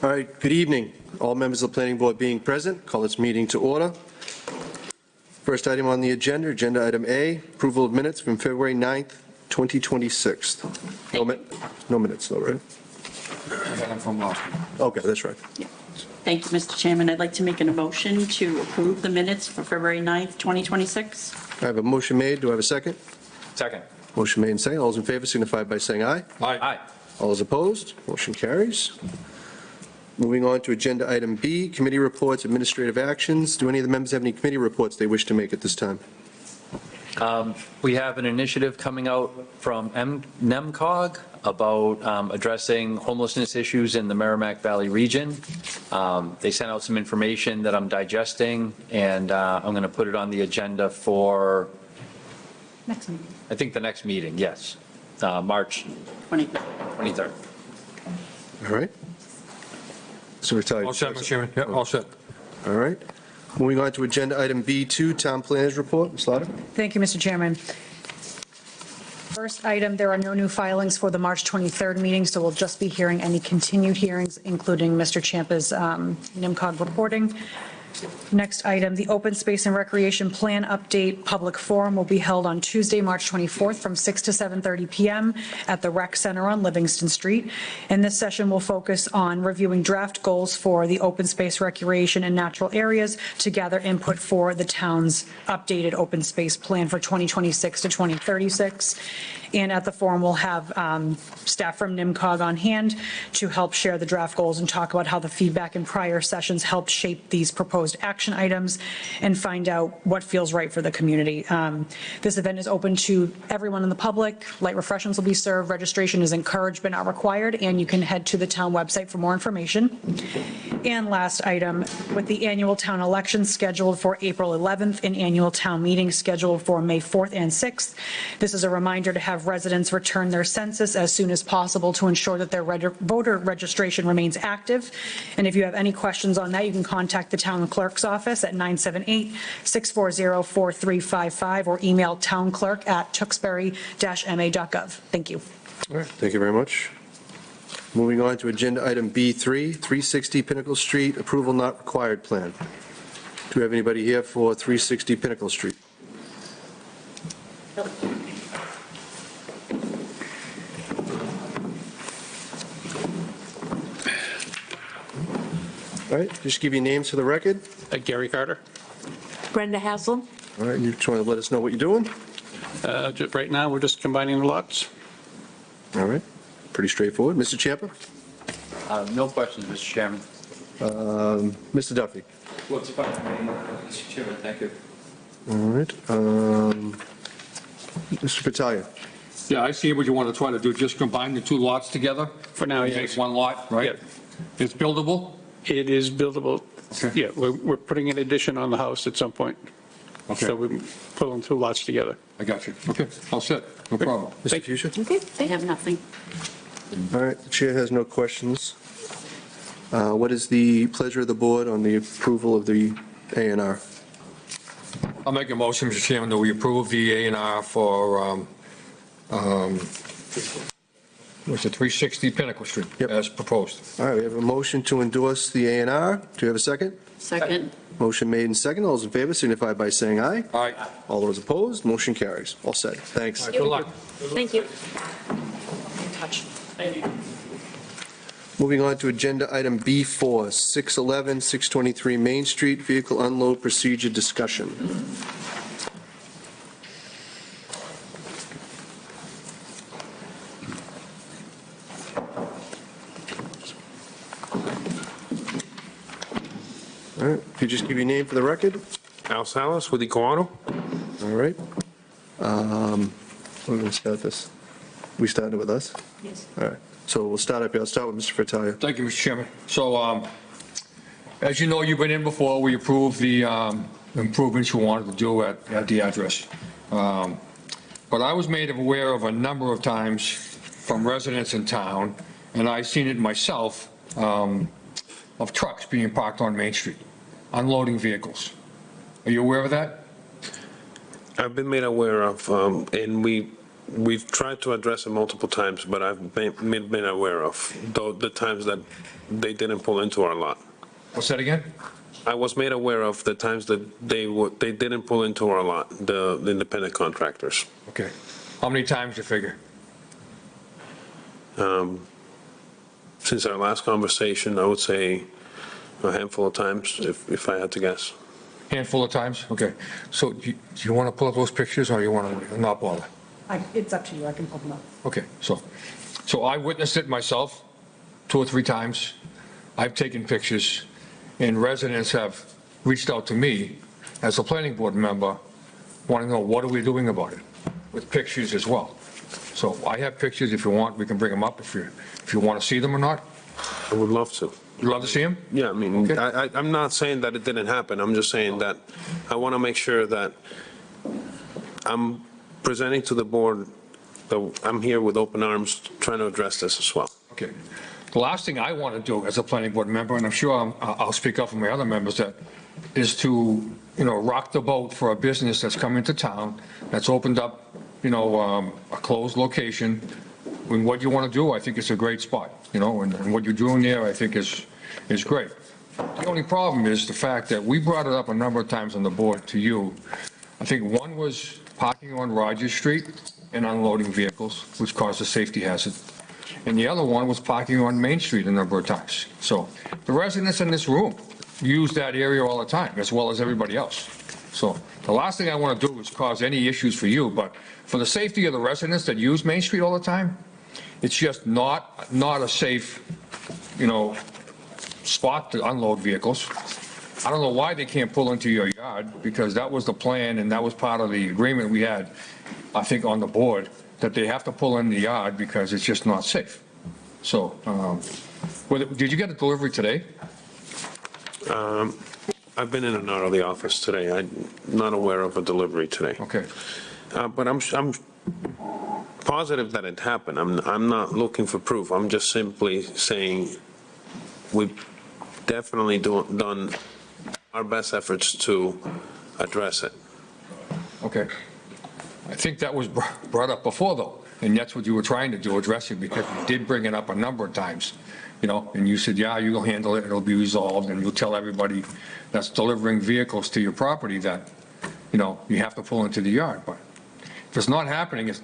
All right, good evening. All members of the planning board being present, call this meeting to order. First item on the agenda, agenda item A, approval of minutes from February 9th, 2026. No minutes, though, right? I got them from last week. Okay, that's right. Yeah. Thank you, Mr. Chairman. I'd like to make a motion to approve the minutes for February 9th, 2026. I have a motion made. Do I have a second? Second. Motion made and second. All those in favor signify by saying aye. Aye. All those opposed? Motion carries. Moving on to agenda item B, committee reports, administrative actions. Do any of the members have any committee reports they wish to make at this time? We have an initiative coming out from NEMCOG about addressing homelessness issues in the Merrimack Valley region. They sent out some information that I'm digesting, and I'm going to put it on the agenda for, Next meeting. I think, the next meeting, yes, March 23rd. All right. So we're All set, Mr. Chairman. Yeah, all set. All right. Moving on to agenda item B2, town planners report. Ms. Lauder? Thank you, Mr. Chairman. First item, there are no new filings for the March 23rd meeting, so we'll just be hearing any continued hearings, including Mr. Champa's NIMCOG reporting. Next item, the Open Space and Recreation Plan Update Public Forum will be held on Tuesday, March 24th from 6 to 7:30 p.m. at the Rec Center on Livingston Street. And this session will focus on reviewing draft goals for the open space, recreation, and natural areas to gather input for the town's updated open space plan for 2026 to 2036. And at the forum, we'll have staff from NIMCOG on hand to help share the draft goals and talk about how the feedback in prior sessions helped shape these proposed action items and find out what feels right for the community. This event is open to everyone in the public. Light refreshments will be served. Registration is encouraged but not required, and you can head to the town website for more information. And last item, with the annual town election scheduled for April 11th and annual town meeting scheduled for May 4th and 6th, this is a reminder to have residents return their census as soon as possible to ensure that their voter registration remains active. And if you have any questions on that, you can contact the town clerk's office at 978-640-4355 or email townclerk@tewksbury-ma.gov. Thank you. All right, thank you very much. Moving on to agenda item B3, 360 Pinnacle Street, approval not required plan. Do we have anybody here for 360 Pinnacle Street? All right, just give your names for the record. Gary Carter. Brenda Hassel. All right, you just want to let us know what you're doing? Right now, we're just combining the lots. All right, pretty straightforward. Mr. Champa? No questions, Mr. Chairman. Mr. Duffy? What's fine, Mr. Chairman, thank you. All right, Mr. Battaglia? Yeah, I see what you want to try to do, just combine the two lots together. For now, Make yes. one lot, right? Yeah. It's buildable? It is buildable. Okay. Yeah, we're putting an addition on the house at some point. Okay. So we're pulling two lots together. I got you. Okay, all set. No problem. Mr. Fuchsia? Okay, I have nothing. All right, the chair has no questions. What is the pleasure of the board on the approval of the A&R? I'll make a motion, Mr. Chairman, that we approve the A&R for, what's it, 360 Pinnacle Street, Yep. as proposed. All right, we have a motion to endorse the A&R. Do you have a second? Second. Motion made and second. All those in favor signify by saying aye. All right. All those opposed, motion carries. All set. Thanks. Good luck. Thank you. Touch. Thank you. Moving on to agenda item B4, 611, 623 Main Street, vehicle unload procedure discussion. All right, if you just give your name for the record. Al Salas with Equano. All right. We're going to start this. We started with us? Yes. All right. So we'll start up here. I'll start with Mr. Fratalia. Thank you, Mr. Chairman. So, as you know, you've been in before, we approved the improvements you wanted to do at the address. But I was made aware of a number of times from residents in town, and I've seen it myself, of trucks being parked on Main Street, unloading vehicles. Are you aware of that? I've been made aware of, and we we've tried to address it multiple times, but I've been aware of the times that they didn't pull into our lot. What's that again? I was made aware of the times that they didn't pull into our lot, the independent contractors. Okay. How many times you figure? Since our last conversation, I would say a handful of times, if I had to guess. Handful of times? Okay. So do you want to pull up those pictures or you want to not bother? It's up to you, I can pull them up. Okay, so I witnessed it myself 2 or 3 times. I've taken pictures, and residents have reached out to me as a planning board member, wanting to know what are we doing about it, with pictures as well. So I have pictures. If you want, we can bring them up if you want to see them or not. I would love to. You love to see them? Yeah, I mean, Okay. I'm not saying that it didn't happen. I'm just saying that I want to make sure that I'm presenting to the board that I'm here with open arms trying to address this as well. Okay. The last thing I want to do as a planning board member, and I'm sure I'll speak up for my other members, that is to, rock the boat for a business that's come into town, that's opened up, a closed location. And what you want to do, I think it's a great spot, and what you're doing there, I think is great. The only problem is the fact that we brought it up a number of times on the board to you. I think one was parking on Rogers Street and unloading vehicles, which caused a safety hazard. And the other one was parking on Main Street a number of times. So the residents in this room use that area all the time, as well as everybody else. So the last thing I want to do is cause any issues for you, but for the safety of the residents that use Main Street all the time, it's just not a safe, spot to unload vehicles. I don't know why they can't pull into your yard, because that was the plan and that was part of the agreement we had, I think, on the board, that they have to pull in the yard because it's just not safe. So, did you get a delivery today? I've been in and out of the office today. I'm not aware of a delivery today. Okay. But I'm positive that it happened. I'm not looking for proof. I'm just simply saying we've definitely done our best efforts to address it. Okay. I think that was brought up before, though, and that's what you were trying to do, address it, because you did bring it up a number of times, and you said, yeah, you'll handle it, it'll be resolved, and you'll tell everybody that's delivering vehicles to your property that, you have to pull into the yard. But if it's not happening, it's,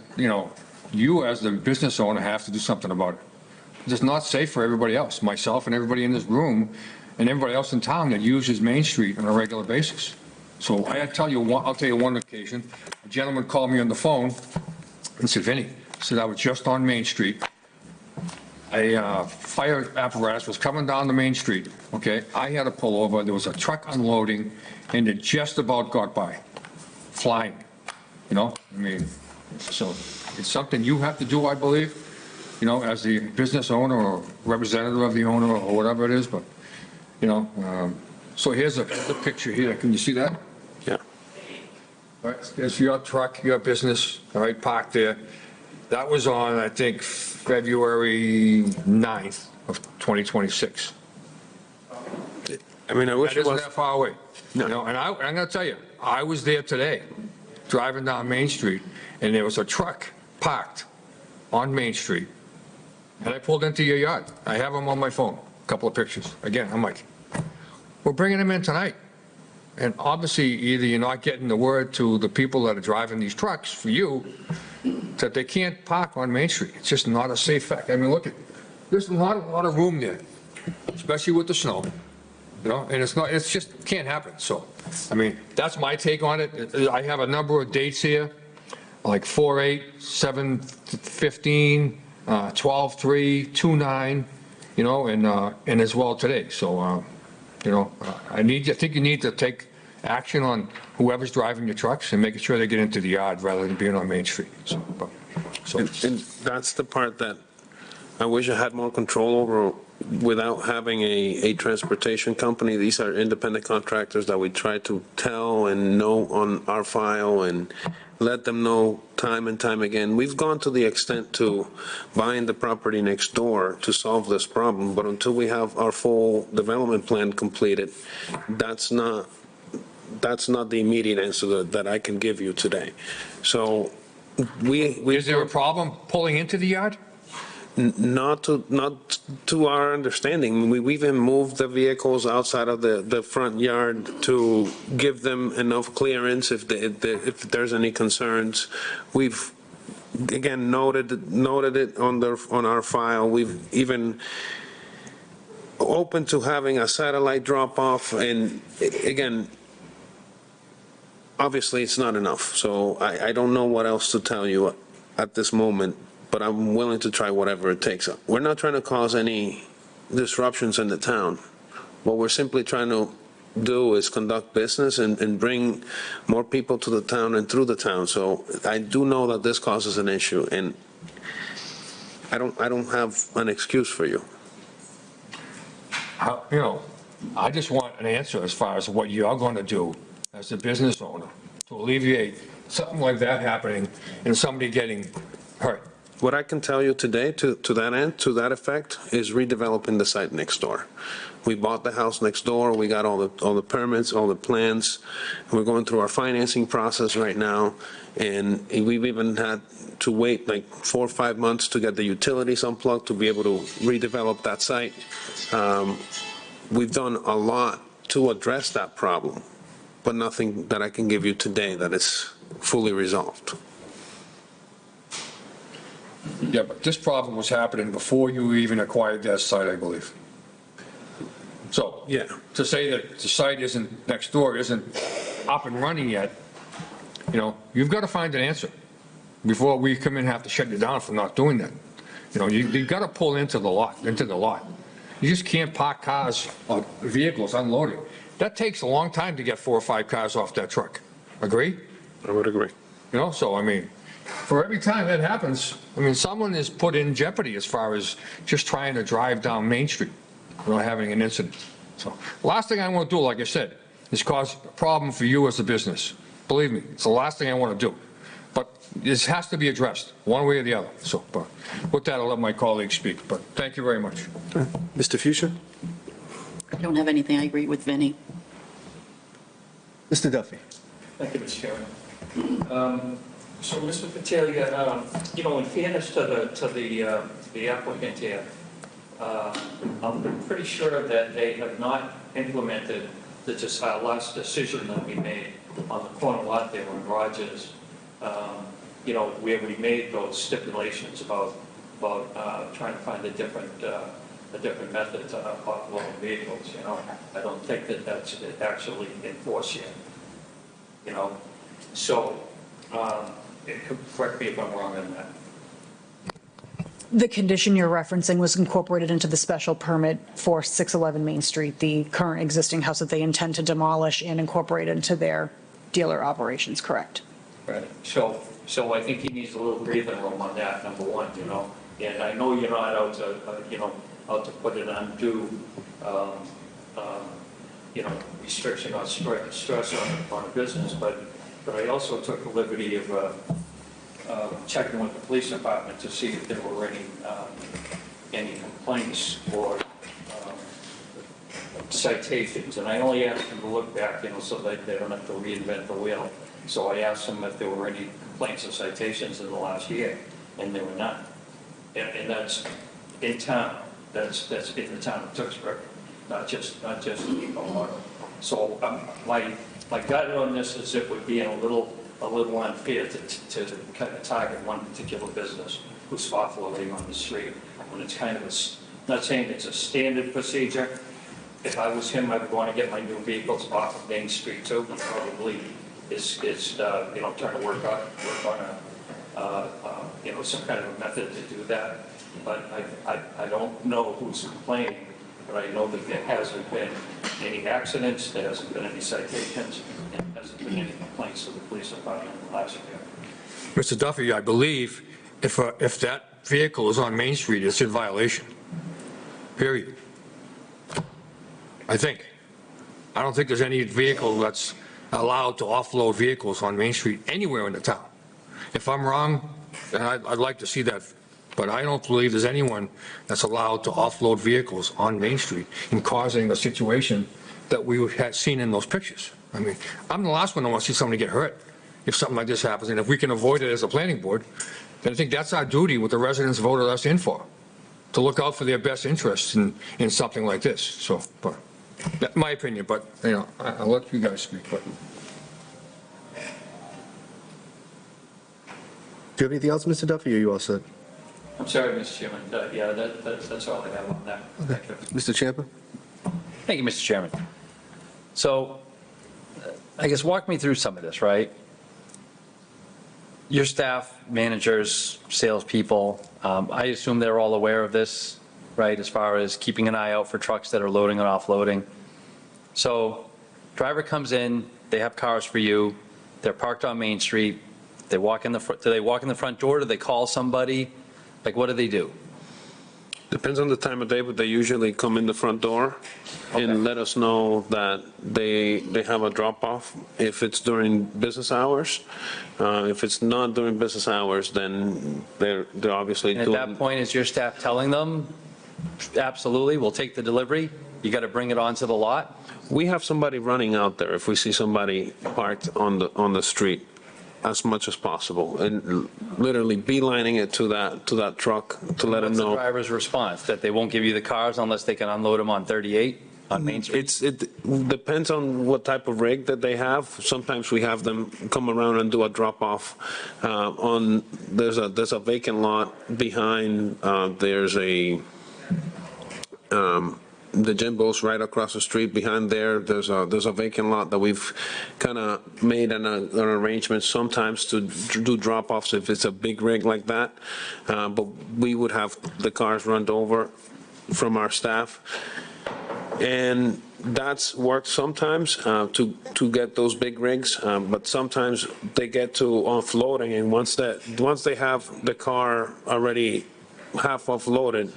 you as the business owner have to do something about it. It's just not safe for everybody else, myself and everybody in this room, and everybody else in town that uses Main Street on a regular basis. So I'll tell you one occasion, a gentleman called me on the phone and said, Vinny, said I was just on Main Street. A fire apparatus was coming down the Main Street, okay? I had to pull over, there was a truck unloading, and it just about got by, flying, so it's something you have to do, I believe, as the business owner or representative of the owner or whatever it is, but, so here's a picture here, can you see that? Yeah. All right, there's your truck, your business, all right, parked there. That was on, I think, February 9th of 2026. I mean, I wish That it isn't was. that far away. No. And I'm going to tell you, I was there today, driving down Main Street, and there was a truck parked on Main Street. And I pulled into your yard. I have them on my phone, a couple of pictures. Again, I'm like, we're bringing them in tonight. And obviously, either you're not getting the word to the people that are driving these trucks, for you, that they can't park on Main Street. It's just not a safe fact. I mean, look at, there's not a lot of room there, especially with the snow, and it's just can't happen. So, I mean, that's my take on it. I have a number of dates here, like 4/8, 7/15, 12/3, 2/9, and as well today. So, I think you need to take action on whoever's driving your trucks and making sure they get into the yard rather than being on Main Street. So And that's the part that I wish I had more control over without having a transportation company. These are independent contractors that we try to tell and know on our file and let them know time and time again. We've gone to the extent to buying the property next door to solve this problem, but until we have our full development plan completed, that's not the immediate answer that I can give you today. So we. Is there a problem pulling into the yard? Not to our understanding. We've even moved the vehicles outside of the front yard to give them enough clearance if there's any concerns. We've, again, noted it on our file. We've even open to having a satellite drop off, and again, obviously it's not enough. So I don't know what else to tell you at this moment, but I'm willing to try whatever it takes. We're not trying to cause any disruptions in the town. What we're simply trying to do is conduct business and bring more people to the town and through the town. So I do know that this causes an issue, and I don't have an excuse for you. You know, I just want an answer as far as what you're going to do as a business owner to alleviate something like that happening and somebody getting hurt. What I can tell you today to that end, to that effect, is redeveloping the site next door. We bought the house next door, we got all the permits, all the plans, and we're going through our financing process right now, and we've even had to wait like 4 or 5 months to get the utilities unplugged to be able to redevelop that site. We've done a lot to address that problem, but nothing that I can give you today that is fully resolved. Yeah, but this problem was happening before you even acquired that site, I believe. So, Yeah. to say that the site isn't, next door isn't up and running yet, you know, you've got to find an answer before we come in and have to shut you down for not doing that. You know, you've got to pull into the lot. You just can't park cars or vehicles unloaded. That takes a long time to get 4 or 5 cars off that truck. Agree? I would agree. You know, so I mean, for every time that happens, I mean, someone is put in jeopardy as far as just trying to drive down Main Street without having an incident. So, last thing I want to do, like I said, is cause a problem for you as a business. Believe me, it's the last thing I want to do. But this has to be addressed, one way or the other. So, but with that, I'll let my colleagues speak. But thank you very much. Mr. Fuchsia? I don't have anything. I agree with Vinnie. Mr. Duffy? Thank you, Mr. Chairman. So, Mr. Patalia, you know, in fairness to the applicant here, I'm pretty sure that they have not implemented the last decision that we made on the corner lot there on Rogers, you know, where we made those stipulations about trying to find a different method to offload vehicles, you know. I don't think that that's actually enforced yet, you know. So, correct me if I'm wrong on that. The condition you're referencing was incorporated into the special permit for 611 Main Street, the current existing house that they intend to demolish and incorporate into their dealer operations, correct? Right. So I think he needs a little breathing room on that, number one, you know. And I know you're not out to, out to put an undue, restriction or stress on a business, but I also took the liberty of checking with the police department to see if there were any complaints or citations. And I only asked them to look back, so that they don't have to reinvent the wheel. So I asked them if there were any complaints or citations in the last year, and there were none. And that's in town. That's in the town of Tewksbury, not just Depot Auto. So my guidance on this is it would be a little unfair to kind of target one particular business who's offloading on the street when it's kind of not saying it's a standard procedure. If I was him, I would want to get my new vehicles off of Main Street too. He probably is trying to work on some kind of a method to do that. But I don't know who's complaining, but I know that there hasn't been any accidents, there hasn't been any citations, and there hasn't been any complaints to the police department in the last year. Mr. Duffy, I believe if that vehicle is on Main Street, it's in violation. Period. I think. I don't think there's any vehicle that's allowed to offload vehicles on Main Street anywhere in the town. If I'm wrong, then I'd like to see that, but I don't believe there's anyone that's allowed to offload vehicles on Main Street and causing a situation that we had seen in those pictures. I mean, I'm the last one to want to see somebody get hurt. if something like this happens. And if we can avoid it as a planning board, then I think that's our duty, what the residents voted us in for, to look out for their best interests in something like this. So, but, that's my opinion, but, I'll let you guys speak, but. Do you have anything else, Mr. Duffy, or are you all set? I'm sorry, Mr. Chairman. Yeah, that's all I have on that. Thank you. Mr. Champa? Thank you, Mr. Chairman. So I guess walk me through some of this, right? Your staff, managers, salespeople, I assume they're all aware of this, right, as far as keeping an eye out for trucks that are loading and offloading. So driver comes in, they have cars for you, they're parked on Main Street, they walk in the front, do they walk in the front door, do they call somebody? Like, what do they do? Depends on the time of day, but they usually come in the front door and let us know that they have a drop-off if it's during business hours. If it's not during business hours, then they're obviously And doing. at that point, is your staff telling them, absolutely, we'll take the delivery, you got to bring it onto the lot? We have somebody running out there if we see somebody parked on the street as much as possible and literally beelining it to that truck to let them What's the know. driver's response, that they won't give you the cars unless they can unload them on 38 on Main Street? It depends on what type of rig that they have. Sometimes we have them come around and do a drop-off there's a vacant lot behind, there's the Jimbo's right across the street. Behind there's a vacant lot that we've kind of made an arrangement sometimes to do drop-offs if it's a big rig like that. But we would have the cars run over from our staff. And that's worked sometimes to get those big rigs, but sometimes they get to offloading, and once they have the car already half offloaded,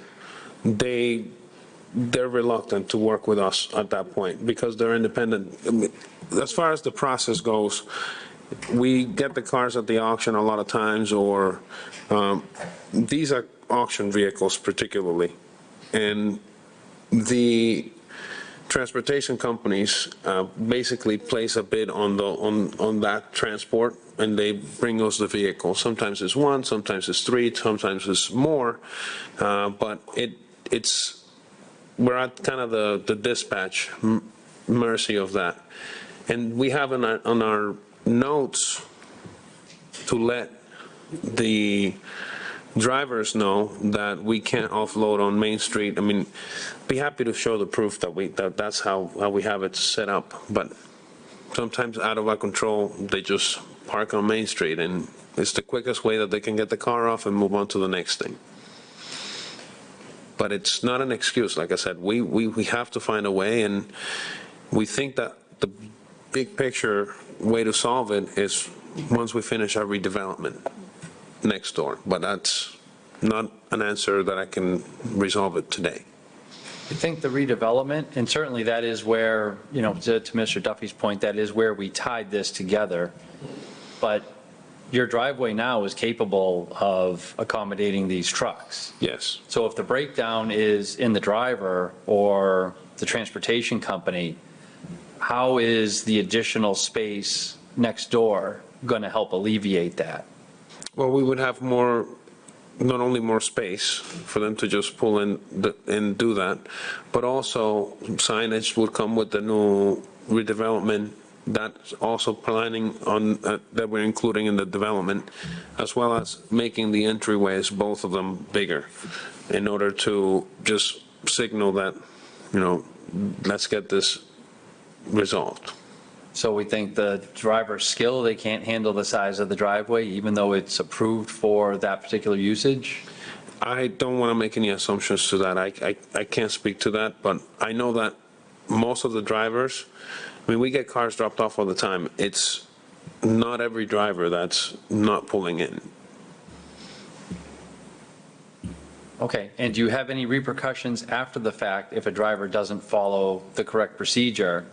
they're reluctant to work with us at that point because they're independent. I mean, as far as the process goes, we get the cars at the auction a lot of times, or these are auction vehicles particularly, and the transportation companies basically place a bid on that transport, and they bring us the vehicle. Sometimes it's one, sometimes it's three, sometimes it's more, but it's we're at kind of the dispatch mercy of that. And we have on our notes to let the drivers know that we can't offload on Main Street. I mean, be happy to show the proof that that's how we have it set up. But sometimes out of our control, they just park on Main Street, and it's the quickest way that they can get the car off and move on to the next thing. But it's not an excuse. Like I said, we have to find a way, and we think that the big picture way to solve it is once we finish our redevelopment next door. But that's not an answer that I can resolve it today. I think the redevelopment, and certainly that is where, to Mr. Duffy's point, that is where we tied this together. But your driveway now is capable of accommodating these trucks. Yes. So if the breakdown is in the driver or the transportation company, how is the additional space next door going to help alleviate that? Well, we would have not only more space for them to just pull in and do that, but also signage would come with the new redevelopment. That's also planning on that we're including in the development, as well as making the entryways, both of them, bigger, in order to just signal that, let's get this resolved. So we think the driver's skill, they can't handle the size of the driveway, even though it's approved for that particular usage? I don't want to make any assumptions to that. I can't speak to that, but I know that most of the drivers, we get cars dropped off all the time. It's not every driver that's not pulling in. Okay, and do you have any repercussions after the fact if a driver doesn't follow the correct procedure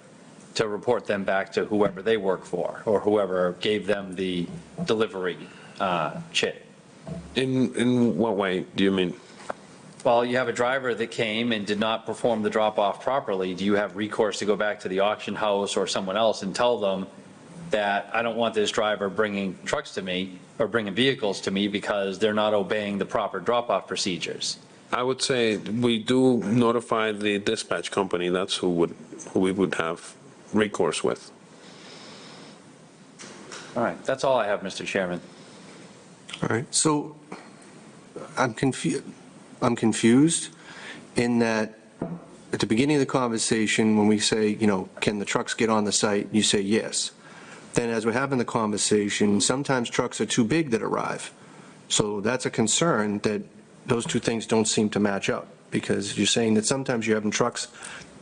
to report them back to whoever they work for or whoever gave them the delivery chit? In what way do you mean? Well, you have a driver that came and did not perform the drop-off properly. Do you have recourse to go back to the auction house or someone else and tell them, that I don't want this driver bringing trucks to me or bringing vehicles to me because they're not obeying the proper drop-off procedures. I would say we do notify the dispatch company. That's who we would have recourse with. All right, that's all I have, Mr. Chairman. All right, so I'm confused in that at the beginning of the conversation, when we say, you know, can the trucks get on the site, you say yes. Then as we're having the conversation, sometimes trucks are too big that arrive. So that's a concern that those two things don't seem to match up, because you're saying that sometimes you're having trucks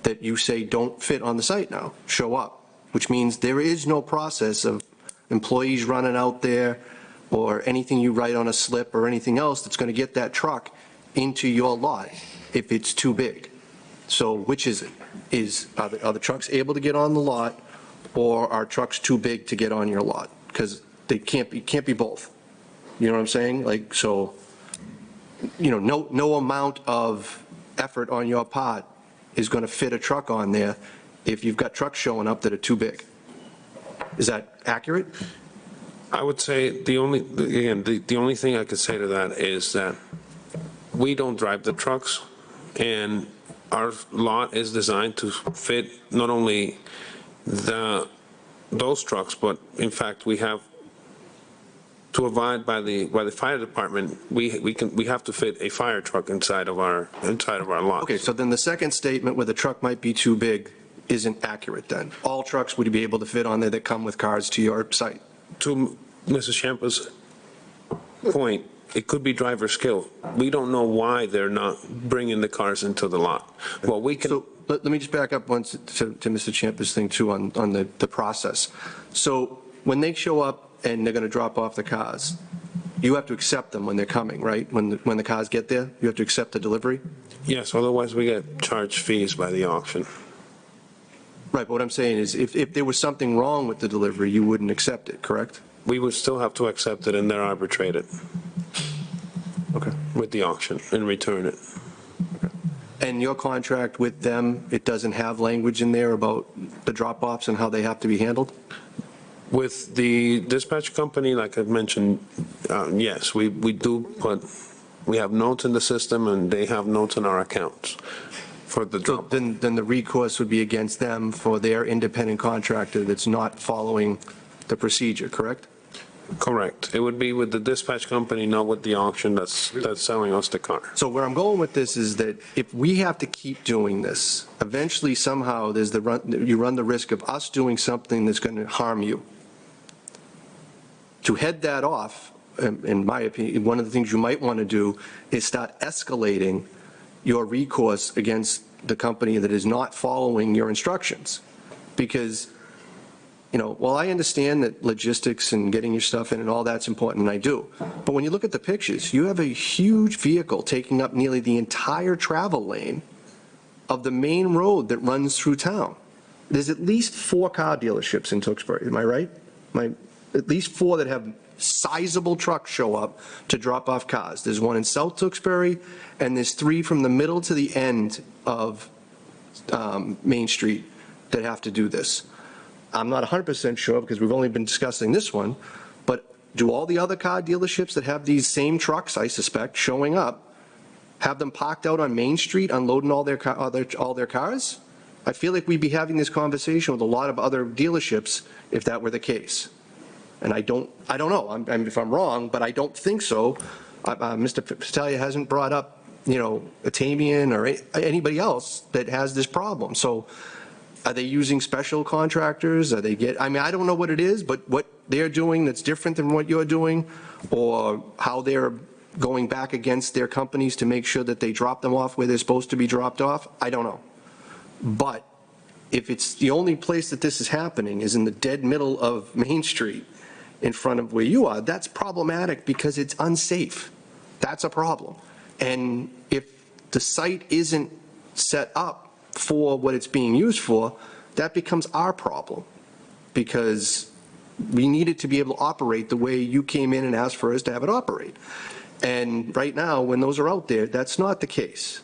that you say don't fit on the site now, show up, which means there is no process of employees running out there or anything you write on a slip or anything else that's going to get that truck into your lot if it's too big. So which is it? Are the trucks able to get on the lot, or are trucks too big to get on your lot? Because they can't be both. You know what I'm saying? Like, so, you know, no amount of effort on your part is going to fit a truck on there if you've got trucks showing up that are too big. Is that accurate? I would say the only thing I could say to that is that we don't drive the trucks, and our lot is designed to fit not only those trucks, but in fact, we have to abide by the fire department. We have to fit a fire truck inside of our lot. Okay, so then the second statement where the truck might be too big isn't accurate then. All trucks would be able to fit on there that come with cars to your site. To Mrs. Champa's point, it could be driver skill. We don't know why they're not bringing the cars into the lot. Well, we can. So let me just back up once to Mr. Champa's thing too on the process. So when they show up and they're going to drop off the cars, you have to accept them when they're coming, right? When the cars get there, you have to accept the delivery? Yes, otherwise we get charged fees by the auction. Right, but what I'm saying is if there was something wrong with the delivery, you wouldn't accept it, correct? We would still have to accept it and then arbitrate it Okay. with the auction and return it. And your contract with them, it doesn't have language in there about the drop-offs and how they have to be handled? With the dispatch company, like I mentioned, yes, we have notes in the system and they have notes in our accounts for the So drop. then the recourse would be against them for their independent contractor that's not following the procedure, correct? Correct. It would be with the dispatch company, not with the auction that's selling us the car. So where I'm going with this is that if we have to keep doing this, eventually somehow you run the risk of us doing something that's going to harm you. To head that off, in my opinion, one of the things you might want to do is start escalating your recourse against the company that is not following your instructions. Because, you know, while I understand that logistics and getting your stuff in and all that's important, and I do, but when you look at the pictures, you have a huge vehicle taking up nearly the entire travel lane of the main road that runs through town. There's at least 4 car dealerships in Tewksbury, am I right? At least 4 that have sizable trucks show up to drop off cars. There's one in South Tewksbury, and there's 3 from the middle to the end of Main Street that have to do this. I'm not 100% sure because we've only been discussing this one, but do all the other car dealerships that have these same trucks, I suspect, showing up, have them parked out on Main Street unloading all their cars? I feel like we'd be having this conversation with a lot of other dealerships if that were the case. And I don't know if I'm wrong, but I don't think so. Mr. Patalia hasn't brought up, you know, Atamian or anybody else that has this problem. So are they using special contractors? I mean, I don't know what it is, but what they're doing that's different than what you're doing, or how they're going back against their companies to make sure that they drop them off where they're supposed to be dropped off, I don't know. But if it's the only place that this is happening is in the dead middle of Main Street in front of where you are, that's problematic because it's unsafe. That's a problem. And if the site isn't set up for what it's being used for, that becomes our problem, because we need it to be able to operate the way you came in and asked for us to have it operate. And right now, when those are out there, that's not the case.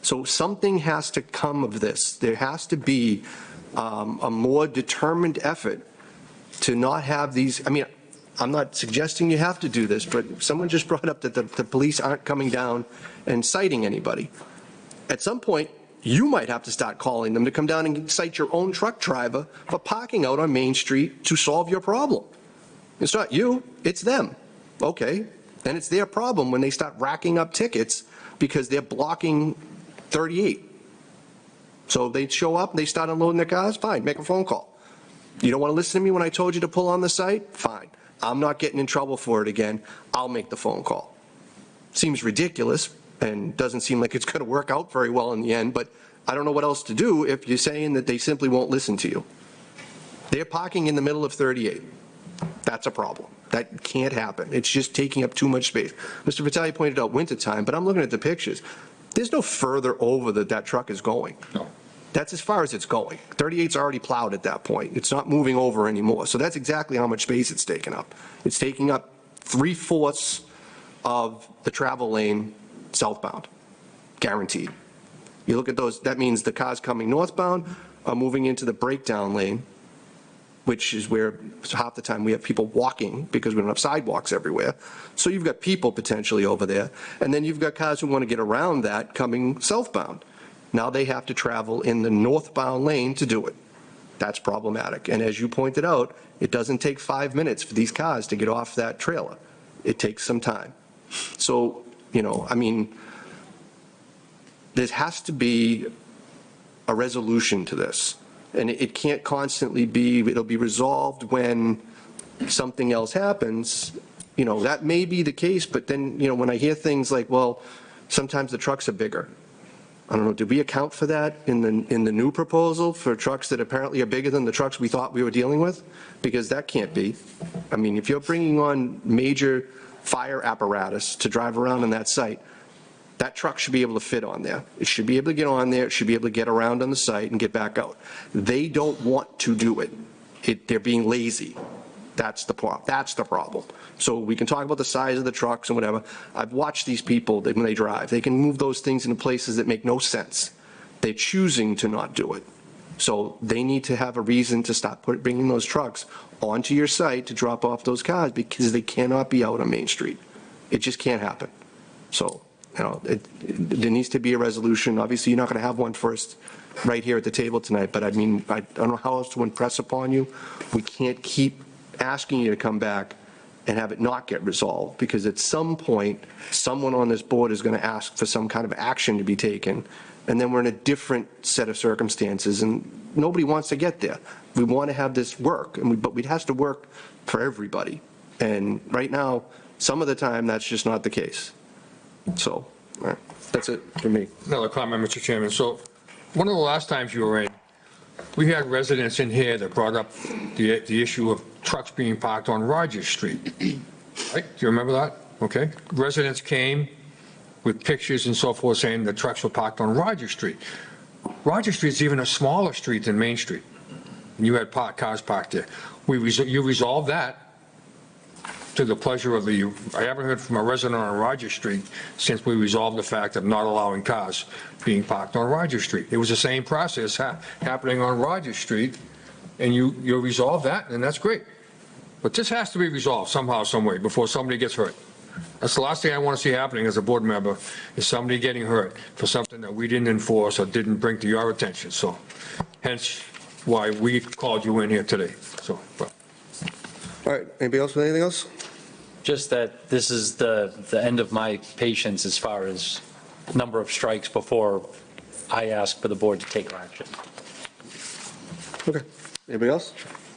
So something has to come of this. There has to be a more determined effort to not have these, I mean, I'm not suggesting you have to do this, but someone just brought up that the police aren't coming down and citing anybody. At some point, you might have to start calling them to come down and cite your own truck driver for parking out on Main Street to solve your problem. It's not you, it's them. Okay, then it's their problem when they start racking up tickets because they're blocking 38. So they show up, they start unloading their cars, fine, make a phone call. You don't want to listen to me when I told you to pull on the site? Fine. I'm not getting in trouble for it again. I'll make the phone call. Seems ridiculous and doesn't seem like it's going to work out very well in the end, but I don't know what else to do if you're saying that they simply won't listen to you. They're parking in the middle of 38. That's a problem. That can't happen. It's just taking up too much space. Mr. Vitale pointed out wintertime, but I'm looking at the pictures. There's no further over that truck is going. No. That's as far as it's going. 38's already plowed at that point. It's not moving over anymore. So that's exactly how much space it's taking up. It's taking up 3/4 of the travel lane southbound, guaranteed. You look at those, that means the cars coming northbound are moving into the breakdown lane, which is where half the time we have people walking because we don't have sidewalks everywhere. So you've got people potentially over there. And then you've got cars who want to get around that coming southbound. Now they have to travel in the northbound lane to do it. That's problematic. And as you pointed out, it doesn't take 5 minutes for these cars to get off that trailer. It takes some time. So, I mean, there has to be a resolution to this. And it can't constantly be, it'll be resolved when something else happens. That may be the case, but then, when I hear things like, well, sometimes the trucks are bigger. I don't know, did we account for that in the new proposal for trucks that apparently are bigger than the trucks we thought we were dealing with? Because that can't be. I mean, if you're bringing on major fire apparatus to drive around on that site, that truck should be able to fit on there. It should be able to get on there, it should be able to get around on the site and get back out. They don't want to do it. They're being lazy. That's the problem. So we can talk about the size of the trucks and whatever. I've watched these people when they drive. They can move those things into places that make no sense. They're choosing to not do it. So they need to have a reason to stop bringing those trucks onto your site to drop off those cars because they cannot be out on Main Street. It just can't happen. So, there needs to be a resolution. Obviously, you're not going to have one first right here at the table tonight, but I mean, I don't know how else to impress upon you. We can't keep asking you to come back and have it not get resolved, because at some point, someone on this board is going to ask for some kind of action to be taken, and then we're in a different set of circumstances, and nobody wants to get there. We want to have this work, but it has to work for everybody. And right now, some of the time, that's just not the case. So, all right, that's it for me. Another comment, Mr. Chairman. So one of the last times you were in, we had residents in here that brought up the issue of trucks being parked on Rogers Street. Right? Do you remember that? Okay. Residents came with pictures and so forth saying the trucks were parked on Rogers Street. Rogers Street's even a smaller street than Main Street. And you had cars parked there. You resolved that to the pleasure of I haven't heard from a resident on Rogers Street since we resolved the fact of not allowing cars being parked on Rogers Street. It was the same process happening on Rogers Street, and you resolved that, and that's great. But this has to be resolved somehow, some way, before somebody gets hurt. That's the last thing I want to see happening as a board member, is somebody getting hurt for something that we didn't enforce or didn't bring to your attention. So hence why we called you in here today. So, All right, anybody else with anything else? Just that this is the end of my patience as far as number of strikes before I ask for the board to take action. Okay, anybody else?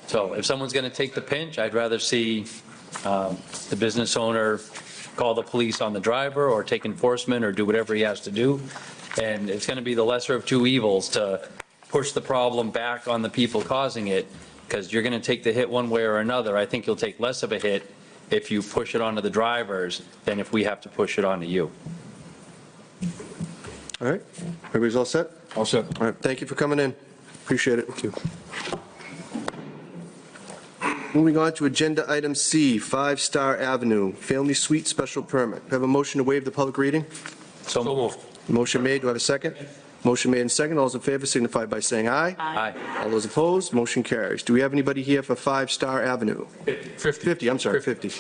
So if someone's going to take the pinch, I'd rather see the business owner call the police on the driver or take enforcement or do whatever he has to do. And it's going to be the lesser of two evils to push the problem back on the people causing it, because you're going to take the hit one way or another. I think you'll take less of a hit if you push it onto the drivers than if we have to push it onto you. All right, everybody's all set? all set. All right, thank you for coming in. Appreciate it. Thank you. Moving on to agenda item C, 5 Star Avenue, Family Suite Special Permit. Do I have a motion to waive the public reading? So So moved. Motion made, do I have a second? Motion made and second. All those in favor signify by saying aye. Aye. All those opposed, motion carries. Do we have anybody here for 5 Star Avenue? 50. 50, I'm sorry, 50.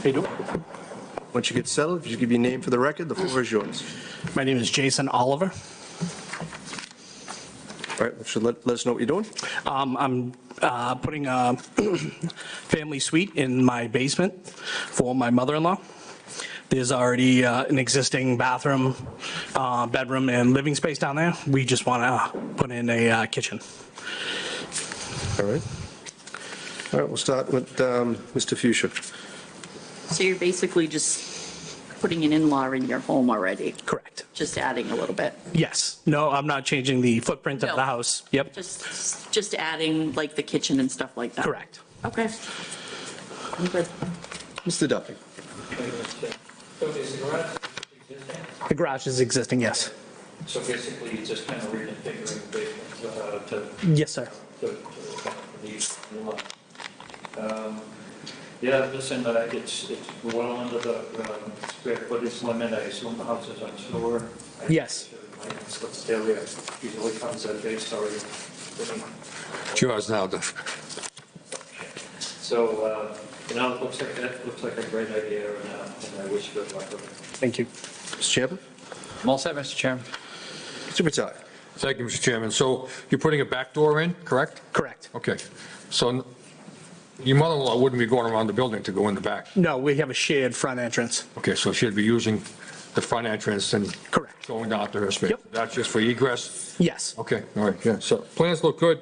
How you doing? Once you get settled, if you give your name for the record, the floor is yours. My name is Jason Oliver. All right, so let us know what you're doing. I'm putting a family suite in my basement for my mother-in-law. There's already an existing bathroom, bedroom, and living space down there. We just want to put in a kitchen. All right. All right, we'll start with Mr. Fuchsia. So you're basically just putting an in-law in your home already, Correct. just adding a little bit? Yes. No, I'm not changing the footprint of No. the house. Yep. Just adding like the kitchen and stuff like that? Correct. Okay. I'm good. Mr. Duffy. So is the garage existing? The garage is existing, yes. So basically, you're just kind of reconfiguring the basement to Yes, sir. Yeah, listen, it's well under the square footage limit. I assume the house is on sewer. Yes. What's there, usually comes at base already. It's yours now, Duff. So, it looks like a great idea, and I wish you good luck with it. Thank you. Mr. Champa? I'm all set, Mr. Chairman. Mr. Vitale? Thank you, Mr. Chairman. So you're putting a back door in, correct? Correct. Okay. So your mother-in-law wouldn't be going around the building to go in the back? No, we have a shared front entrance. Okay, so she'd be using the front entrance and Correct. going down to her space? Yep. That's just for egress? Yes. Okay, all right, yeah. So plans look good.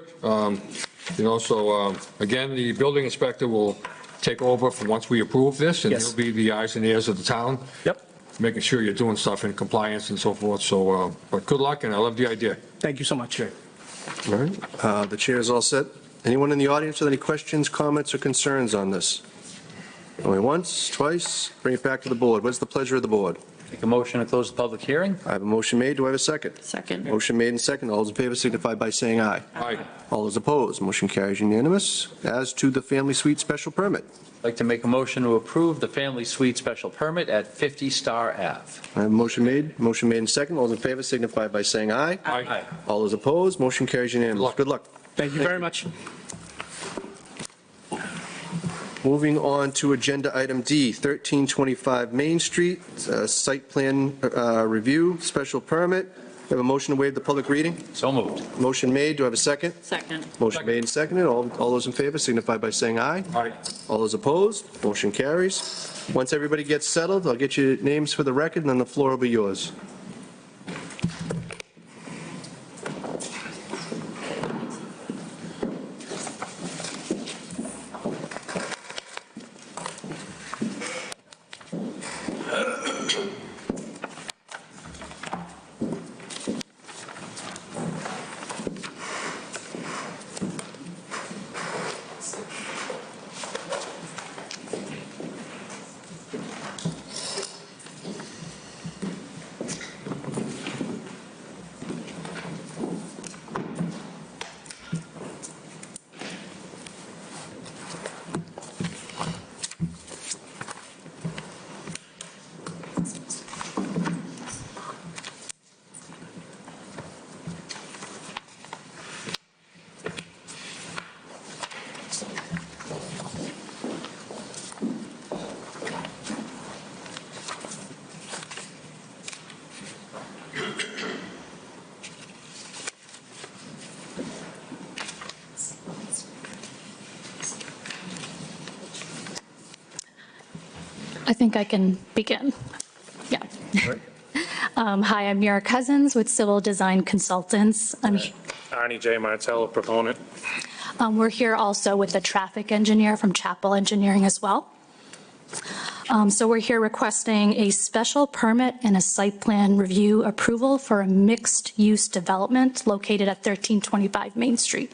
Again, the building inspector will take over from once we approve this, and Yes. he'll be the eyes and ears of the town, Yep. making sure you're doing stuff in compliance and so forth. So, but good luck, and I love the idea. Thank you so much. All right. The chair is all set. Anyone in the audience with any questions, comments, or concerns on this? Only once, twice, bring it back to the board. What's the pleasure of the board? Make a motion to close the public hearing? I have a motion made. Do I have a second? Second. Motion made and second. All those in favor signify by saying aye. Aye. All those opposed, motion carries unanimous. As to the family suite special permit, I'd like to make a motion to approve the family suite special permit at 50 Star Ave. I have a motion made and second. All those in favor signify by saying aye. Aye. All those opposed, motion carries unanimous. Good luck. Thank you very much. Moving on to agenda item D, 1325 Main Street, site plan review, special permit. We have a motion to waive the public reading. So moved. Motion made. Do I have a second? Second. Motion made and seconded. All those in favor signify by saying aye. Aye. All those opposed, motion carries. Once everybody gets settled, I'll get your names for the record, and then the floor will be yours. I think I can begin. Yeah. Hi, I'm Mira Cousins with Civil Design Consultants. Arnie J. Martello, proponent. We're here also with the traffic engineer from Chapel Engineering as well. So we're here requesting a special permit and a site plan review approval for a mixed-use development located at 1325 Main Street.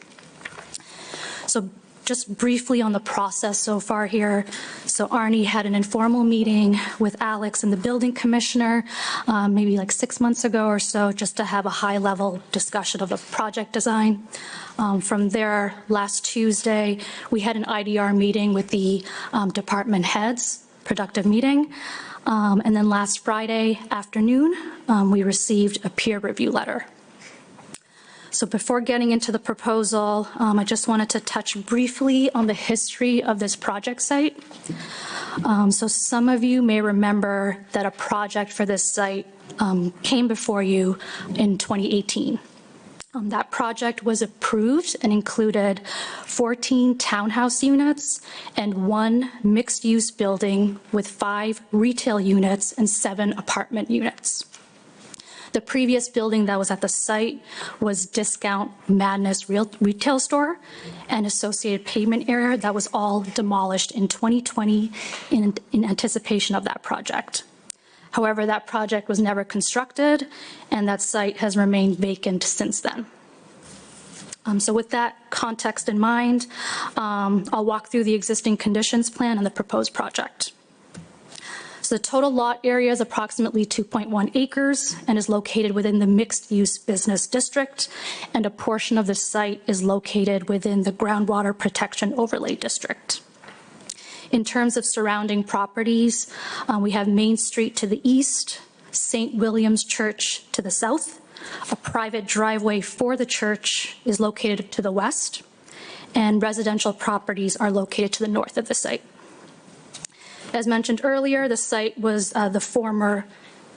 So Just briefly on the process so far here. So Arnie had an informal meeting with Alex and the building commissioner, maybe like 6 months ago or so, just to have a high-level discussion of the project design. From there, last Tuesday, we had an IDR meeting with the department heads, productive meeting. And then last Friday afternoon, we received a peer review letter. So before getting into the proposal, I just wanted to touch briefly on the history of this project site. So some of you may remember that a project for this site came before you in 2018. That project was approved and included 14 townhouse units and 1 mixed-use building with 5 retail units and 7 apartment units. The previous building that was at the site was Discount Madness retail store and associated pavement area that was all demolished in 2020 in anticipation of that project. However, that project was never constructed, and that site has remained vacant since then. So with that context in mind, I'll walk through the existing conditions plan and the proposed project. So the total lot area is approximately 2.1 acres and is located within the mixed-use business district, and a portion of the site is located within the groundwater protection overlay district. In terms of surrounding properties, we have Main Street to the east, St. William's Church to the south. A private driveway for the church is located to the west, and residential properties are located to the north of the site. As mentioned earlier, the site was the former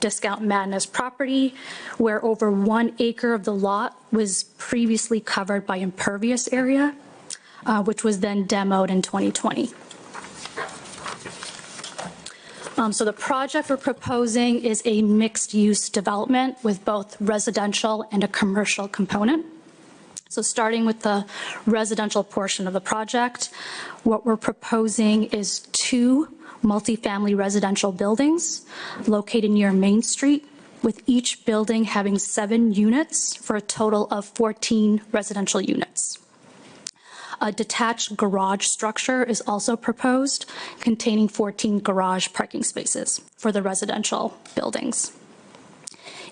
Discount Madness property, where over 1 acre of the lot was previously covered by impervious area, which was then demoed in 2020. So the project we're proposing is a mixed-use development with both residential and a commercial component. So starting with the residential portion of the project, what we're proposing is 2 multifamily residential buildings located near Main Street, with each building having 7 units for a total of 14 residential units. A detached garage structure is also proposed, containing 14 garage parking spaces for the residential buildings.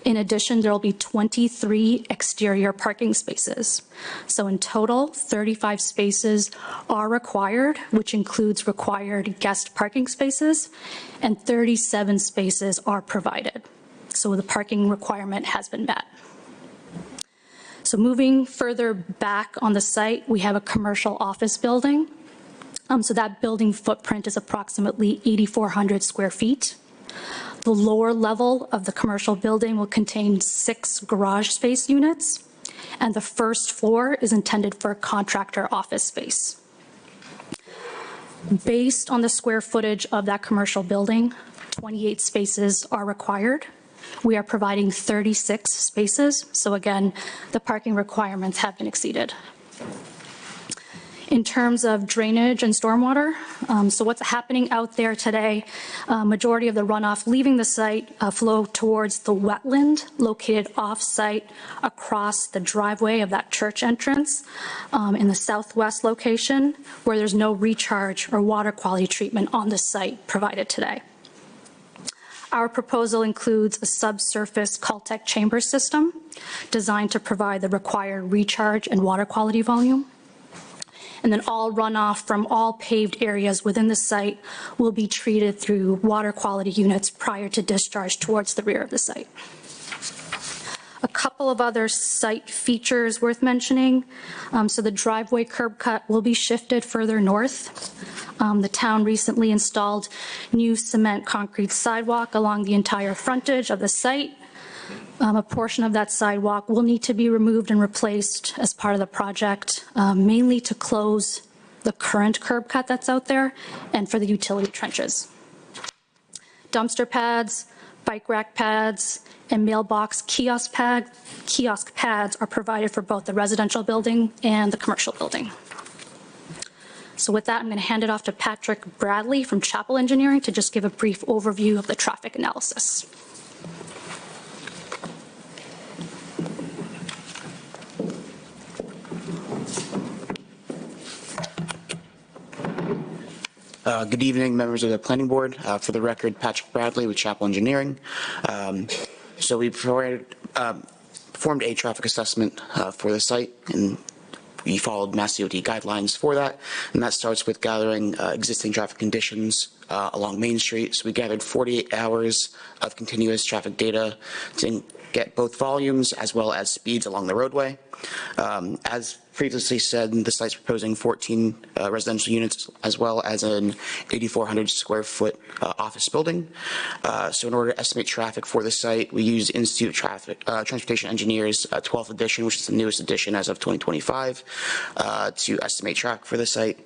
In addition, there will be 23 exterior parking spaces. So in total, 35 spaces are required, which includes required guest parking spaces, and 37 spaces are provided. So the parking requirement has been met. So moving further back on the site, we have a commercial office building. So that building footprint is approximately 8,400 square feet. The lower level of the commercial building will contain 6 garage space units, and the first floor is intended for contractor office space. Based on the square footage of that commercial building, 28 spaces are required. We are providing 36 spaces, so again, the parking requirements have been exceeded. In terms of drainage and stormwater, so what's happening out there today, majority of the runoff leaving the site flow towards the wetland located off-site across the driveway of that church entrance in the southwest location, where there's no recharge or water quality treatment on the site provided today. Our proposal includes a subsurface Caltech chamber system designed to provide the required recharge and water quality volume. And then all runoff from all paved areas within the site will be treated through water quality units prior to discharge towards the rear of the site. A couple of other site features worth mentioning. So the driveway curb cut will be shifted further north. The town recently installed new cement concrete sidewalk along the entire frontage of the site. A portion of that sidewalk will need to be removed and replaced as part of the project, mainly to close the current curb cut that's out there and for the utility trenches. Dumpster pads, bike rack pads, and mailbox kiosk pads are provided for both the residential building and the commercial building. So with that, I'm going to hand it off to Patrick Bradley from Chapel Engineering to just give a brief overview of the traffic analysis. Good evening, members of the planning board. For the record, Patrick Bradley with Chapel Engineering. So we performed a traffic assessment for the site, and we followed Mass DOT guidelines for that. And that starts with gathering existing traffic conditions along Main Street. So we gathered 48 hours of continuous traffic data to get both volumes as well as speeds along the roadway. As previously said, the site's proposing 14 residential units as well as an 8,400 square foot office building. So in order to estimate traffic for the site, we use Institute Transportation Engineers 12th edition, which is the newest edition as of 2025, to estimate traffic for the site,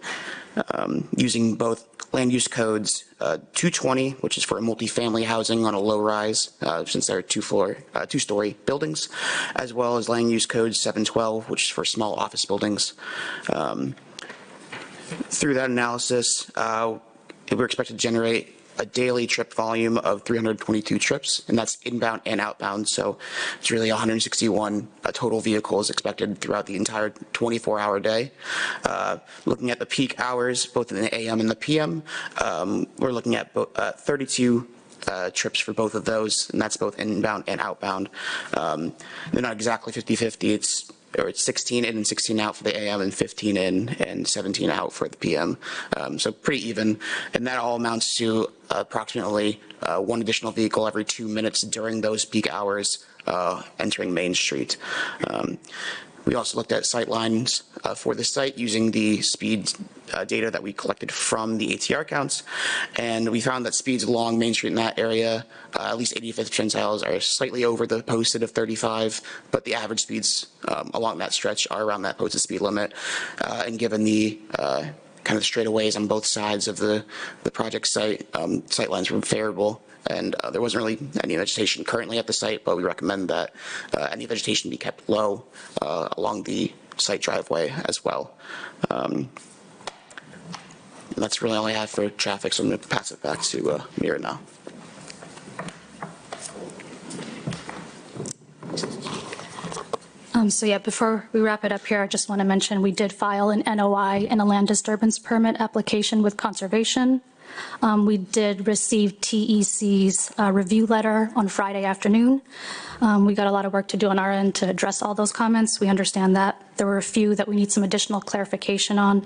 using both land use codes 220, which is for multifamily housing on a low rise, since they're two-story buildings, as well as land use code 712, which is for small office buildings. Through that analysis, we're expected to generate a daily trip volume of 322 trips, and that's inbound and outbound. So it's really 161 total vehicles expected throughout the entire 24-hour day. Looking at the peak hours, both in the AM and the PM, we're looking at 32 trips for both of those, and that's both inbound and outbound. They're not exactly 50-50. It's 16 in and 16 out for the AM, and 15 in and 17 out for the PM. So pretty even, and that all amounts to approximately one additional vehicle every 2 minutes during those peak hours entering Main Street. We also looked at sight lines for the site using the speed data that we collected from the ATR counts, and we found that speeds along Main Street in that area, at least 85th percentiles, are slightly over the posted of 35, but the average speeds along that stretch are around that posted speed limit. And given the kind of straightaways on both sides of the project site, sight lines were favorable. And there wasn't really any vegetation currently at the site, but we recommend that any vegetation be kept low along the site driveway as well. And that's really all I have for traffic, so I'm going to pass it back to Mira now. So yeah, before we wrap it up here, I just want to mention we did file an NOI and a land disturbance permit application with conservation. We did receive TEC's review letter on Friday afternoon. We got a lot of work to do on our end to address all those comments. We understand that. There were a few that we need some additional clarification on.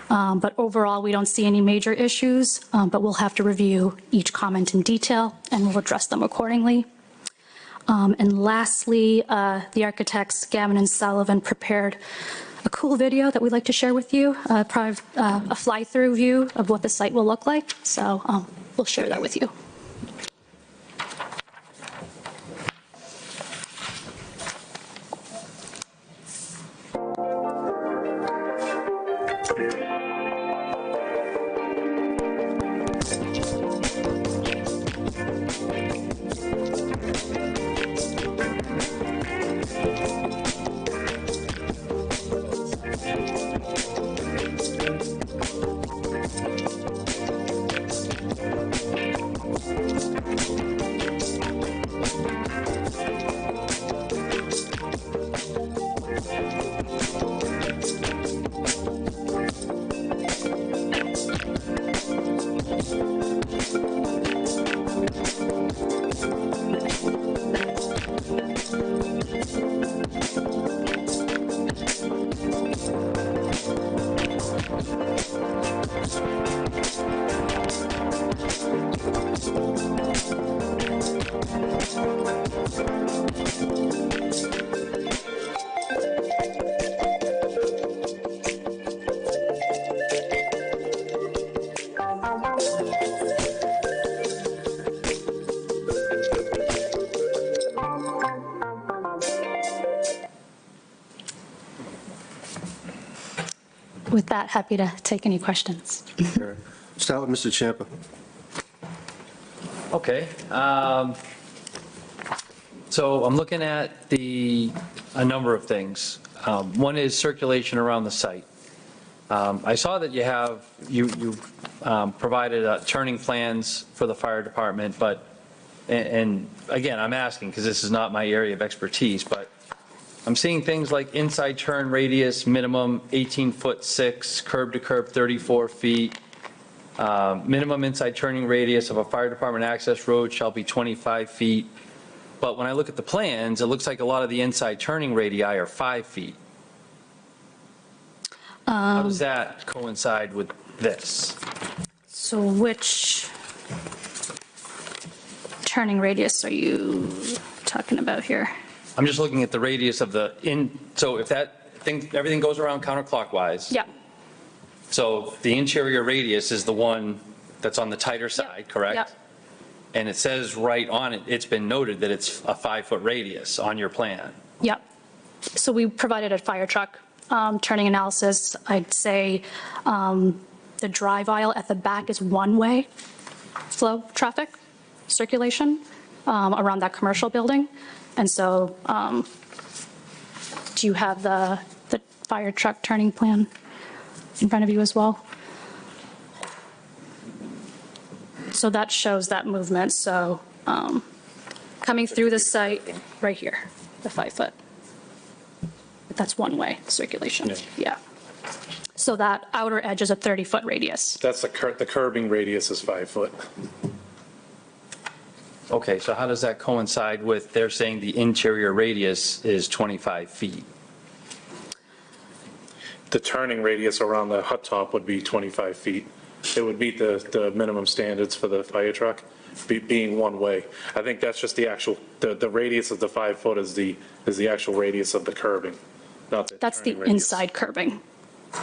But overall, we don't see any major issues, but we'll have to review each comment in detail and we'll address them accordingly. And lastly, the architects, Gavin and Sullivan, prepared a cool video that we'd like to share with you, probably a fly-through view of what the site will look like. So we'll share that with you. With that, happy to take any questions. Sure. Start with Mr. Champa. Okay. So I'm looking at a number of things. One is circulation around the site. I saw that you provided turning plans for the fire department, but, and again, I'm asking because this is not my area of expertise, but I'm seeing things like inside turn radius, minimum 18'6", curb to curb 34 feet. Minimum inside turning radius of a fire department access road shall be 25 feet. But when I look at the plans, it looks like a lot of the inside turning radii are 5 feet. How does that coincide with this? So which turning radius are you talking about here? I'm just looking at the radius of so if that thing, everything goes around counterclockwise. Yeah, So the interior radius is the one that's on the tighter side, correct? yeah. And it says right on it, it's been noted that it's a 5-foot radius on your plan. Yep. So we provided a fire truck turning analysis. I'd say the drive aisle at the back is one-way flow traffic circulation around that commercial building. And so do you have the fire truck turning plan in front of you as well? So that shows that movement. So coming through the site right here, the 5-foot. That's one-way circulation. Yeah. So that outer edge is a 30-foot radius. That's the curbing radius is 5 foot. Okay, so how does that coincide with, they're saying the interior radius is 25 feet? The turning radius around the hut top would be 25 feet. It would meet the minimum standards for the fire truck, being one way. I think that's just the actual, the radius of the 5 foot is the actual radius of the curbing, not the That's the turning radius. inside curbing.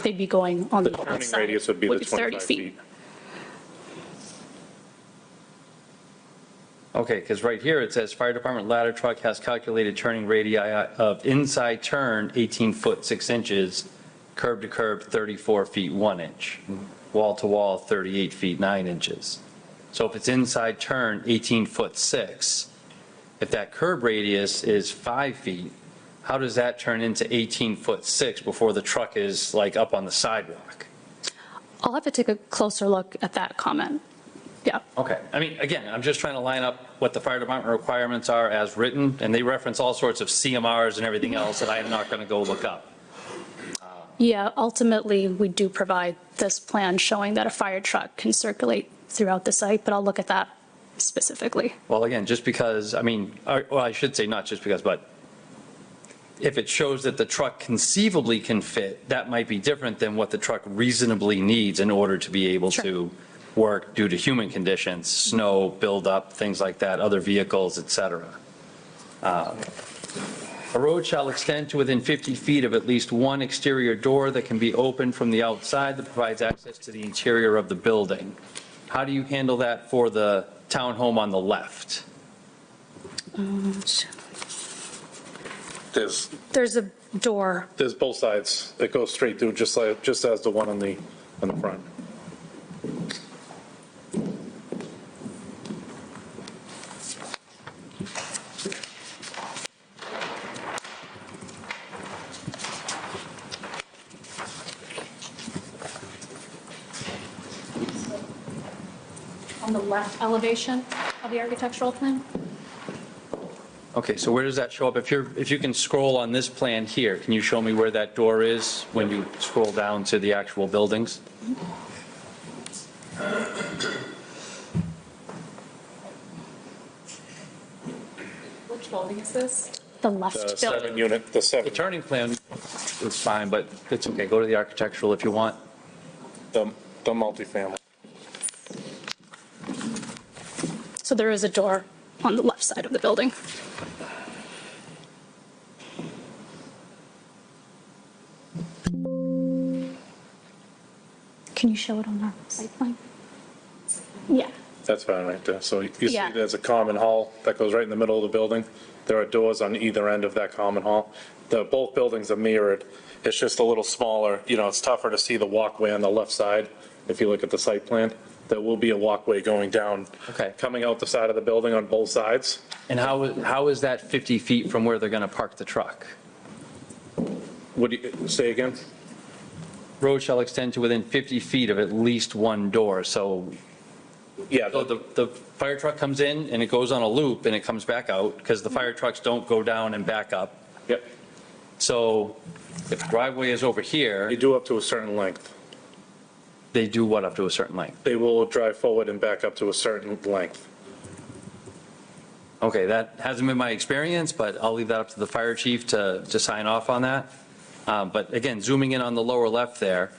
They'd be going on The the turning outside. radius would be the 30 25 feet. Okay, because right here it says fire department ladder truck has calculated turning radii of inside turn 18 foot 6 inches, curb to curb 34 feet 1 inch, wall to wall 38 feet 9 inches. So if it's inside turn 18 foot 6, if that curb radius is 5 feet, how does that turn into 18 foot 6 before the truck is like up on the sidewalk? I'll have to take a closer look at that comment. Yeah. Okay, I mean, again, I'm just trying to line up what the fire department requirements are as written, and they reference all sorts of CMRs and everything else that I am not going to go look up. Yeah, ultimately, we do provide this plan showing that a fire truck can circulate throughout the site, but I'll look at that specifically. Well, again, just because, I mean, well, I should say not just because, but if it shows that the truck conceivably can fit, that might be different than what the truck reasonably needs in order to be able to work due to human conditions, snow, buildup, things like that, other vehicles, et cetera. A road shall extend to within 50 feet of at least one exterior door that can be opened from the outside that provides access to the interior of the building. How do you handle that for the townhome on the left? There's a door. There's both sides that go straight through, just as the one on the front. On the left elevation of the architectural plan? Okay, so where does that show up? If you can scroll on this plan here, can you show me where that door is when you scroll down to the actual buildings? Which building is this? The The left building. 7-unit, the The 7, turning plan is fine, but it's okay. Go to the architectural if you want. the multifamily. So there is a door on the left side of the building. Can you show it on our site plan? Yeah. That's fine right there. So you see Yeah. there's a common hall that goes right in the middle of the building. There are doors on either end of that common hall. Both buildings are mirrored. It's just a little smaller, it's tougher to see the walkway on the left side. If you look at the site plan, there will be a walkway going down. Okay. Coming out the side of the building on both sides. And how is that 50 feet from where they're going to park the truck? Would you, say again? Road shall extend to within 50 feet of at least one door. So Yeah, the fire truck comes in and it goes on a loop and it comes back out because the fire trucks don't go down and back up. yep. So if the driveway is over here, You do up to a certain length. They do what, up to a certain length? They will drive forward and back up to a certain length. Okay, that hasn't been my experience, but I'll leave that up to the fire chief to sign off on that. But again, zooming in on the lower left there,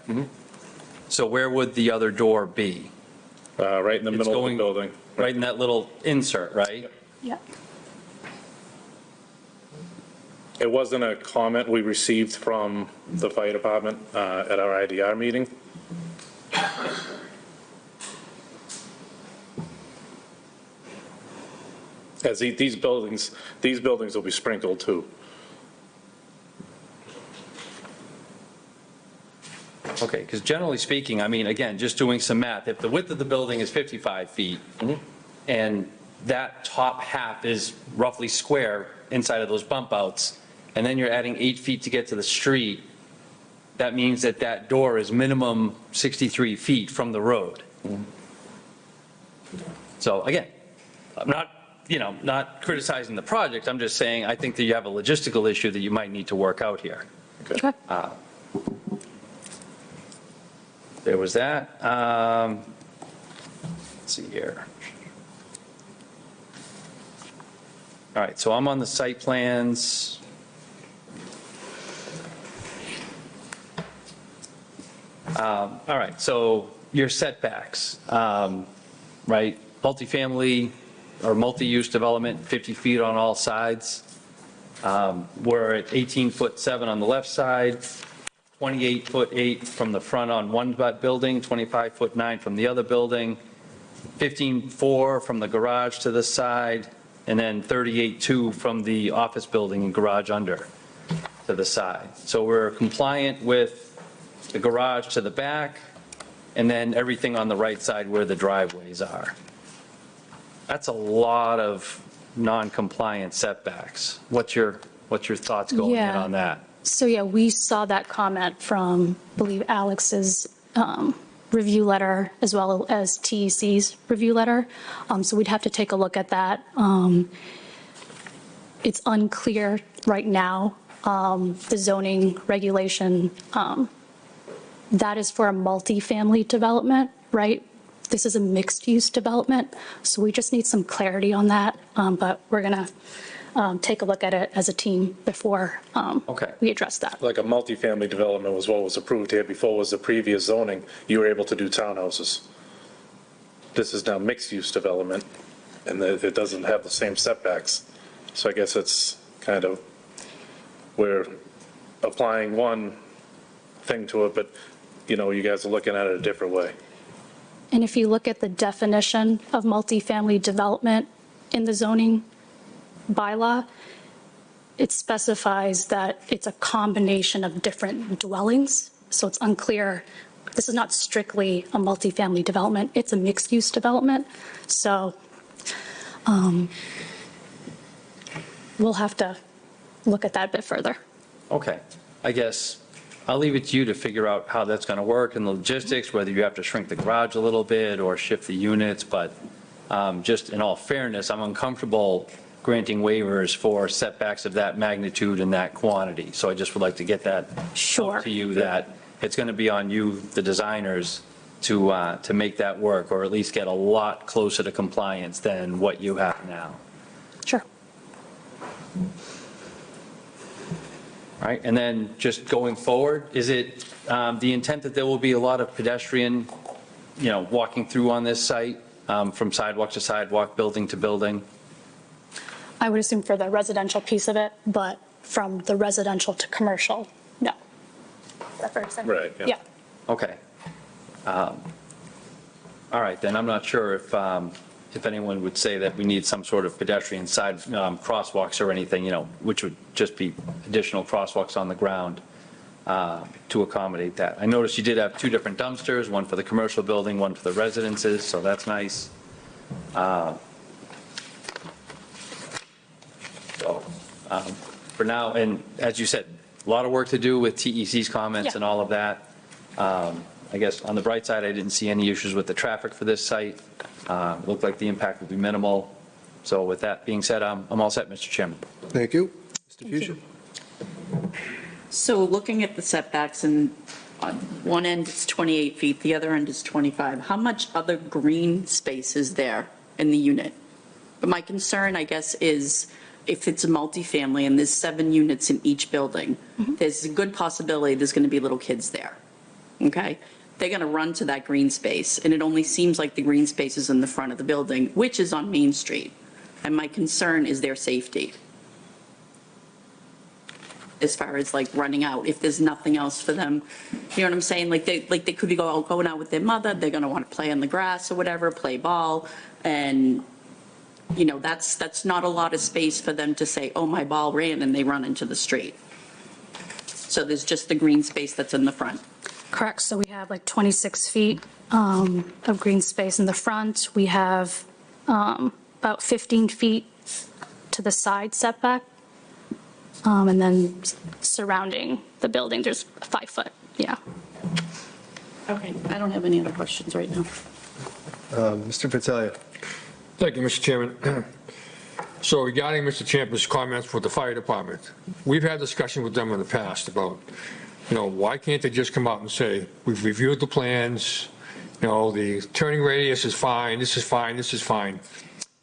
so where would the other door be? Right in the It's middle of going the building. Right in that little insert, right? Yeah. It wasn't a comment we received from the fire department at our IDR meeting. As these buildings will be sprinkled too. Okay, because generally speaking, I mean, again, just doing some math, if the width of the building is 55 feet, and that top half is roughly square inside of those bump outs, and then you're adding 8 feet to get to the street, that means that that door is minimum 63 feet from the road. So again, I'm not criticizing the project, I'm just saying, I think that you have a logistical issue that you might need to work out here. Okay. There was that. Let's see here. All right, so I'm on the site plans. All right, so your setbacks, right? Multifamily or multi-use development, 50 feet on all sides. We're at 18'7" on the left side, 28'8" from the front on one building, 25'9" from the other building, 15'4" from the garage to the side, and then 38'2" from the office building and garage under to the side. So we're compliant with the garage to the back, and then everything on the right side where the driveways are. That's a lot of non-compliant setbacks. What's your thoughts going in Yeah. on that? So yeah, we saw that comment from, I believe, Alex's review letter as well as TEC's review letter. So we'd have to take a look at that. It's unclear right now, the zoning regulation, that is for a multifamily development, right? This is a mixed-use development, so we just need some clarity on that. But we're going to take a look at it as a team before we address that. Like a multifamily development was what was approved here before was the previous zoning, you were able to do townhouses. This is now mixed-use development, and it doesn't have the same setbacks. So I guess it's kind of, we're applying one thing to it, but, you guys are looking at it a different way. And if you look at the definition of multifamily development in the zoning bylaw, it specifies that it's a combination of different dwellings. So it's unclear. This is not strictly a multifamily development. It's a mixed-use development. So we'll have to look at that a bit further. Okay, I guess I'll leave it to you to figure out how that's going to work and the logistics, whether you have to shrink the garage a little bit or shift the units, but just in all fairness, I'm uncomfortable granting waivers for setbacks of that magnitude and that quantity. So I just would like to get that Sure. up to you, that it's going to be on you, the designers, to make that work, or at least get a lot closer to compliance than what you have now. Sure. All right, and then just going forward, is it the intent that there will be a lot of pedestrian, walking through on this site, from sidewalk to sidewalk, building to building? I would assume for the residential piece of it, but from the residential to commercial, no. Is that fair to say? Right, yeah. Yeah. Okay. All right, then I'm not sure if anyone would say that we need some sort of pedestrian side crosswalks or anything, which would just be additional crosswalks on the ground to accommodate that. I noticed you did have two different dumpsters, one for the commercial building, one for the residences, so that's nice. So for now, and as you said, a lot of work to do with TEC's comments Yeah. and all of that. I guess on the bright side, I didn't see any issues with the traffic for this site. It looked like the impact would be minimal. So with that being said, I'm all set, Mr. Chairman. Thank you. Mr. Fuchsia? So looking at the setbacks, and on one end it's 28 feet, the other end is 25. How much other green space is there in the unit? But my concern, I guess, is if it's a multifamily and there's 7 units in each building, there's a good possibility there's going to be little kids there, okay? They're going to run to that green space, and it only seems like the green space is in the front of the building, which is on Main Street. And my concern is their safety. As far as like running out, if there's nothing else for them, you know what I'm saying? Like they could be going out with their mother, they're going to want to play on the grass or whatever, play ball. And, you know, that's not a lot of space for them to say, oh, my ball ran, and they run into the street. So there's just the green space that's in the front. Correct, so we have like 26 feet of green space in the front. We have about 15 feet to the side setback. And then surrounding the building, there's 5 foot, yeah. Okay, I don't have any other questions right now. Mr. Patalia. Thank you, Mr. Chairman. So regarding Mr. Champion's comments with the fire department, we've had discussion with them in the past about, you know, why can't they just come out and say, we've reviewed the plans, you know, the turning radius is fine, this is fine, this is fine.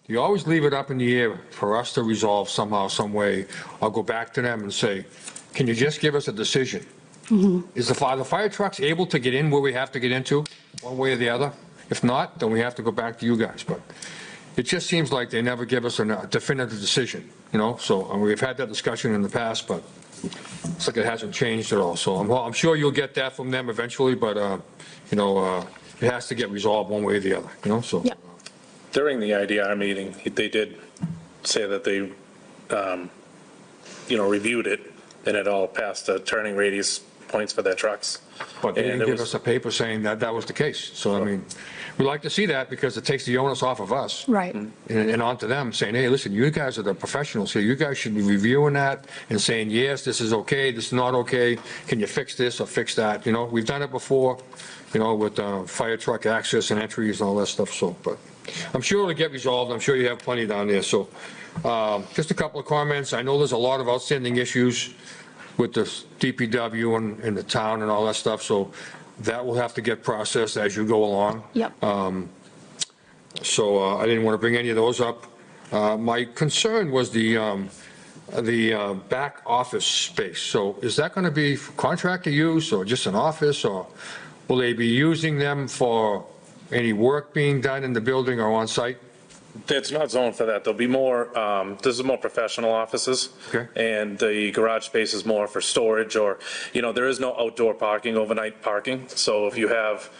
You always leave it up in the air for us to resolve somehow, some way. I'll go back to them and say, can you just give us a decision? Is the fire trucks able to get in where we have to get into, one way or the other? If not, then we have to go back to you guys. But it just seems like they never give us a definitive decision, you know? So we've had that discussion in the past, but it's like it hasn't changed at all. So I'm sure you'll get that from them eventually, but, you know, it has to get resolved one way or the other, you know, so. Yep. During the IDR meeting, they did say that they, you know, reviewed it, and it all passed the turning radius points for their trucks. But they And didn't it give was- us a paper saying that that was the case. So, I mean, we like to see that because it takes the onus off of us. Right. And onto them, saying, hey, listen, you guys are the professionals here. You guys should be reviewing that and saying, yes, this is okay, this is not okay. Can you fix this or fix that? You know, we've done it before, you know, with fire truck access and entries and all that stuff, so, but I'm sure it'll get resolved. I'm sure you have plenty down there, so. Just a couple of comments. I know there's a lot of outstanding issues with the DPW and the town and all that stuff, so that will have to get processed as you go along. Yep. So I didn't want to bring any of those up. My concern was the back office space. So is that going to be for contractor use or just an office, or will they be using them for any work being done in the building or on site? It's not zoned for that. There'll be more, this is more professional offices. Okay. And the garage space is more for storage, or, you know, there is no outdoor parking, overnight parking. So if you have,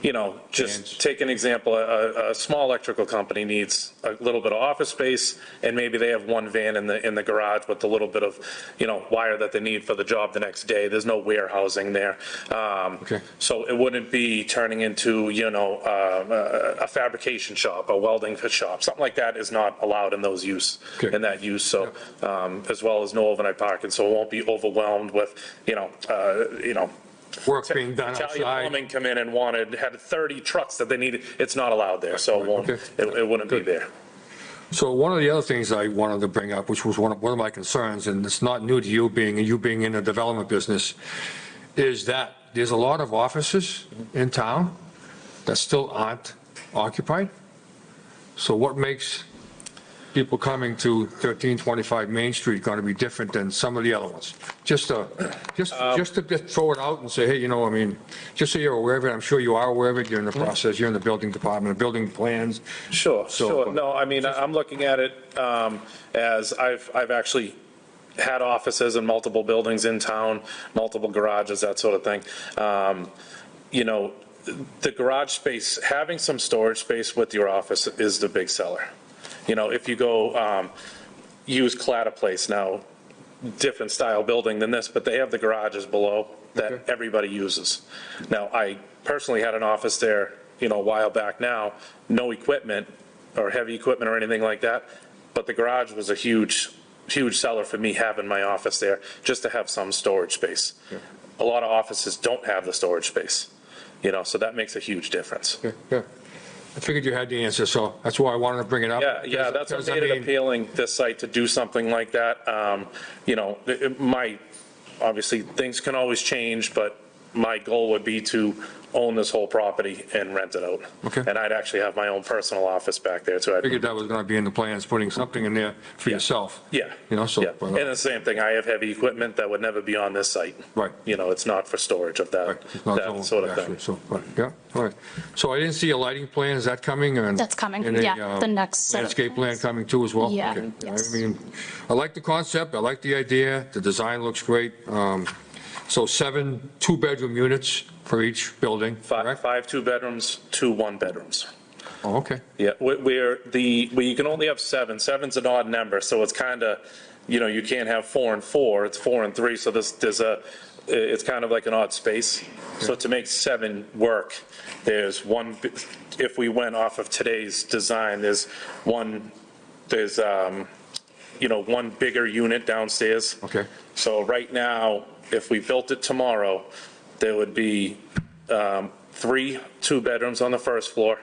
you know, just take an example, a small electrical company needs a little bit of office space, and maybe they have one van in the garage with a little bit of, you know, wire that they need for the job the next day. There's no warehousing there. Okay. So it wouldn't be turning into, you know, a fabrication shop, a welding shop, something like that is not allowed in those use, Okay. in that use. So, as well as no overnight parking, so it won't be overwhelmed with, you know, Work being done Italian outside? plumbing come in and had 30 trucks that they needed. It's not allowed there, so it won't, Okay. it wouldn't be there. So one of the other things I wanted to bring up, which was one of my concerns, and it's not new to you being in the development business, is that there's a lot of offices in town that still aren't occupied. So what makes people coming to 1325 Main Street going to be different than some of the other ones? Just to throw it out and say, hey, you know, I mean, just so you're aware of it, I'm sure you are aware of it, you're in the process, you're in the building department, building plans. Sure. So- No, I mean, I'm looking at it as I've actually had offices in multiple buildings in town, multiple garages, that sort of thing. You know, the garage space, having some storage space with your office is the big seller. You know, if you go use Clatter Place now, different style building than this, but they have the garages below that everybody uses. Now, I personally had an office there, you know, a while back now, no equipment or heavy equipment or anything like that, but the garage was a huge seller for me having my office there, just to have some storage space. A lot of offices don't have the storage space, you know, so that makes a huge difference. Yeah. I figured you had the answer, so that's why I wanted to bring it up. Yeah, that's what Because, I made it mean, appealing, this site, to do something like that. You know, obviously, things can always change, but my goal would be to own this whole property and rent it out. Okay. And I'd actually have my own personal office back there too. Figured that was going to be in the plans, putting something in there for yourself. Yeah. You know, so. Yeah. And the same thing, I have heavy equipment that would never be on this site. Right. You know, it's not for storage of Right, that, it's not that zoned, sort of actually, thing. so, right, yeah, all right. So I didn't see a lighting plan, is that coming? And- That's coming, and a, yeah, the next set of Landscape plan plans. coming too as well? Yeah, Okay. yes. I mean, I like the concept, I like the idea, the design looks great. So 7 two-bedroom units for each building, correct? Five 2 bedrooms, 2 1 bedrooms. Oh, okay, Yeah, where you can only have 7. 7's an odd number, so it's kind of, you know, you can't have 4 and 4, it's 4 and 3, so it's kind of like an odd space. So to make 7 work, there's one, if we went off of today's design, there's one bigger unit downstairs. okay, So right now, if we built it tomorrow, there would be 3 2 bedrooms on the first floor.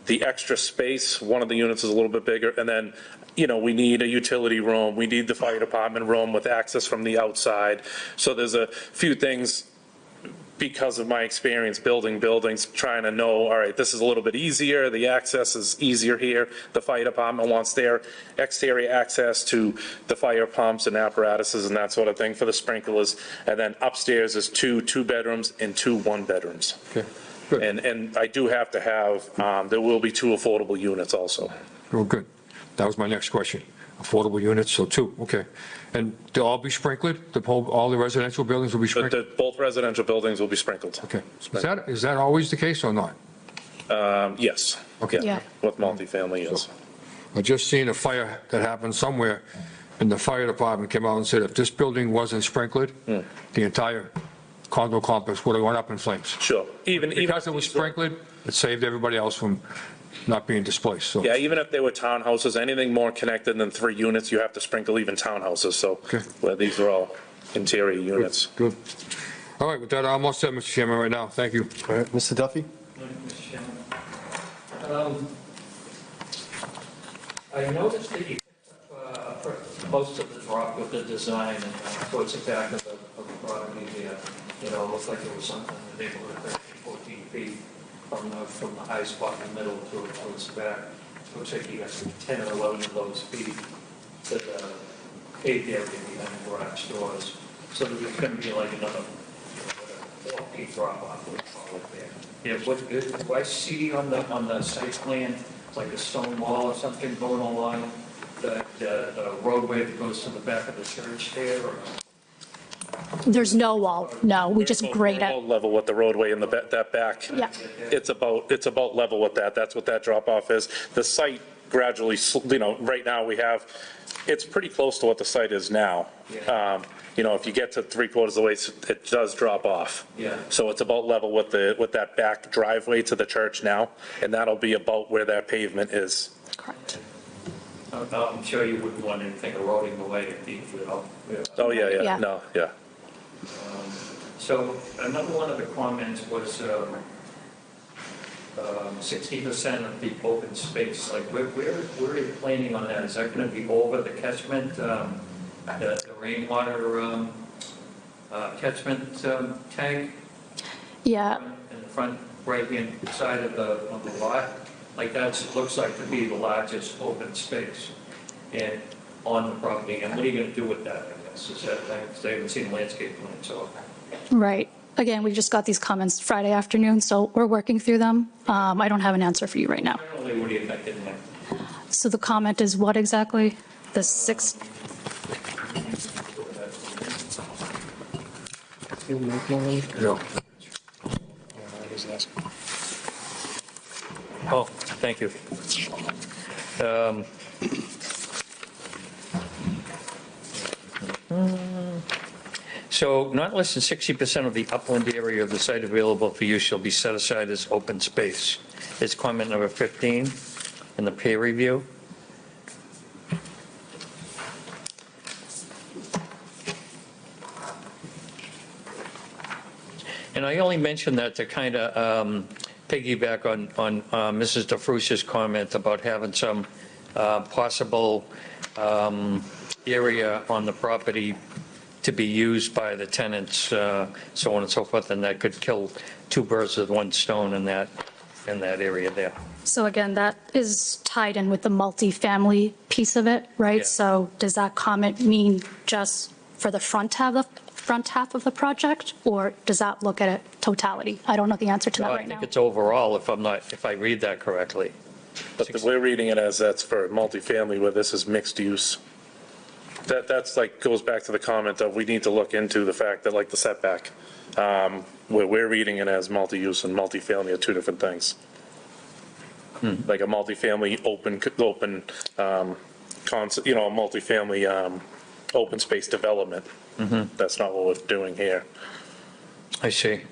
The extra space, one of the units is a little bit bigger, and then, you know, we need a utility room, we need the fire department room with access from the outside. So there's a few things, because of my experience building buildings, trying to know, all right, this is a little bit easier, the access is easier here. The fire department wants their exterior access to the fire pumps and apparatuses and that sort of thing for the sprinklers. And then upstairs is 2 2 bedrooms and 2 1 bedrooms. okay, good, And I do have to have, there will be 2 affordable units also. oh, good. That was my next question. Affordable units, so 2, okay. And they'll all be sprinkled? All the residential buildings will be But sprinkled? both residential buildings will be sprinkled. Okay. Is that always the case or not? Yes. Okay. Yeah. What multifamily is. I just seen a fire that happened somewhere, and the fire department came out and said if this building wasn't sprinkled, the entire condo complex would have went up in flames. Sure. Even Because it was sprinkled, it saved everybody else from not being displaced, so. Yeah, even if they were townhouses, anything more connected than 3 units, you have to sprinkle even townhouses, so. Okay. Well, these are all interior units. Good. All right, with that, I'm all set, Mr. Chairman, right now. Thank you. All right, Mr. Duffy? Mr. Chairman. I noticed that you picked up most of the drop with the design and towards the back of the property there. You know, it looked like it was something in the neighborhood of 13, 14 feet from the high spot in the middle towards the back. Looks like you got 10 or 11 of those feet to the paved area behind the garage doors. So there's going to be like another 4 feet drop off, we'll call it there. Yeah, do I see on the site plan, like a stone wall or something going along the roadway that goes to the back of the church there, or? There's no wall, no, we just grade We're it. about level with the roadway in that back. Yeah. It's about level with that. That's what that drop off is. The site gradually, right now we have, it's pretty close to what the site is now. Yeah. If you get to 3/4 of the way, it does drop off. Yeah. So it's about level with that back driveway to the church now, and that'll be about where that pavement is. Correct. I'm sure you wouldn't want anything eroding away at the, Oh, yeah, Yeah. no, yeah. So another one of the comments was 60% of the open space, like where are you planning on that? Is that going to be over the catchment, the rainwater catchment tank Yeah, in the front right-hand side of the lot? Like looks like to be the largest open space and on the property. And what are you going to do with that, I guess? Is that, I haven't seen a landscape plan, so. right. Again, we just got these comments Friday afternoon, so we're working through them. I don't have an answer for you right now. Generally, what do you think in there? So the comment is what exactly? The 6, No. Oh, thank you. So not less than 60% of the upland area of the site available for use shall be set aside as open space. Is comment number 15 in the peer review. And I only mentioned that to kind of piggyback on Mrs. DeFruce's comment about having some possible area on the property to be used by the tenants, so on and so forth, and that could kill two birds with one stone in that area there. So again, that is tied in with the multifamily piece of it, right? Yeah. So does that comment mean just for the front half of the project, or does that look at it totality? I don't know the answer to that I right now. think it's overall, if I read that correctly. But we're reading it as that's for multifamily where this is mixed use. That's like, goes back to the comment of we need to look into the fact that like the setback, where we're reading it as multi-use and multifamily are two different things. Like a multifamily open, concept, a multifamily, open space development. That's not what we're doing here. I see.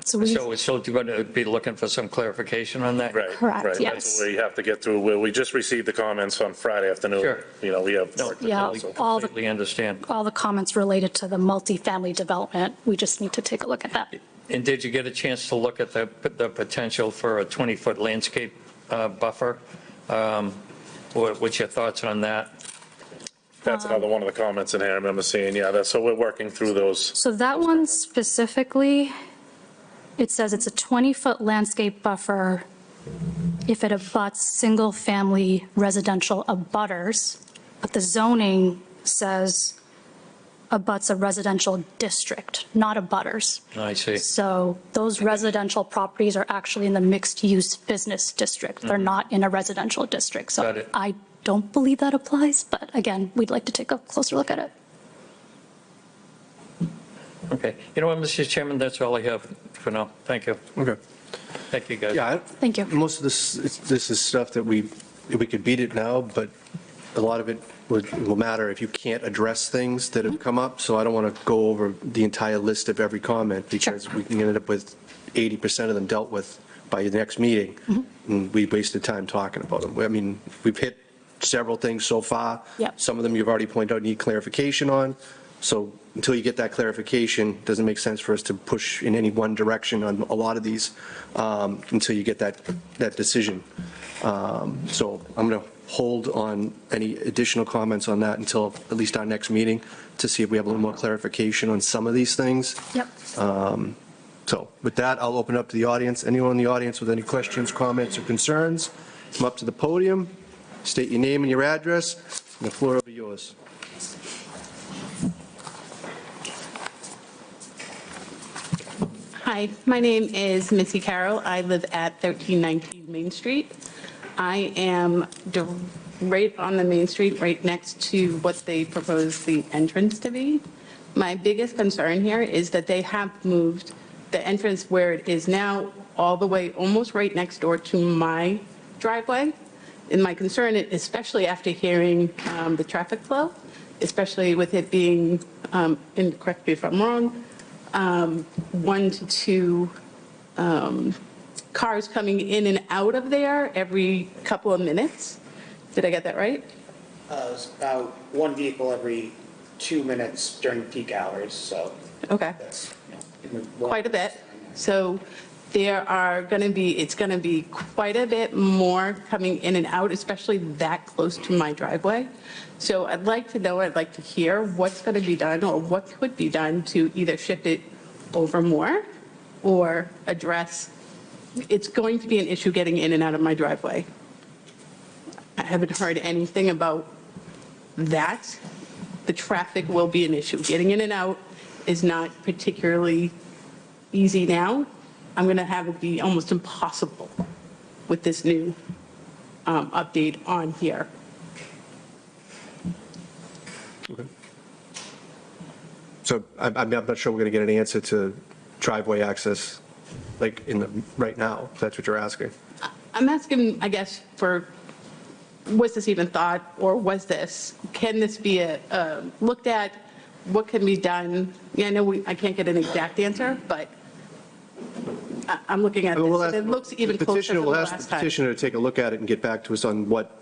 So we, So we're still going to be looking for some clarification on that? Right. Correct, Right. yes. That's where you have to get through, where we just received the comments on Friday afternoon. Sure. We have. No, work to Yeah, do, so. all the- completely understand. all the comments related to the multifamily development, we just need to take a look at that. And did you get a chance to look at the potential for a 20-foot landscape buffer? What's your thoughts on that? That's another one of the comments in here I remember seeing, so we're working through those. So that one specifically, it says it's a 20-foot landscape buffer if it abuts single-family residential abutters, but the zoning says abuts a residential district, not abutters. I see. So those residential properties are actually in the mixed-use business district. They're not in a residential district. Got So it. I don't believe that applies, but again, we'd like to take a closer look at it. Okay. You know what, Mr. Chairman, that's all I have for now. Thank you. Okay. Thank you, guys. Yeah, Thank you. most of this is stuff that we could beat it now, but a lot of it will matter if you can't address things that have come up. So I don't want to go over the entire list of every comment because we can end up with 80% of them dealt with by the next meeting. And we wasted time talking about them. I mean, we've hit several things so far. Yep. Some of them you've already pointed out need clarification on. So until you get that clarification, it doesn't make sense for us to push in any one direction on a lot of these until you get that decision. So I'm going to hold on any additional comments on that until at least our next meeting to see if we have a little more clarification on some of these things. Yep. So with that, I'll open up to the audience. Anyone in the audience with any questions, comments, or concerns, come up to the podium, state your name and your address, and the floor will be yours. Hi, my name is Missy Carroll. I live at 1319 Main Street. I am right on the Main Street, right next to what they propose the entrance to be. My biggest concern here is that they have moved the entrance where it is now all the way, almost right next door to my driveway. And my concern, especially after hearing the traffic flow, especially with it being, and correct me if I'm wrong, 1 to 2 cars coming in and out of there every couple of minutes. Did I get that right? It's about one vehicle every 2 minutes during peak hours, so Okay, that's, quite a bit. So there are going to be, it's going to be quite a bit more coming in and out, especially that close to my driveway. So I'd like to know, I'd like to hear what's going to be done or what could be done to either shift it over more or address, it's going to be an issue getting in and out of my driveway. I haven't heard anything about that. The traffic will be an issue. Getting in and out is not particularly easy now. I'm going to have it be almost impossible with this new update on here. So I'm not sure we're going to get an answer to driveway access, like right now, if that's what you're asking. I'm asking, I guess, for, was this even thought, or can this be looked at? What can be done? Yeah, I know I can't get an exact answer, but I'm looking at this, and it looks even closer than the We'll ask last the time. petitioner to take a look at it and get back to us on what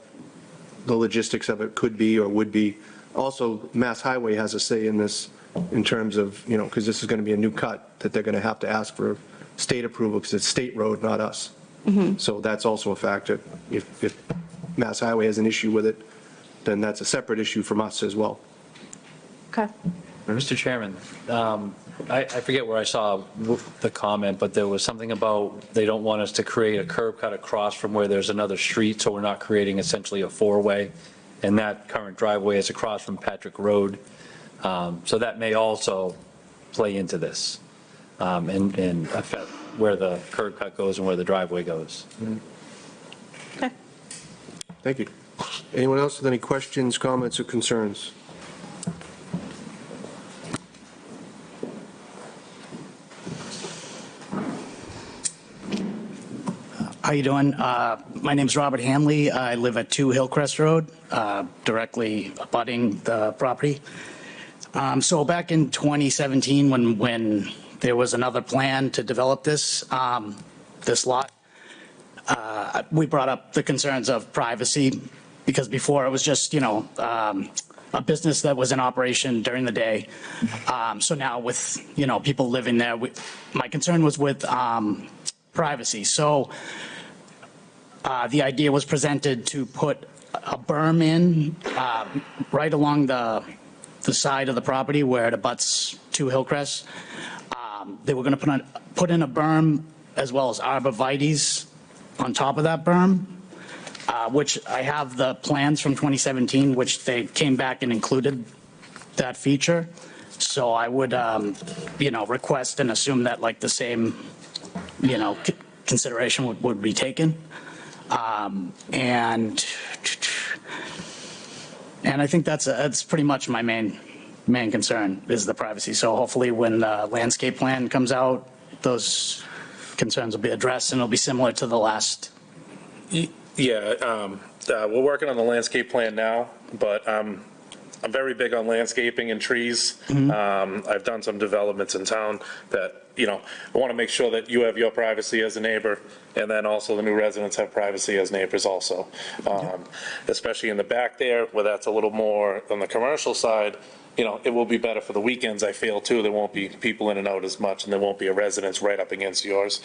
the logistics of it could be or would be. Also, Mass Highway has a say in this in terms of, because this is going to be a new cut that they're going to have to ask for state approval because it's state road, not us. So that's also a factor. If Mass Highway has an issue with it, then that's a separate issue from us as well. Okay. All Mr. Chairman, I forget where I saw the comment, but there was something about they don't want us to create a curb cut across from where there's another street, so we're not creating essentially a four-way. And that current driveway is across from Patrick Road. So that may also play into this and affect where the curb cut goes and where the driveway goes. Okay. Thank you. Anyone else with any questions, comments, or concerns? How you doing? My name's Robert Hanley. I live at 2 Hillcrest Road, directly abutting the property. So back in 2017, when there was another plan to develop this lot, we brought up the concerns of privacy, because before it was just, a business that was in operation during the day. So now with, people living there, my concern was with privacy. So the idea was presented to put a berm in right along the side of the property where it abuts 2 Hillcrest. They were going to put in a berm as well as arborvitaes on top of that berm, which I have the plans from 2017, which they came back and included that feature. So I would, request and assume that like the same, consideration would be taken. And I think that's pretty much my main concern is the privacy. So hopefully when the landscape plan comes out, those concerns will be addressed and it'll be similar to the last. Yeah, we're working on the landscape plan now, but I'm very big on landscaping and trees. I've done some developments in town that, I want to make sure that you have your privacy as a neighbor, and then also the new residents have privacy as neighbors also. Especially in the back there, where that's a little more on the commercial side, it will be better for the weekends, I feel, too. There won't be people in and out as much, and there won't be a residence right up against yours.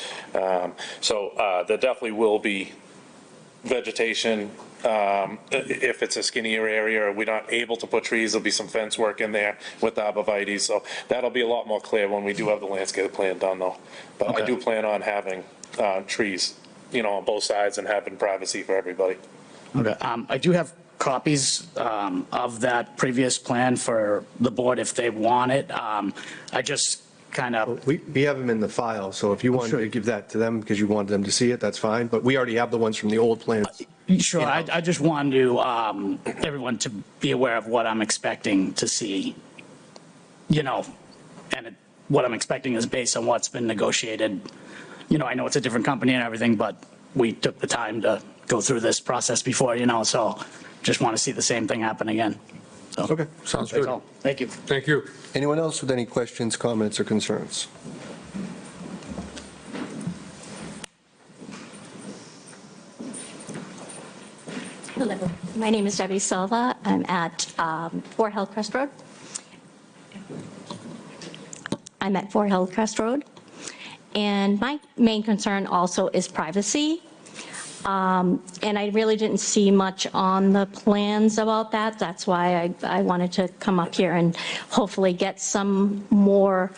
So there definitely will be vegetation. If it's a skinnier area or we're not able to put trees, there'll be some fence work in there with arborvitae. So that'll be a lot more clear when we do have the landscape plan done, though. But Okay. I do plan on having trees, on both sides and having privacy for everybody. Okay. I do have copies of that previous plan for the board if they want it. I just kind of. We have them in the file, so if you wanted to give that to them because you wanted them to see it, that's fine. But we already have the ones from the old plans. Sure, I just wanted to, everyone to be aware of what I'm expecting to see, and what I'm expecting is based on what's been negotiated. I know it's a different company and everything, but we took the time to go through this process before, so just want to see the same thing happen again. So, Okay. Sounds that's good. all. Thank you. Thank you. Anyone else with any questions, comments, or concerns? Hello, my name is Debbie Silva. I'm at 4 Hillcrest Road. And my main concern also is privacy. And I really didn't see much on the plans about that. That's why I wanted to come up here and hopefully get some more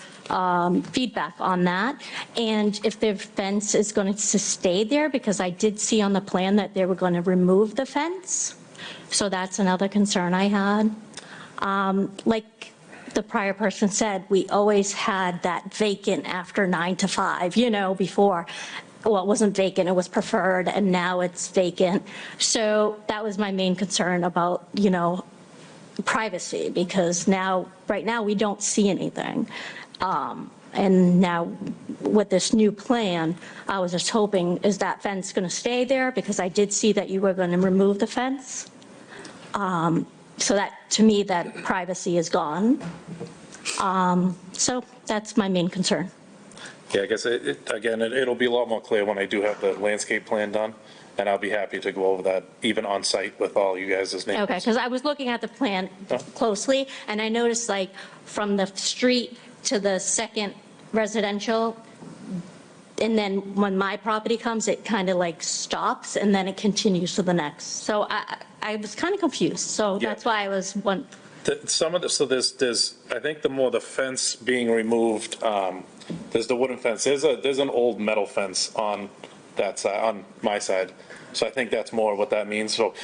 feedback on that. And if the fence is going to stay there, because I did see on the plan that they were going to remove the fence. So that's another concern I had. Like the prior person said, we always had that vacant after 9 to 5, before. Well, it wasn't vacant, it was preferred, and now it's vacant. So that was my main concern about, privacy, because right now, we don't see anything. And now with this new plan, I was just hoping, is that fence going to stay there? Because I did see that you were going to remove the fence. So that, to me, that privacy is gone. So that's my main concern. Yeah, I guess, it'll be a lot more clear when I do have the landscape plan done, and I'll be happy to go over that even on site with all you guys' names. Okay, because I was looking at the plan closely, and I noticed like from the street to the second residential, and then when my property comes, it kind of like stops, and then it continues to the next. So I was kind of confused, so that's why I was Some of the, so there's, I think the fence being removed, there's the wooden fence. There's an old metal fence on that side, on my side. So I think that's more what that means. So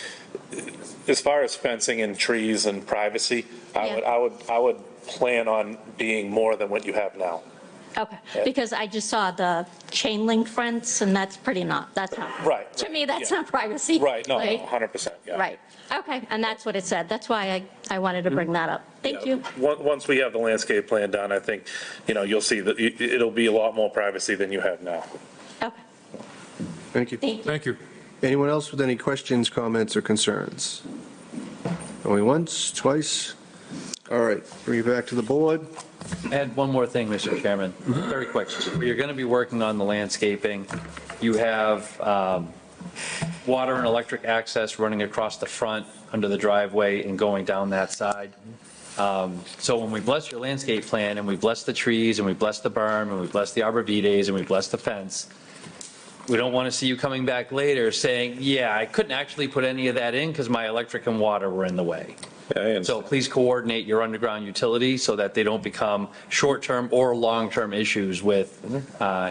as far as fencing and trees and privacy, I would plan on being more than what you have now. Okay, because I just saw the chain link fence, and that's that's not. Right. To me, that's not privacy. Right, no, Right? 100%, yeah. Right, okay, and that's what it said. That's why I wanted to bring that up. Thank you. Once we have the landscape plan done, I think, you'll see that it'll be a lot more privacy than you have now. Okay, Thank you. thank you. Thank you. Anyone else with any questions, comments, or concerns? Only once, twice? All right, bring it back to the board. I had one more thing, Mr. Chairman, very quick. You're going to be working on the landscaping. You have water and electric access running across the front under the driveway and going down that side. So when we bless your landscape plan and we bless the trees and we bless the berm and we bless the arborvitaes and we bless the fence, we don't want to see you coming back later saying, yeah, I couldn't actually put any of that in because my electric and water were in the way. So please coordinate your underground utilities so that they don't become short-term or long-term issues with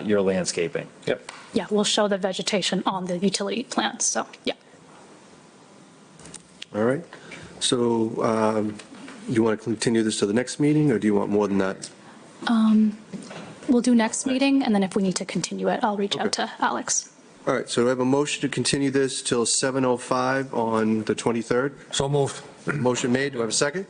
your landscaping. Yep. Yeah, we'll show the vegetation on the utility plans, so, yeah. All right. So you want to continue this to the next meeting, or do you want more than that? We'll do next meeting, and then if we need to continue it, I'll reach out to Alex. All right, so I have a motion to continue this till 7:05 on the 23rd. So moved. Motion made. Do I have a second?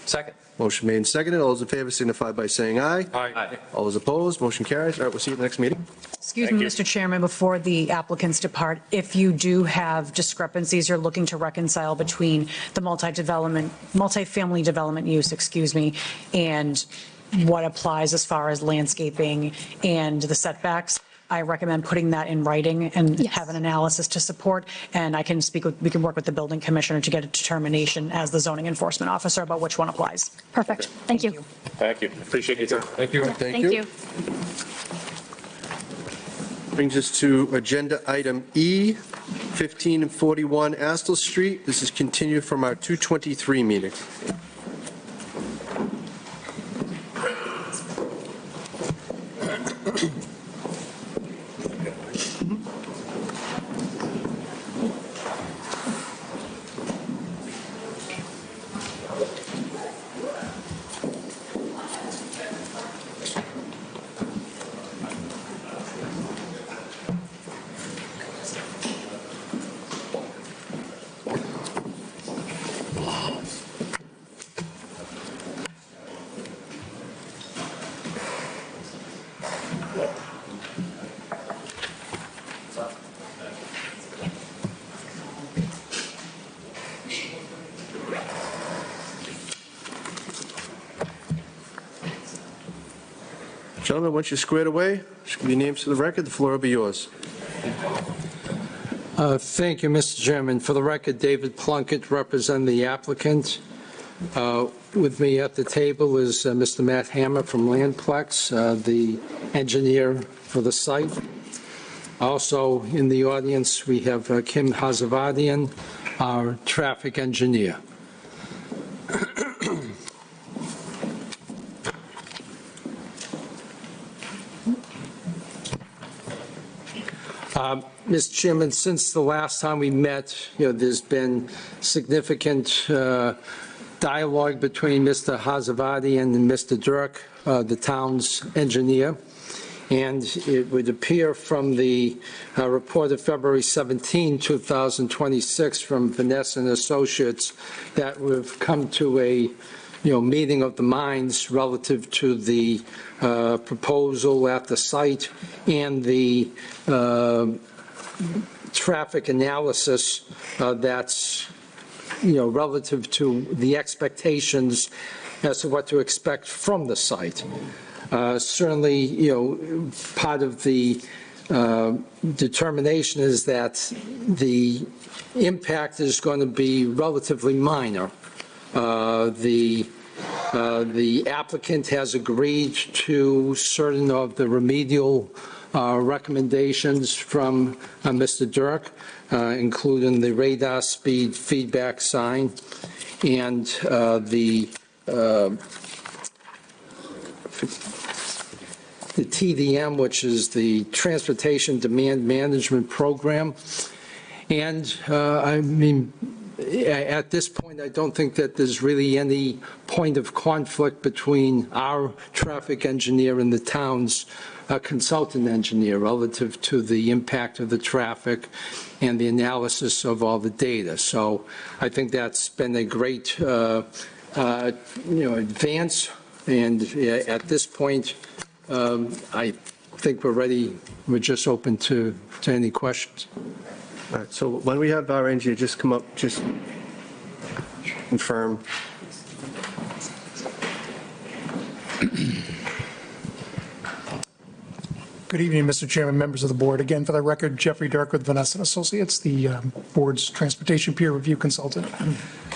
Second. Motion made and seconded. All those in favor signify by saying aye. Aye. All those opposed, motion carries. All right, we'll see you at the next meeting. Excuse me, Mr. Chairman, before the applicants depart, if you do have discrepancies you're looking to reconcile between the multifamily development use, and what applies as far as landscaping and the setbacks, I recommend putting that in writing and have an analysis to support. And we can work with the building commissioner to get a determination as the zoning enforcement officer about which one applies. Perfect. Thank you. Thank you. Appreciate your time. Thank you. Thank you. Brings us to agenda item E, 1541 Astle Street. This is continued from our 223 meeting. Gentlemen, once you're squared away, just give your names to the record. The floor will be yours. Thank you, Mr. Chairman. For the record, David Plunkett, representing the applicant. With me at the table is Mr. Matt Hammer from Landplex, the engineer for the site. Also in the audience, we have Kim Hazavadian, our traffic engineer. Mr. Chairman, since the last time we met, there's been significant dialogue between Mr. Hazavadian and Mr. Dirk, the town's engineer. And it would appear from the report of February 17, 2026 from Vanessa and Associates that we've come to a meeting of the minds relative to the proposal at the site and the traffic analysis that's, relative to the expectations as to what to expect from the site. Certainly, part of the determination is that the impact is going to be relatively minor. The applicant has agreed to certain of the remedial recommendations from Mr. Dirk, including the radar speed feedback sign and the TDM, which is the Transportation Demand Management Program. And I mean, at this point, I don't think that there's really any point of conflict between our traffic engineer and the town's consultant engineer relative to the impact of the traffic and the analysis of all the data. So I think that's been a great advance. And at this point, I think we're ready. We're just open to any questions. All right, so when we have our engineer just come up, just confirm. Good evening, Mr. Chairman, members of the board. Again, for the record, Jeffrey Dirk with Vanessa and Associates, the board's transportation peer review consultant.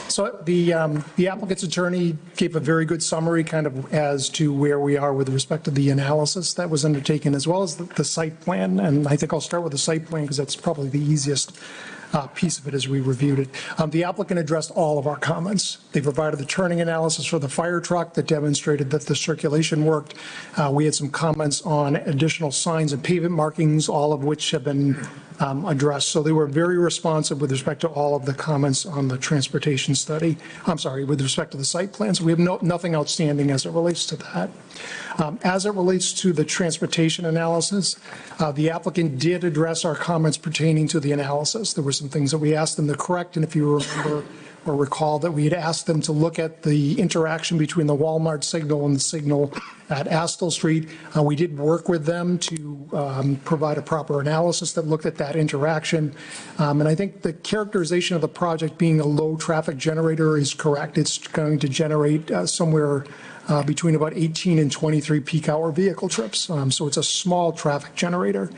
So the applicant's attorney gave a very good summary kind of as to where we are with respect to the analysis that was undertaken, as well as the site plan. And I think I'll start with the site plan because that's probably the easiest piece of it as we reviewed it. The applicant addressed all of our comments. They provided the turning analysis for the fire truck that demonstrated that the circulation worked. We had some comments on additional signs and pavement markings, all of which have been addressed. So they were very responsive with respect to all of the comments on the transportation study. I'm sorry, with respect to the site plans. We have nothing outstanding as it relates to that. As it relates to the transportation analysis, the applicant did address our comments pertaining to the analysis. There were some things that we asked them to correct, and if you remember or recall that we had asked them to look at the interaction between the Walmart signal and the signal at Astle Street. We did work with them to provide a proper analysis that looked at that interaction. And I think the characterization of the project being a low traffic generator is correct. It's going to generate somewhere between about 18 and 23 peak hour vehicle trips. So it's a small traffic generator.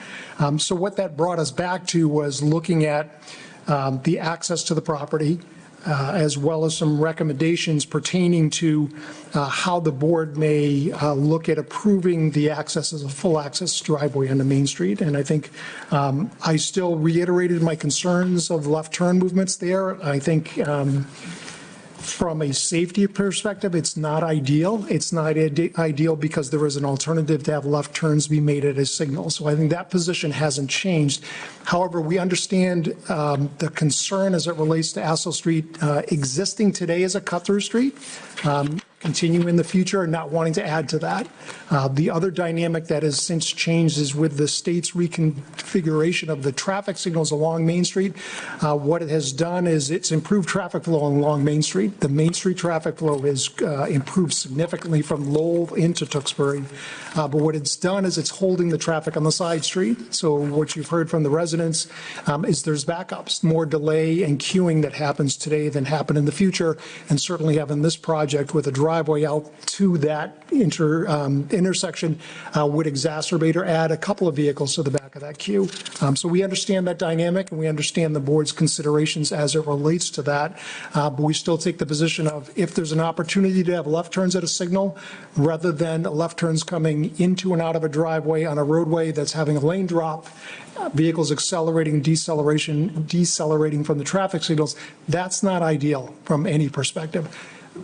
So what that brought us back to was looking at the access to the property, as well as some recommendations pertaining to how the board may look at approving the access as a full access driveway on the Main Street. And I think I still reiterated my concerns of left turn movements there. I think from a safety perspective, it's not ideal. It's not ideal because there is an alternative to have left turns be made at a signal. So I think that position hasn't changed. However, we understand the concern as it relates to Astle Street existing today as a cut-through street, continue in the future and not wanting to add to that. The other dynamic that has since changed is with the state's reconfiguration of the traffic signals along Main Street. What it has done is it's improved traffic flow along Main Street. The Main Street traffic flow has improved significantly from Lowell into Tewksbury. But what it's done is it's holding the traffic on the side street. So what you've heard from the residents is there's backups, more delay and queuing that happens today than happen in the future. And certainly having this project with a driveway out to that intersection would exacerbate or add a couple of vehicles to the back of that queue. So we understand that dynamic and we understand the board's considerations as it relates to that. But we still take the position of if there's an opportunity to have left turns at a signal rather than left turns coming into and out of a driveway on a roadway that's having a lane drop, vehicles accelerating, decelerating from the traffic signals, that's not ideal from any perspective.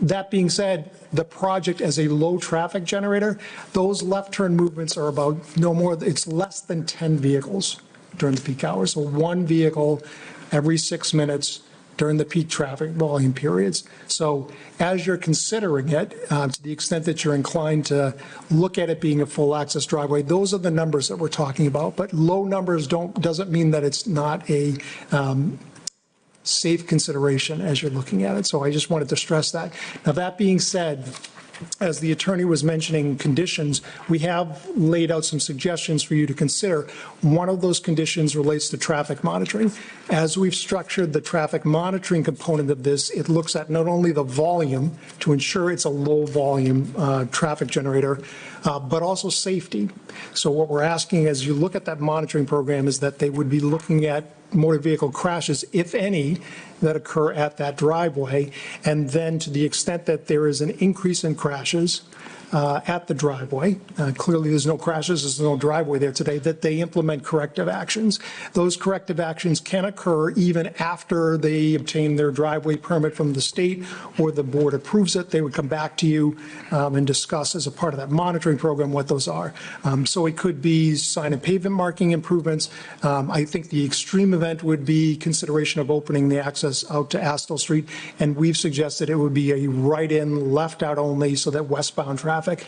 That being said, the project as a low traffic generator, those left turn movements are about it's less than 10 vehicles during the peak hours. So one vehicle every 6 minutes during the peak traffic volume periods. So as you're considering it, to the extent that you're inclined to look at it being a full access driveway, those are the numbers that we're talking about. But low numbers doesn't mean that it's not a safe consideration as you're looking at it. So I just wanted to stress that. Now, that being said, as the attorney was mentioning conditions, we have laid out some suggestions for you to consider. One of those conditions relates to traffic monitoring. As we've structured the traffic monitoring component of this, it looks at not only the volume to ensure it's a low volume traffic generator, but also safety. So what we're asking as you look at that monitoring program is that they would be looking at motor vehicle crashes, if any, that occur at that driveway. And then to the extent that there is an increase in crashes, at the driveway, clearly there's no crashes, there's no driveway there today, that they implement corrective actions. Those corrective actions can occur even after they obtain their driveway permit from the state or the board approves it. They would come back to you and discuss as a part of that monitoring program what those are. So it could be sign and pavement marking improvements. I think the extreme event would be consideration of opening the access out to Astle Street, and we've suggested it would be a right-in, left-out only, so that westbound traffic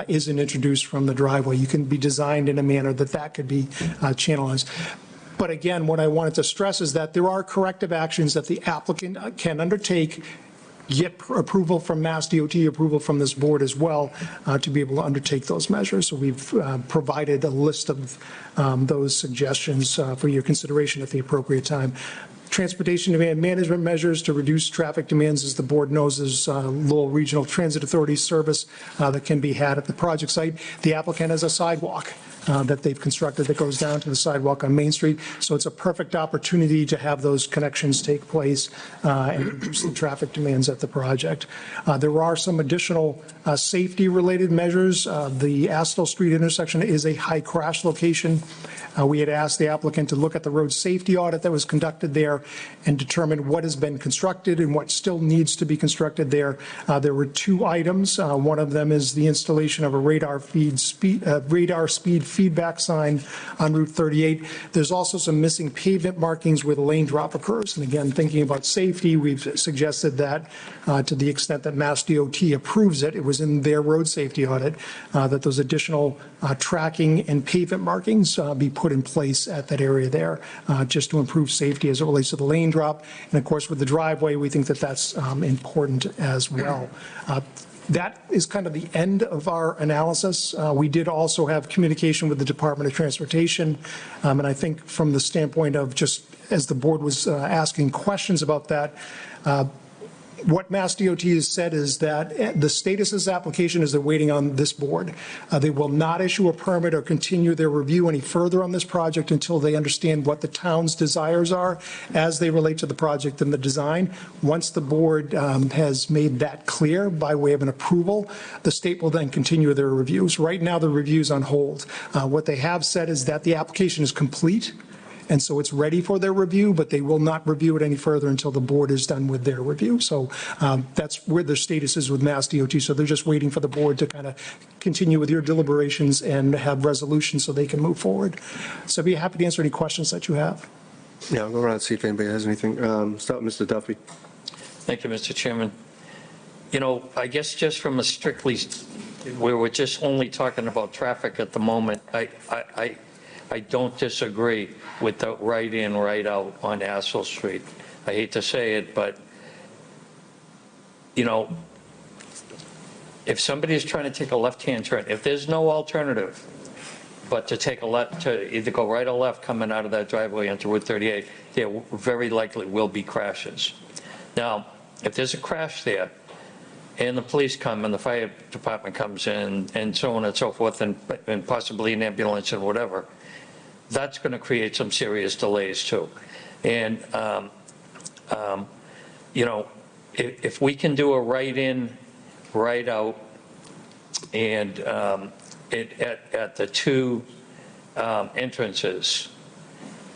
isn't introduced from the driveway. You can be designed in a manner that that could be channelized. But again, what I wanted to stress is that there are corrective actions that the applicant can undertake, get approval from Mass DOT, approval from this board as well, to be able to undertake those measures. So we've provided a list of those suggestions for your consideration at the appropriate time. Transportation demand management measures to reduce traffic demands, as the board knows, is Lowell Regional Transit Authority service that can be had at the project site. The applicant has a sidewalk that they've constructed that goes down to the sidewalk on Main Street. So it's a perfect opportunity to have those connections take place and reduce the traffic demands at the project. There are some additional safety-related measures. The Astle Street intersection is a high crash location. We had asked the applicant to look at the road safety audit that was conducted there and determine what has been constructed and what still needs to be constructed there. There were two items. One of them is the installation of a radar speed feedback sign on Route 38. There's also some missing pavement markings where the lane drop occurs. And again, thinking about safety, we've suggested that to the extent that Mass DOT approves it, it was in their road safety audit, that those additional tracking and pavement markings be put in place at that area there, just to improve safety as it relates to the lane drop. And of course, with the driveway, we think that that's important as well. That is kind of the end of our analysis. We did also have communication with the Department of Transportation, and I think from the standpoint of just as the board was asking questions about that, what Mass DOT has said is that the status of this application is they're waiting on this board. They will not issue a permit or continue their review any further on this project until they understand what the town's desires are as they relate to the project and the design. Once the board has made that clear by way of an approval, the state will then continue their reviews. Right now, the review's on hold. What they have said is that the application is complete, and so it's ready for their review, but they will not review it any further until the board is done with their review. So that's where their status is with Mass DOT. So they're just waiting for the board to kind of continue with your deliberations and have resolution so they can move forward. So I'd be happy to answer any questions that you have. Yeah, I'll go around and see if anybody has anything. Start with Mr. Duffy. Thank you, Mr. Chairman. You know, I guess just from a strictly, we were just only talking about traffic at the moment. I don't disagree with the right in, right out on Astle Street. I hate to say it, but, you know, if somebody is trying to take a left-hand turn, if there's no alternative but to take a left, to either go right or left coming out of that driveway onto Route 38, there very likely will be crashes. Now, if there's a crash there, and the police come and the fire department comes in and so on and so forth, and possibly an ambulance and whatever, that's going to create some serious delays too. And, you know, if we can do a right in, right out, and at the two entrances,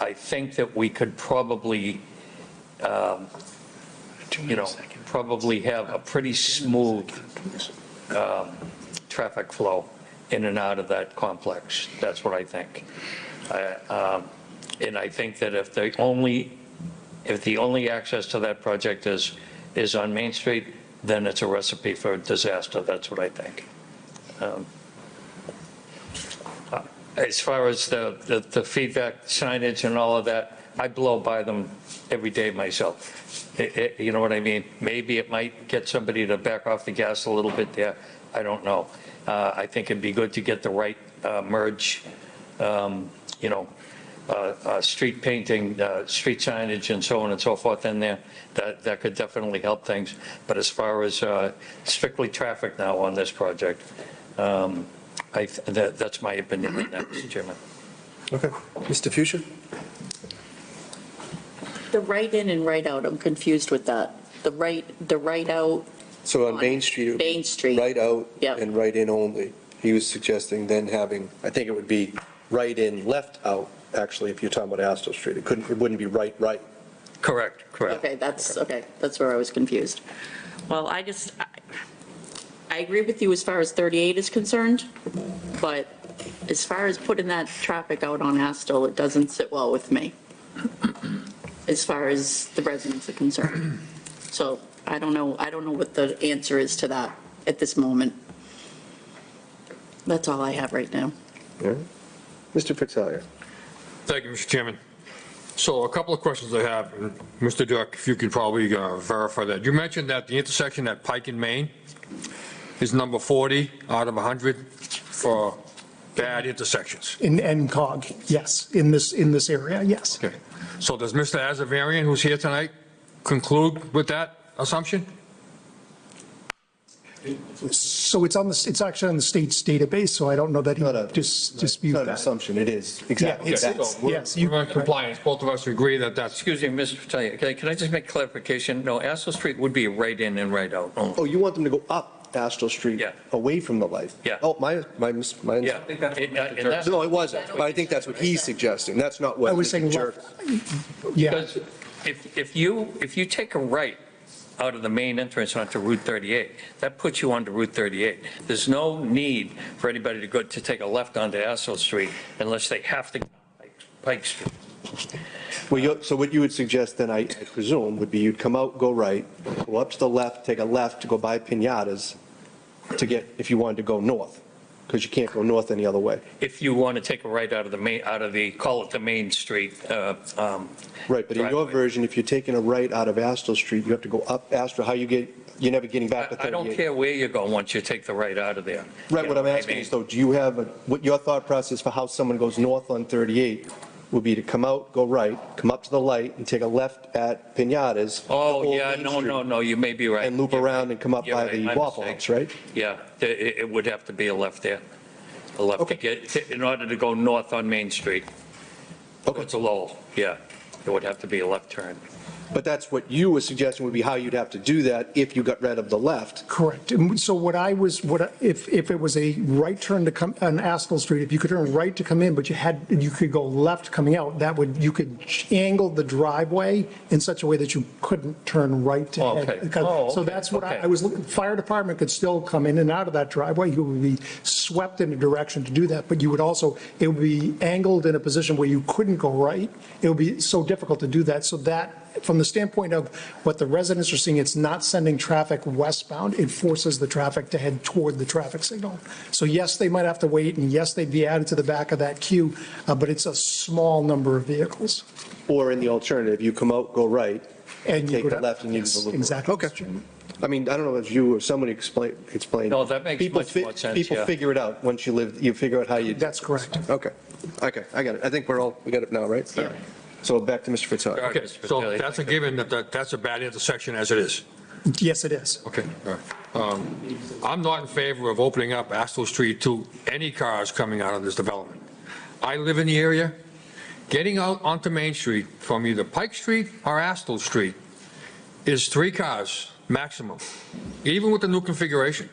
I think that we could probably, you know, probably have a pretty smooth traffic flow in and out of that complex. That's what I think. And I think that if the only access to that project is on Main Street, then it's a recipe for disaster. That's what I think. As far as the feedback signage and all of that, I blow by them every day myself. You know what I mean? Maybe it might get somebody to back off the gas a little bit there. I don't know. I think it'd be good to get the right merge, you know, street painting, street signage and so on and so forth in there. That could definitely help things. But as far as strictly traffic now on this project, that's my opinion on that, Mr. Chairman. Okay. Mr. Fuchsia? The right in and right out, I'm confused with that. The right out So on Main Street, it would be Main Street. right out Yep. and right in only. He was suggesting then having, I think it would be right in, left out, actually, if you're talking about Astor Street. It wouldn't be right. Correct, correct. Okay, that's where I was confused. Well, I agree with you as far as 38 is concerned, but as far as putting that traffic out on Astor, it doesn't sit well with me, as far as the residents are concerned. So I don't know what the answer is to that at this moment. That's all I have right now. Yeah. Mr. Fitzgerald. Thank you, Mr. Chairman. So a couple of questions I have, and Mr. Dirk, if you could probably verify that. You mentioned that the intersection at Pike and Main is number 40 out of 100 for bad intersections. In NCOG, yes, in this area, yes. Okay. So does Mr. Azavarian, who's here tonight, conclude with that assumption? So it's actually on the state's database, so I don't know that he dispute It's not an that. assumption, it is. Exactly. Yeah, Okay, so yes, we're in compliance. Both of us agree that that's, Excuse me, Mr. Fratelli, can I just make clarification? No, Astor Street would be right in and right out only. Oh, you want them to go up Astor Street? Yeah. Away from the light? Yeah. Oh, my. Yeah. And that's- No, it wasn't, but I think that's what he's suggesting. That's not what I was saying Mr. Jerk. Yeah, Because if you take a right out of the main entrance onto Route 38, that puts you onto Route 38. There's no need for anybody to take a left onto Astor Street unless they have to go Pike Street. Well, so what you would suggest then, I presume, would be you'd come out, go right, go up to the left, take a left to go by Pinatas to get, if you wanted to go north, because you can't go north any other way. If you want to take a right out of call it the Main Street. Right, but in your driveway. version, if you're taking a right out of Astor Street, you have to go up Astor, you're never getting back to 38. I don't care where you go once you take the right out of there. Right, what I'm asking is though, do you have, what your thought process for how someone goes north on 38 would be to come out, go right, come up to the light and take a left at Pinatas? Oh, the whole yeah, Main no, Street, no, you may be right. And loop You're around right. and come up You're by right, the my Waffle mistake. House, right? Yeah, it would have to be a left there. A left to get, in order to go north on Main Street. Okay. It's a Lowell, yeah. It would have to be a left turn. But that's what you were suggesting would be how you'd have to do that if you got rid of the left. correct. And so if it was a right turn to come on Astor Street, if you could turn right to come in, but you could go left coming out, you could angle the driveway in such a way that you couldn't turn right to head. Okay. So that's what okay. I was looking, fire department could still come in and out of that driveway. You would be swept in a direction to do that, but you would also, it would be angled in a position where you couldn't go right. It would be so difficult to do that. So that, from the standpoint of what the residents are seeing, it's not sending traffic westbound. It forces the traffic to head toward the traffic signal. So yes, they might have to wait, and yes, they'd be added to the back of that queue, but it's a small number of vehicles. Or in the alternative, you come out, go right, And you take would the have- left and you do yes, the loop. exactly. Okay. I mean, I don't know if you or somebody explain. No, that makes People much more sense, People yeah. figure it out once you figure out how you. That's correct. Okay, I got it. I think we got it now, right? Yeah. So back to Mr. Fitzgerald. okay, Mr. so Fratelli, that's a given that's a bad intersection as it is. Yes, it is. Okay, all right. I'm not in favor of opening up Astor Street to any cars coming out of this development. I live in the area. Getting out onto Main Street from either Pike Street or Astor Street is 3 cars maximum, even with the new configuration.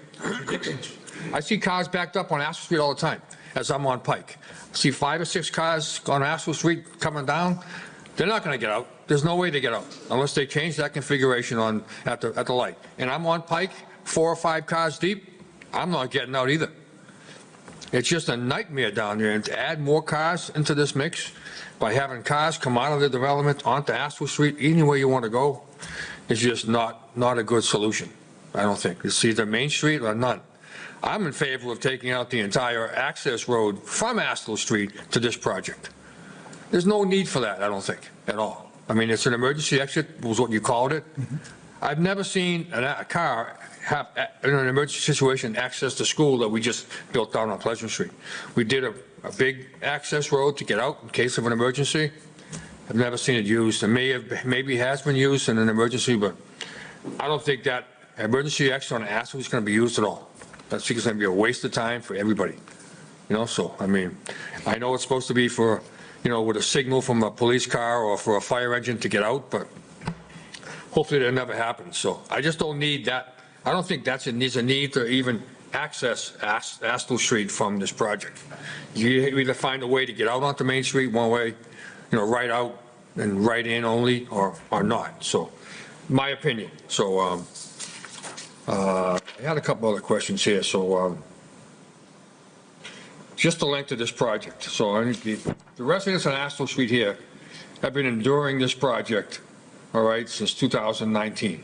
I see cars backed up on Astor Street all the time as I'm on Pike. I see 5 or 6 cars on Astor Street coming down. They're not going to get out. There's no way they get out unless they change that configuration at the light. And I'm on Pike, 4 or 5 cars deep. I'm not getting out either. It's just a nightmare down there, and to add more cars into this mix by having cars come out of the development onto Astor Street, anywhere you want to go, is just not a good solution, I don't think. It's either Main Street or none. I'm in favor of taking out the entire access road from Astor Street to this project. There's no need for that, I don't think, at all. I mean, it's an emergency exit, was what you called it. I've never seen a car have, in an emergency situation, access to school that we just built down on Pleasant Street. We did a big access road to get out in case of an emergency. I've never seen it used. It maybe has been used in an emergency, but I don't think that emergency exit on Astor is going to be used at all. I think it's going to be a waste of time for everybody. So, I mean, I know it's supposed to be for, with a signal from a police car or for a fire engine to get out, but hopefully that never happens. So I just don't need that I don't think there's a need to even access Astle Street from this project. You either find a way to get out onto Main Street one way, right out and right in only, or not. So, my opinion. So, I had a couple other questions here. So, just the length of this project. So, the residents on Astle Street here have been enduring this project, all right, since 2019.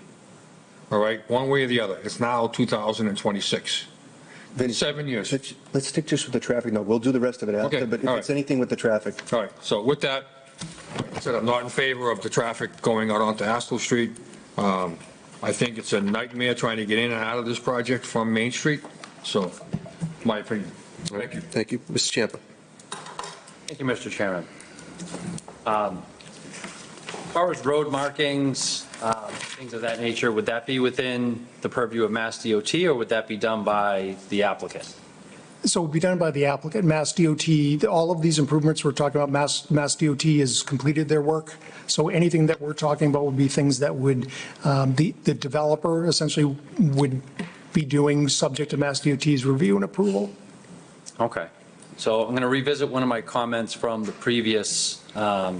All right, one way or the other. It's now 2026. Been 7 years. Let's stick just with the traffic. No, we'll do the rest of it after, Okay, but if all it's right. anything with the traffic. All right, so with that, like I said, I'm not in favor of the traffic going out onto Astle Street. I think it's a nightmare trying to get in and out of this project from Main Street. So, my opinion. Thank you. Thank you. Mr. Champa. Thank you, Mr. Chairman. As far as road markings, things of that nature, would that be within the purview of Mass DOT, or would that be done by the applicant? So it will be done by the applicant, Mass DOT. All of these improvements we're talking about, Mass DOT has completed their work. So anything that we're talking about would be things that would, the developer essentially would be doing subject to Mass DOT's review and approval. Okay. So I'm going to revisit one of my comments from the previous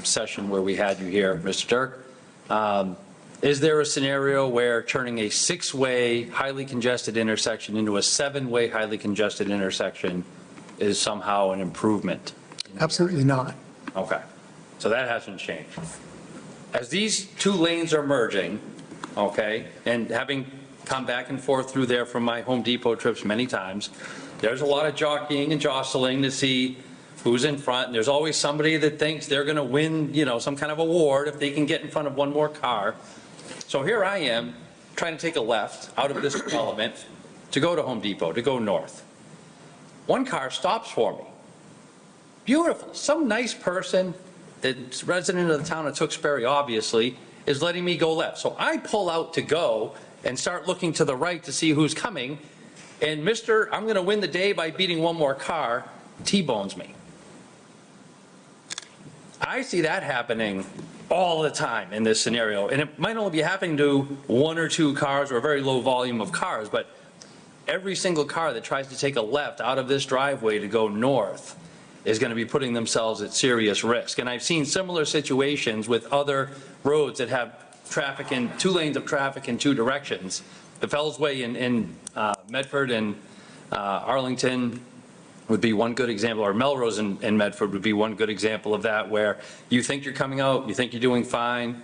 session where we had you here, Mr. Dirk. Is there a scenario where turning a 6-way highly congested intersection into a 7-way highly congested intersection is somehow an improvement? Absolutely not. Okay. So that hasn't changed. As these two lanes are merging, okay, and having come back and forth through there from my Home Depot trips many times, there's a lot of jockeying and jostling to see who's in front. And there's always somebody that thinks they're going to win, some kind of award if they can get in front of one more car. So here I am trying to take a left out of this development to go to Home Depot, to go north. One car stops for me. Beautiful. Some nice person, that's resident of the town of Tewksbury, obviously, is letting me go left. So I pull out to go and start looking to the right to see who's coming. And Mr. I'm going to win the day by beating one more car, T-bones me. I see that happening all the time in this scenario. And it might only be happening to 1 or 2 cars or a very low volume of cars, but every single car that tries to take a left out of this driveway to go north is going to be putting themselves at serious risk. And I've seen similar situations with other roads that have traffic in 2 lanes of traffic in 2 directions. The Fells Way in Medford and Arlington would be one good example, or Melrose and Medford would be one good example of that, where you think you're coming out, you think you're doing fine,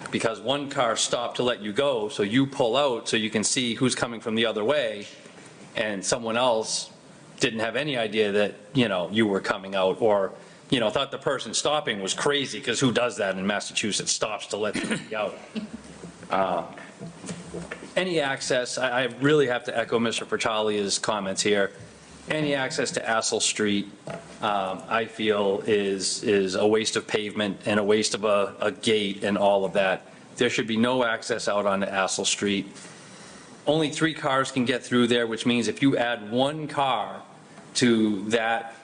because one car stopped to let you go, so you pull out so you can see who's coming from the other way, and someone else didn't have any idea that, you were coming out, or, thought the person stopping was crazy, because who does that in Massachusetts, stops to let somebody out? Any access, I really have to echo Mr. Pertalia's comments here. Any access to Astle Street, I feel is a waste of pavement and a waste of a gate and all of that. There should be no access out onto Astle Street. Only 3 cars can get through there, which means if you add 1 car to that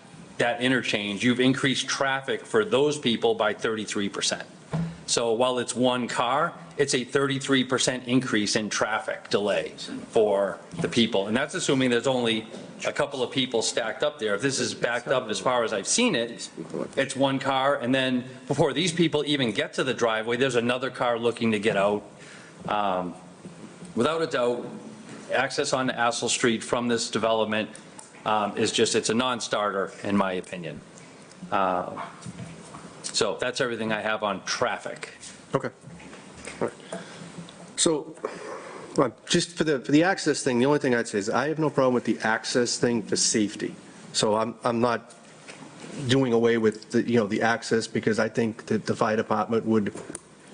interchange, you've increased traffic for those people by 33%. So while it's 1 car, it's a 33% increase in traffic delays for the people. And that's assuming there's only a couple of people stacked up there. If this is backed up as far as I've seen it, it's 1 car, and then before these people even get to the driveway, there's another car looking to get out. Without a doubt, access onto Astle Street from this development it's a non-starter in my opinion. So that's everything I have on traffic. Okay. All right. So, just for the access thing, the only thing I'd say is I have no problem with the access thing for safety. So I'm not doing away with the access, because I think that the fire department would,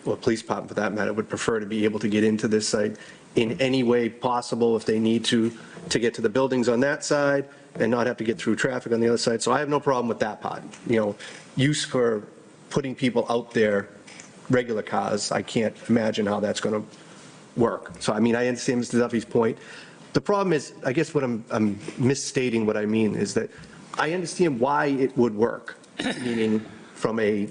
or police department for that matter, would prefer to be able to get into this site in any way possible if they need to get to the buildings on that side and not have to get through traffic on the other side. So I have no problem with that part. Use for putting people out there, regular cars, I can't imagine how that's going to work. So, I understand Mr. Duffy's point. The problem is, I guess what I'm misstating what I mean is that I understand why it would work, meaning from a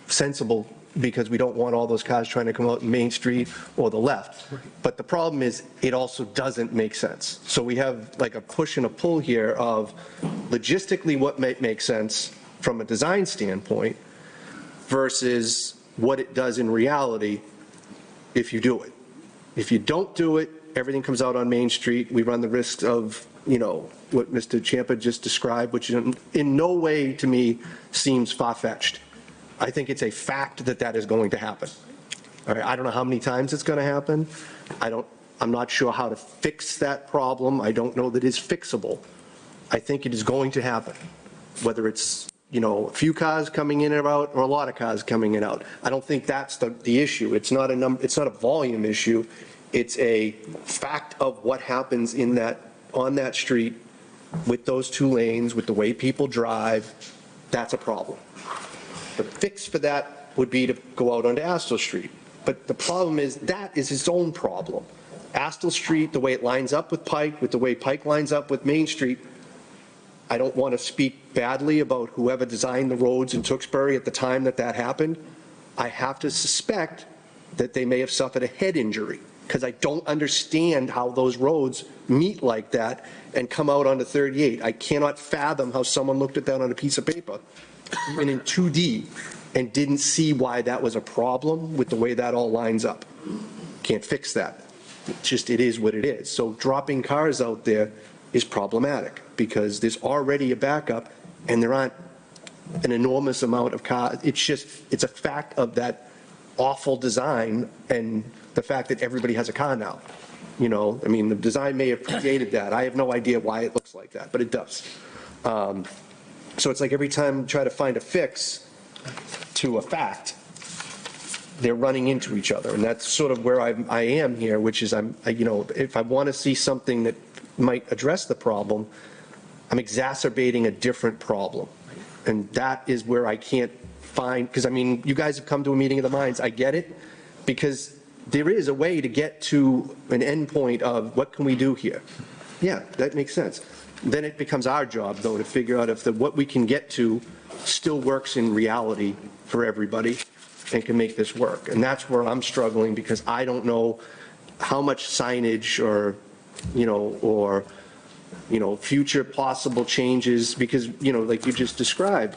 sensible because we don't want all those cars trying to come out in Main Street or the left. But the problem is, it also doesn't make sense. So we have like a push and a pull here of logistically what might make sense from a design standpoint versus what it does in reality if you do it. If you don't do it, everything comes out on Main Street. We run the risk of, what Mr. Ciampa just described, which in no way to me seems far-fetched. I think it's a fact that that is going to happen. All right, I don't know how many times it's going to happen. I'm not sure how to fix that problem. I don't know that it's fixable. I think it is going to happen, whether it's, a few cars coming in and out or a lot of cars coming in and out. I don't think that's the issue. It's not a volume issue. It's a fact of what happens on that street with those two lanes, with the way people drive. That's a problem. The fix for that would be to go out onto Astor Street. But the problem is that is its own problem. Astor Street, the way it lines up with Pike, with the way Pike lines up with Main Street, I don't want to speak badly about whoever designed the roads in Tewksbury at the time that happened. I have to suspect that they may have suffered a head injury because I don't understand how those roads meet like that and come out onto 38. I cannot fathom how someone looked at that on a piece of paper, even in 2D, and didn't see why that was a problem with the way that all lines up. Can't fix that. It is what it is. So dropping cars out there is problematic because there's already a backup and there aren't an enormous amount of cars. It's a fact of that awful design and the fact that everybody has a car now. The design may have created that. I have no idea why it looks like that, but it does. So it's like every time you try to find a fix to a fact, they're running into each other. And that's sort of where I am here, which is if I want to see something that might address the problem, I'm exacerbating a different problem. And that is where I can't find, because you guys have come to a meeting of the minds. I get it, because there is a way to get to an end point of what can we do here. Yeah, that makes sense. Then it becomes our job, though, to figure out if what we can get to still works in reality for everybody and can make this work. And that's where I'm struggling, because I don't know how much signage or future possible changes, because, like you just described,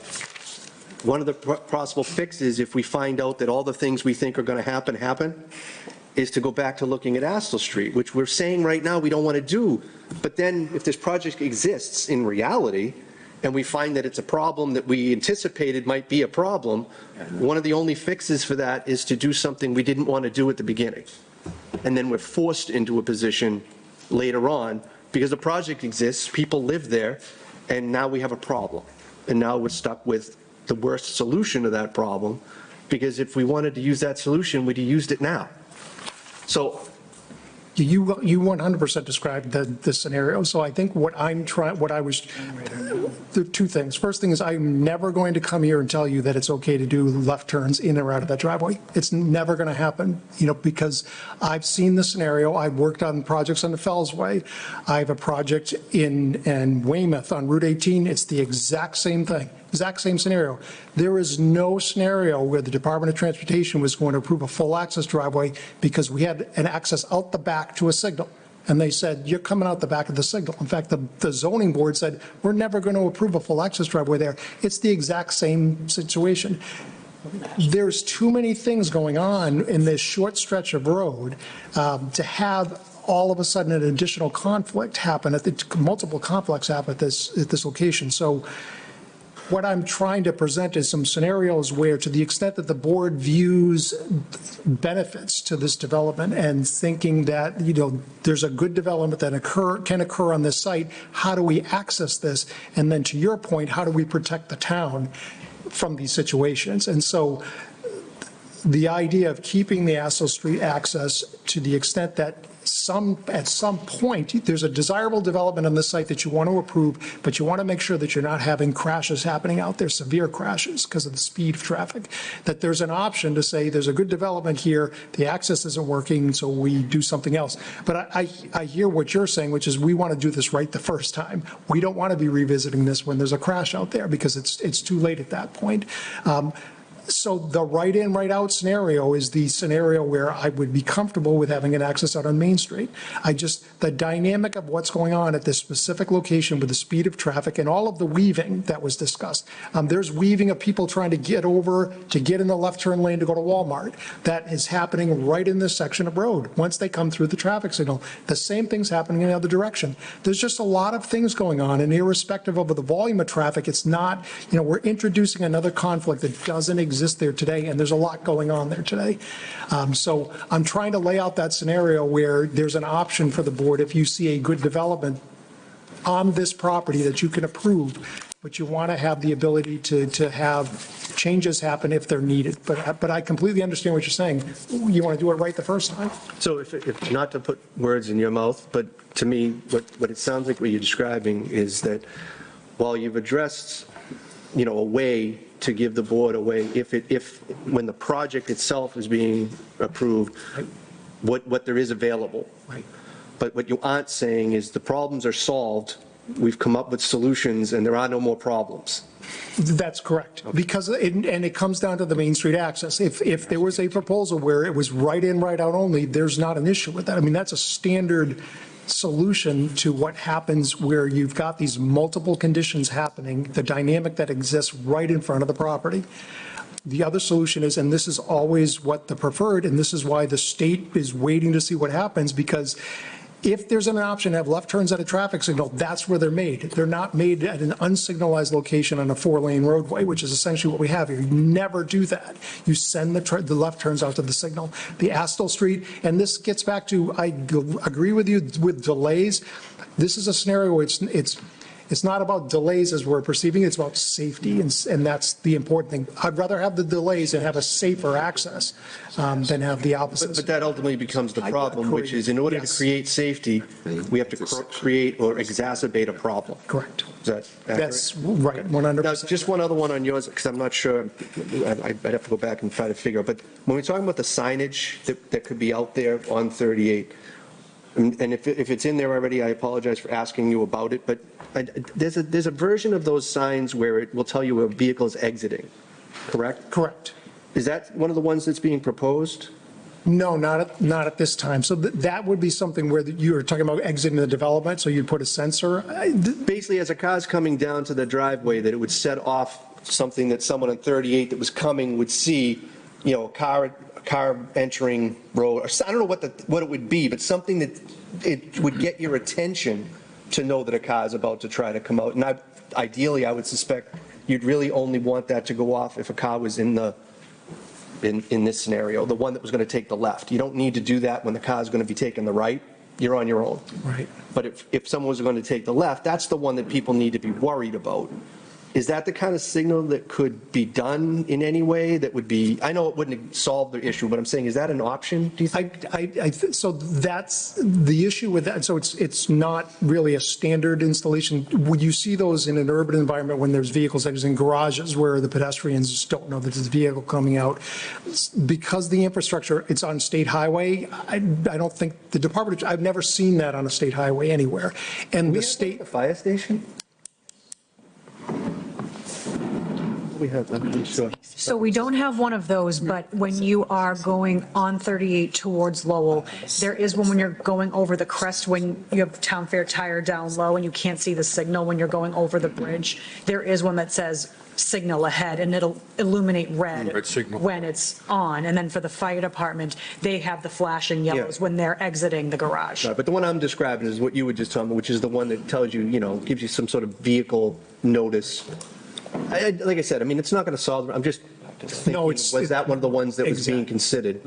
one of the possible fixes, if we find out that all the things we think are going to happen, is to go back to looking at Astor Street, which we're saying right now we don't want to do. But then if this project exists in reality, and we find that it's a problem that we anticipated might be a problem, one of the only fixes for that is to do something we didn't want to do at the beginning. And then we're forced into a position later on, because the project exists, people live there, and now we have a problem. And now we're stuck with the worst solution to that problem, because if we wanted to use that solution, we'd have used it now. So you 100% described the scenario. So I think there are two things. First thing is, I'm never going to come here and tell you that it's okay to do left turns in or out of that driveway. It's never going to happen, because I've seen the scenario. I've worked on projects on the Fells Way. I have a project in Weymouth on Route 18. It's the exact same thing. Exact same scenario. There is no scenario where the Department of Transportation was going to approve a full access driveway because we had an access out the back to a signal. And they said, you're coming out the back of the signal. In fact, the zoning board said, we're never going to approve a full access driveway there. It's the exact same situation. There's too many things going on in this short stretch of road to have all of a sudden an additional conflict happen, multiple conflicts happen at this location. So what I'm trying to present is some scenarios where, to the extent that the board views benefits to this development and thinking that, there's a good development that can occur on this site, how do we access this? And then to your point, how do we protect the town from these situations? And so the idea of keeping the Astor Street access, to the extent that at some point, there's a desirable development on this site that you want to approve, but you want to make sure that you're not having crashes happening out there, severe crashes because of the speed of traffic, that there's an option to say there's a good development here, the access isn't working, so we do something else. But I hear what you're saying, which is we want to do this right the first time. We don't want to be revisiting this when there's a crash out there, because it's too late at that point. So the right in, right out scenario is the scenario where I would be comfortable with having an access out on Main Street. The dynamic of what's going on at this specific location with the speed of traffic and all of the weaving that was discussed. There's weaving of people trying to get over, to get in the left turn lane to go to Walmart. That is happening right in this section of road, once they come through the traffic signal. The same thing's happening in the other direction. There's just a lot of things going on, and irrespective of the volume of traffic, it's not, we're introducing another conflict that doesn't exist there today, and there's a lot going on there today. So I'm trying to lay out that scenario where there's an option for the board if you see a good development on this property that you can approve, but you want to have the ability to have changes happen if they're needed. But I completely understand what you're saying. You want to do it right the first time. So if not to put words in your mouth, but to me, what it sounds like what you're describing is that while you've addressed, a way to give the board a way, when the project itself is being approved, what there is available. Right. But what you aren't saying is the problems are solved, we've come up with solutions, and there are no more problems. That's correct. Because, and it comes down to the Main Street access. If there was a proposal where it was right in, right out only, there's not an issue with that. I mean, that's a standard solution to what happens where you've got these multiple conditions happening, the dynamic that exists right in front of the property. The other solution is, and this is always what the preferred, and this is why the state is waiting to see what happens, because if there's an option to have left turns at a traffic signal, that's where they're made. They're not made at an unsignalized location on a 4-lane roadway, which is essentially what we have here. You never do that. You send the left turns out to the signal. The Astle Street, and this gets back to, I agree with you with delays. This is a scenario where it's not about delays as we're perceiving, it's about safety, and that's the important thing. I'd rather have the delays and have a safer access than have the opposite. But that ultimately becomes the problem, which is in order to create safety, we have to create or exacerbate a problem. Correct. Is that accurate? That's right, 100%. Now, just one other one on yours, because I'm not sure, I'd have to go back and try to figure out, but when we're talking about the signage that could be out there on 38, and if it's in there already, I apologize for asking you about it, but there's a version of those signs where it will tell you a vehicle is exiting, correct? Correct. Is that one of the ones that's being proposed? No, not at this time. So that would be something where you were talking about exiting the development, so you'd put a sensor. Basically, as a car's coming down to the driveway, that it would set off something that someone on 38 that was coming would see, a car entering road, or I don't know what it would be, but something that it would get your attention to know that a car is about to try to come out. And ideally, I would suspect you'd really only want that to go off if a car was in this scenario, the one that was going to take the left. You don't need to do that when the car is going to be taking the right. You're on your own. Right. But if someone was going to take the left, that's the one that people need to be worried about. Is that the kind of signal that could be done in any way that would be, I know it wouldn't solve the issue, but I'm saying, is that an option, do you think? So that's the issue with that. So it's not really a standard installation. Would you see those in an urban environment when there's vehicles exiting garages where the pedestrians just don't know that there's a vehicle coming out? Because the infrastructure, it's on state highway, I don't think the department, I've never seen that on a state highway anywhere. And the state. The fire station? We have, I'm sure. So we don't have one of those, but when you are going on 38 towards Lowell, there is one when you're going over the crest, when you have Town Fair Tire down low and you can't see the signal when you're going over the bridge. There is one that says signal ahead, and it'll illuminate red when it's on. And then for the fire department, they have the flashing yellows when they're exiting the garage. Right, but the one I'm describing is what you would just tell me, which is the one that tells you, gives you some sort of vehicle notice. Like I said, I mean, it's not going to solve, I'm just thinking, was that one of the ones that was being considered?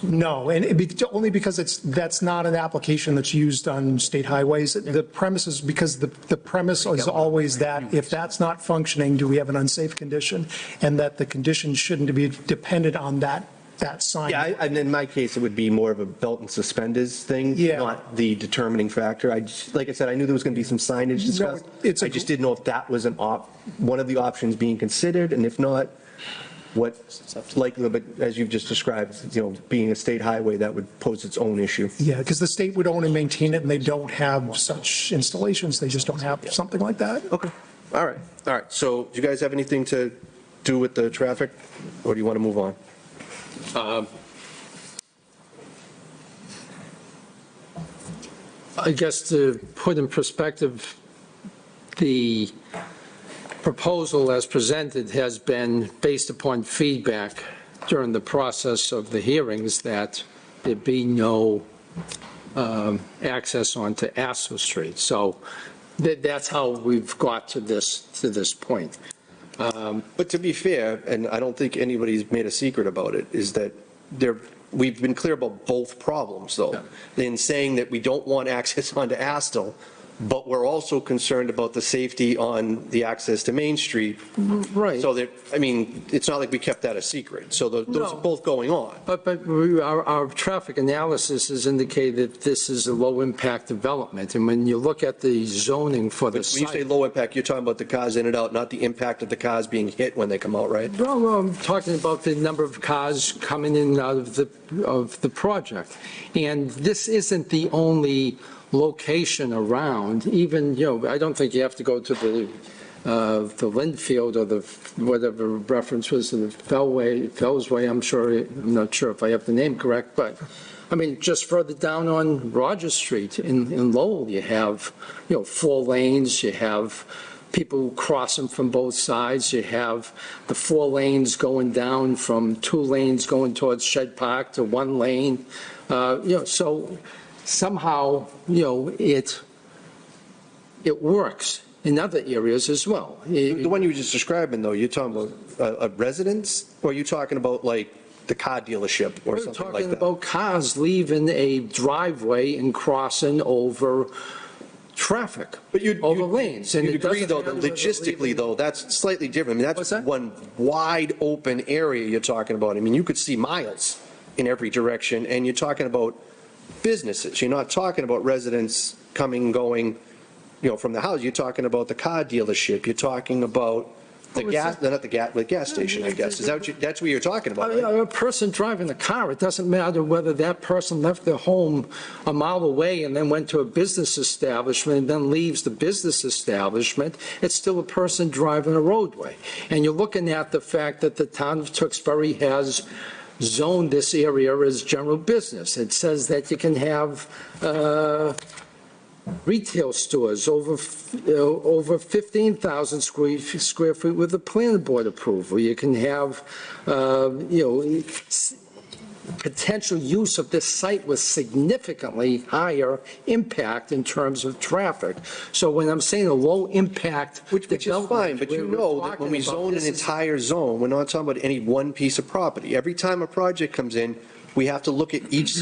No, and only because that's not an application that's used on state highways. The premise is, because the premise is always that if that's not functioning, do we have an unsafe condition? And that the condition shouldn't be dependent on that sign. Yeah, and in my case, it would be more of a belt and suspenders thing, not the determining factor. Like I said, I knew there was going to be some signage discussed. I just didn't know if that was one of the options being considered, and if not, what likely, but as you've just described, being a state highway, that would pose its own issue. Yeah, because the state would own and maintain it, and they don't have such installations. They just don't have something like that. Okay. All right. So do you guys have anything to do with the traffic, or do you want to move on? I guess to put in perspective, the proposal as presented has been based upon feedback during the process of the hearings that there be no access onto Astor Street. So that's how we've got to this point. But to be fair, and I don't think anybody's made a secret about it, is that we've been clear about both problems, though, in saying that we don't want access onto Astor, but we're also concerned about the safety on the access to Main Street. Right. So that, I mean, it's not like we kept that a secret. So those are both going on. But our traffic analysis has indicated that this is a low-impact development, and when you look at the zoning for the But when you say site. low impact, you're talking about the cars in and out, not the impact of the cars being hit when they come out, right? Well, I'm talking about the number of cars coming in and out of the project. And this isn't the only location around, even, I don't think you have to go to the Linfield or the, whatever reference was to the Fellsway, I'm not sure if I have the name correct, but, I mean, just further down on Rogers Street in Lowell, you have, 4 lanes, you have people crossing from both sides, you have the 4 lanes going down from 2 lanes going towards Shed Park to 1 lane, so somehow, it works in other areas as well. The one you were just describing, though, you're talking about a residence, or are you talking about like the car dealership or something like that? We're talking about cars leaving a driveway and crossing over traffic, over lanes. And You'd agree, though, that logistically, though, that's slightly different. I mean, that's one wide open area you're talking about. I mean, you could see miles in every direction, and you're talking about businesses. You're not talking about residents coming, going, from the house. You're talking about the car dealership. You're talking about the gas station, I guess. Is that that's what you're talking about, right? A person driving the car, it doesn't matter whether that person left their home a mile away and then went to a business establishment and then leaves the business establishment. It's still a person driving a roadway. And you're looking at the fact that the town of Tewksbury has zoned this area as general business. It says that you can have retail stores over 15,000 square feet with the planning board approval. You can have, potential use of this site with significantly higher impact in terms of traffic. So when I'm saying a low impact, which is fine, but you know that when we zone an entire zone, we're not talking about any one piece of property. Every time a project comes in, we have to look at each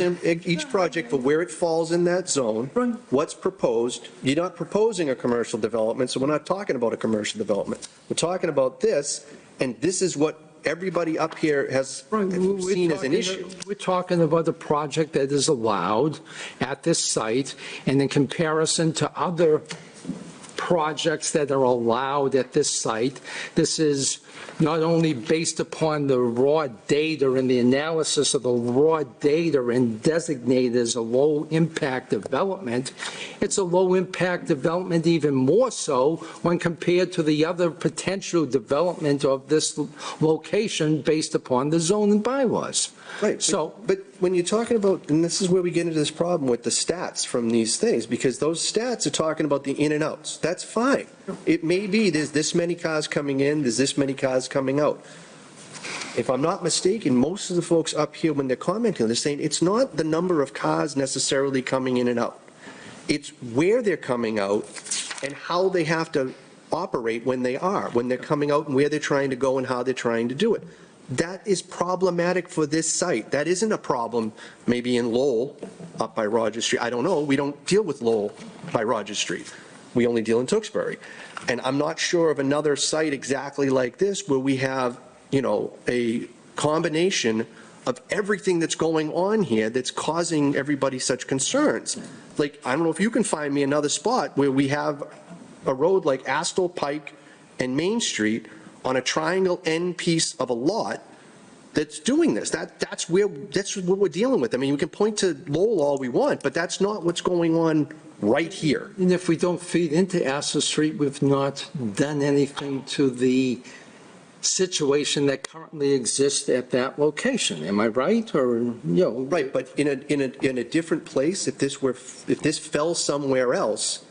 project for where it falls in that zone, what's proposed. You're not proposing a commercial development, so we're not talking about a commercial development. We're talking about this, and this is what everybody up here has seen as an issue. We're talking about a project that is allowed at this site, and in comparison to other projects that are allowed at this site, this is not only based upon the raw data and the analysis of the raw data and designated as a low-impact development, it's a low-impact development even more so when compared to the other potential development of this location based upon the zoning bylaws. Right, but when you're talking about, and this is where we get into this problem with the stats from these things, because those stats are talking about the in and outs. That's fine. It may be there's this many cars coming in, there's this many cars coming out. If I'm not mistaken, most of the folks up here, when they're commenting, they're saying it's not the number of cars necessarily coming in and out. It's where they're coming out and how they have to operate when they're coming out, and where they're trying to go and how they're trying to do it. That is problematic for this site. That isn't a problem maybe in Lowell, up by Rogers Street. I don't know. We don't deal with Lowell by Rogers Street. We only deal in Tewksbury. And I'm not sure of another site exactly like this where we have, a combination of everything that's going on here that's causing everybody such concerns. Like, I don't know if you can find me another spot where we have a road like Astor Pike and Main Street on a triangle end piece of a lot that's doing this. That's what we're dealing with. I mean, we can point to Lowell all we want, but that's not what's going on right here. And if we don't feed into Astor Street, we've not done anything to the situation that currently exists at that location. Am I right? Or, Right, but in a different place, if this fell somewhere else,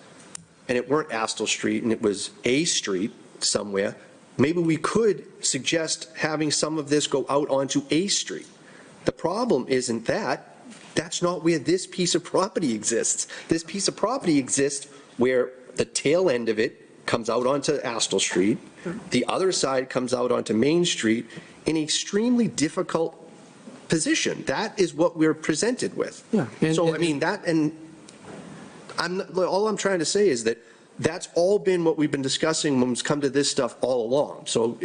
and it weren't Astle Street, and it was A Street somewhere, maybe we could suggest having some of this go out onto A Street. The problem isn't that. That's not where this piece of property exists. This piece of property exists where the tail end of it comes out onto Astle Street, the other side comes out onto Main Street, in an extremely difficult position. That is what we're presented with. Yeah. So, I mean, that, and all I'm trying to say is that that's all been what we've been discussing when it's come to this stuff all along. So,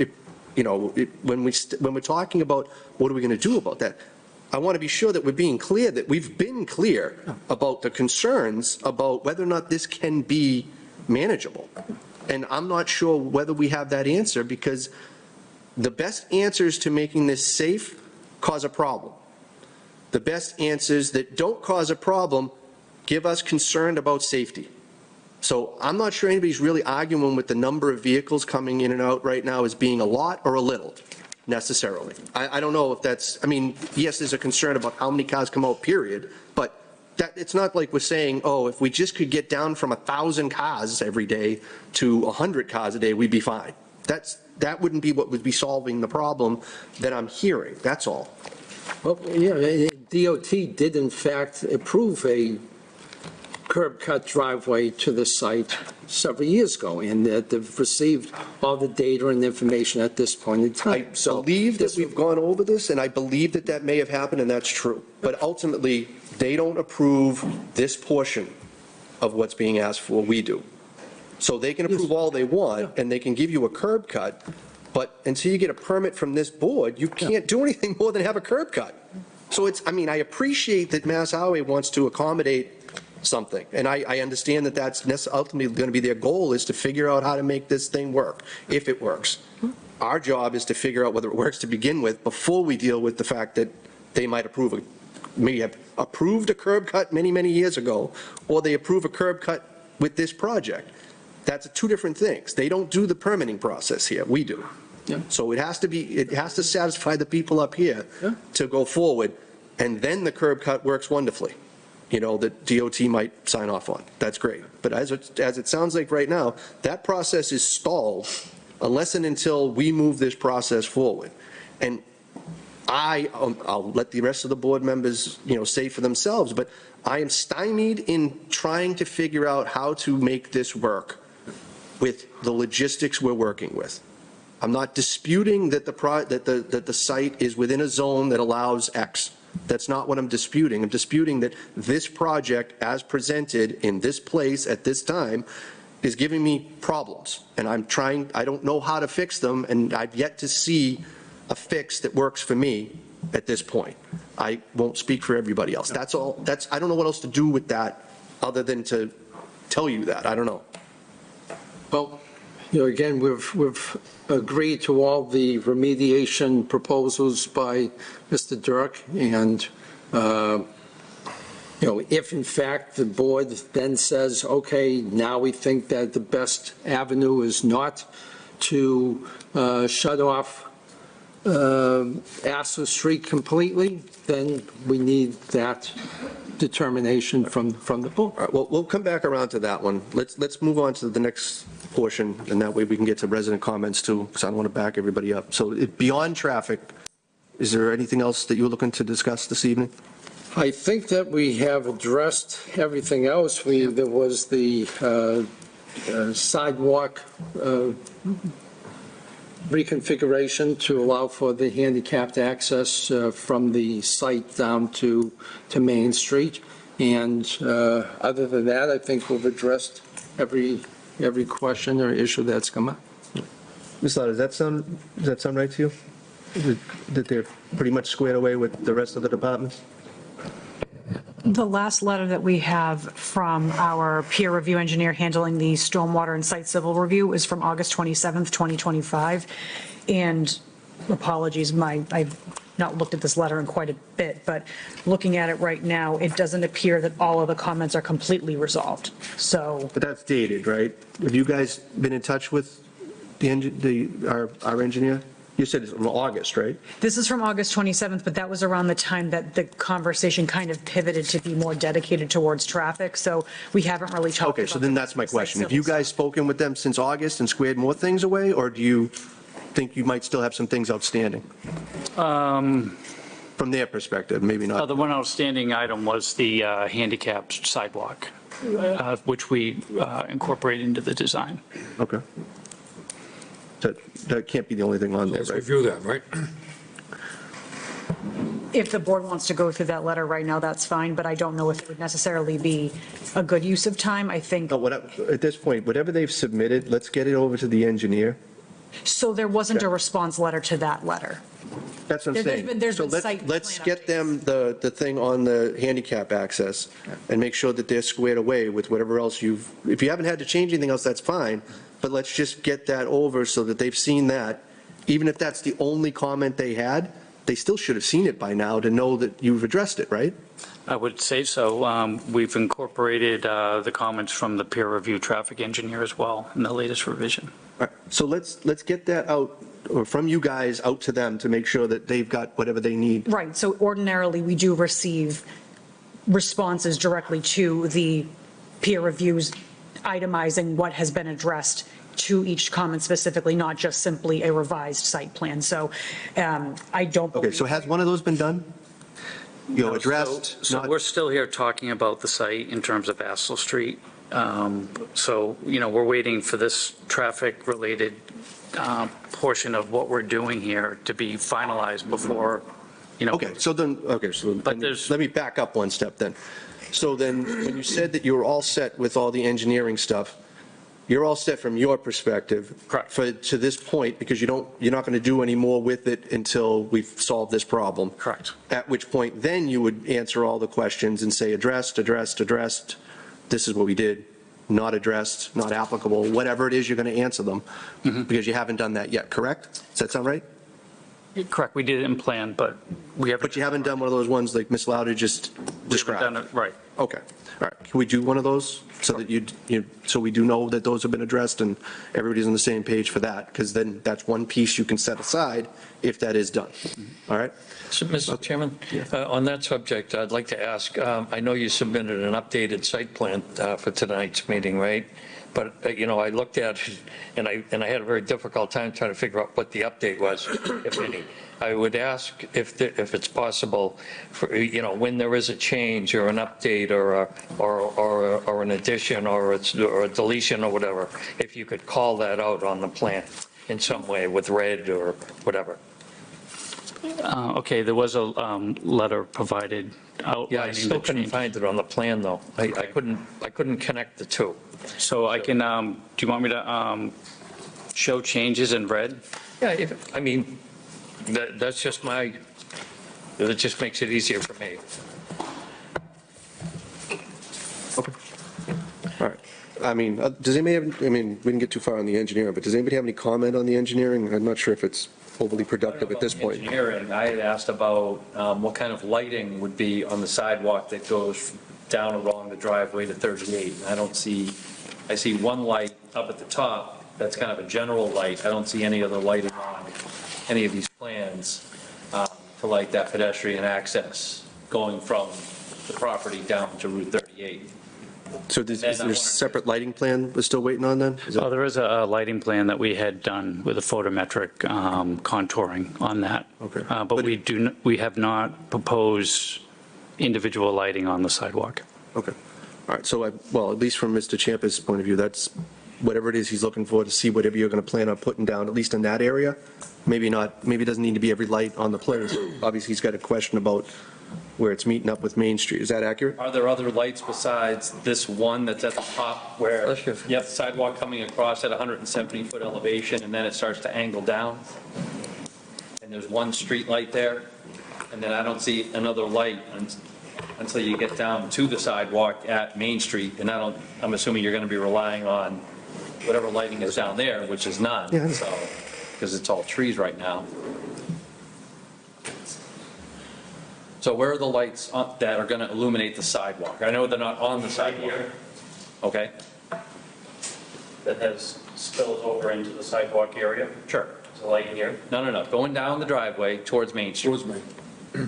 when we're talking about what are we going to do about that, I want to be sure that we're being clear, that we've been clear about the concerns about whether or not this can be manageable. And I'm not sure whether we have that answer, because the best answers to making this safe cause a problem. The best answers that don't cause a problem give us concern about safety. So I'm not sure anybody's really arguing with the number of vehicles coming in and out right now as being a lot or a little, necessarily. I don't know if that's, I mean, yes, there's a concern about how many cars come out, period, but it's not like we're saying, oh, if we just could get down from 1,000 cars every day to 100 cars a day, we'd be fine. That wouldn't be what would be solving the problem that I'm hearing, that's all. Well, yeah, DOT did in fact approve a curb cut driveway to the site several years ago, and that they've received all the data and information at this point in time. I believe that we've gone over this, and I believe that that may have happened, and that's true. But ultimately, they don't approve this portion of what's being asked for, we do. So they can approve all they want, and they can give you a curb cut, but until you get a permit from this board, you can't do anything more than have a curb cut. So it's, I mean, I appreciate that Mass Highway wants to accommodate something, and I understand that that's ultimately going to be their goal, is to figure out how to make this thing work, if it works. Our job is to figure out whether it works to begin with before we deal with the fact that they might may have approved a curb cut many, many years ago, or they approve a curb cut with this project. That's two different things. They don't do the permitting process here, we do. Yeah. So it has to satisfy the people up here to go forward, and then the curb cut works wonderfully. That DOT might sign off on. That's great. But as it sounds like right now, that process is stalled unless and until we move this process forward. And I'll let the rest of the board members, say for themselves, but I am stymied in trying to figure out how to make this work with the logistics we're working with. I'm not disputing that the site is within a zone that allows X. That's not what I'm disputing. I'm disputing that this project, as presented in this place at this time, is giving me problems. And I don't know how to fix them, and I've yet to see a fix that works for me at this point. I won't speak for everybody else. That's all. I don't know what else to do with that other than to tell you that. I don't know. Well, again, we've agreed to all the remediation proposals by Mr. Dirk, and, if in fact the board then says, okay, now we think that the best avenue is not to shut off Astor Street completely, then we need that determination from the board. All right, well, we'll come back around to that one. Let's move on to the next portion, and that way we can get to resident comments too, because I don't want to back everybody up. So beyond traffic, is there anything else that you're looking to discuss this evening? I think that we have addressed everything else. There was the sidewalk reconfiguration to allow for the handicapped access from the site down to Main Street. And other than that, I think we've addressed every question or issue that's come up. Ms. Lauder, does that sound right to you? That they're pretty much squared away with the rest of the departments? The last letter that we have from our peer review engineer handling the stormwater and site civil review is from August 27th, 2025. And apologies, I've not looked at this letter in quite a bit, but looking at it right now, it doesn't appear that all of the comments are completely resolved. So. But that's dated, right? Have you guys been in touch with our engineer? You said it's from August, right? This is from August 27th, but that was around the time that the conversation kind of pivoted to be more dedicated towards traffic, so we haven't really talked about. Okay, so then that's my question. Have you guys spoken with them since August and squared more things away, or do you think you might still have some things outstanding? From their perspective, maybe not. The one outstanding item was the handicapped sidewalk, which we incorporated into the design. Okay. That can't be the only thing on there, Let's right? review that, right? If the board wants to go through that letter right now, that's fine, but I don't know if it would necessarily be a good use of time. I think, No, at this point, whatever they've submitted, let's get it over to the engineer. so there wasn't a response letter to that letter. That's what I'm There's saying. been- there's So been site let's plan get them the thing on the handicap access and make sure that they're squared away with whatever else if you haven't had to change anything else, that's fine, but let's just get that over so that they've seen that. Even if that's the only comment they had, they still should have seen it by now to know that you've addressed it, right? I would say so. We've incorporated the comments from the peer review traffic engineer as well in the latest revision. All right, so let's get that out, or from you guys out to them to make sure that they've got whatever they need. Right, so ordinarily, we do receive responses directly to the peer reviews itemizing what has been addressed to each comment specifically, not just simply a revised site plan. So I don't believe. Okay, so has one of those been done? Addressed? So not- we're still here talking about the site in terms of Astle Street. So, we're waiting for this traffic-related portion of what we're doing here to be finalized before, Okay, so But there's- let me back up one step then. So then, when you said that you were all set with all the engineering stuff, you're all set from your perspective. Correct. To this point, because you're not going to do any more with it until we've solved this problem. Correct. At which point, then you would answer all the questions and say addressed, this is what we did, not addressed, not applicable, whatever it is, you're going to answer them, because you haven't done that yet, correct? Does that sound right? Correct, we did it in plan, but we haven't. But you haven't done one of those ones like Ms. Lauder just we haven't described? done it. Right. Okay, all right. Can we do one of those so that so we do know that those have been addressed and everybody's on the same page for that? Because then that's one piece you can set aside if that is done. All right? So, Mr. Chairman, on that subject, I'd like to ask, I know you submitted an updated site plan for tonight's meeting, right? But, I looked at it and I had a very difficult time trying to figure out what the update was, if any. I would ask if it's possible, for, when there is a change or an update or an addition or a deletion or whatever, if you could call that out on the plan in some way with red or whatever. Okay, there was a letter provided outlining Yeah, I still the couldn't change. find it on the plan, though. I couldn't connect the two. So I can, do you want me to show changes in red? Yeah, that's just that just makes it easier for me. All right. Does anybody have, we didn't get too far on the engineering, but does anybody have any comment on the engineering? I'm not sure if it's overly productive at this point. Engineering, I had asked about what kind of lighting would be on the sidewalk that goes down along the driveway to 38. I see one light up at the top, that's kind of a general light. I don't see any other lighting on any of these plans to light that pedestrian access going from the property down to Route 38. So is there a separate lighting plan we're still waiting on then? Oh, there is a lighting plan that we had done with a photometric contouring on that. Okay. But we have not proposed individual lighting on the sidewalk. Okay. All right, so, at least from Mr. Champa's point of view, that's whatever it is he's looking for, to see whatever you're going to plan on putting down, at least in that area. Maybe not, maybe it doesn't need to be every light on the place. Obviously, he's got a question about where it's meeting up with Main Street. Is that accurate? Are there other lights besides this one that's at the top where you have the sidewalk coming across at 170-foot elevation and then it starts to angle down? And there's one street light there, and then I don't see another light until you get down to the sidewalk at Main Street, and I'm assuming you're going to be relying on whatever lighting is down there, which is none, Yeah. so, because it's all trees right now. So where are the lights that are going to illuminate the sidewalk? I know they're not on the sidewalk. Okay, That has spills over into the sidewalk area. sure. There's a light here. No, going down the driveway towards Main Street. Towards me.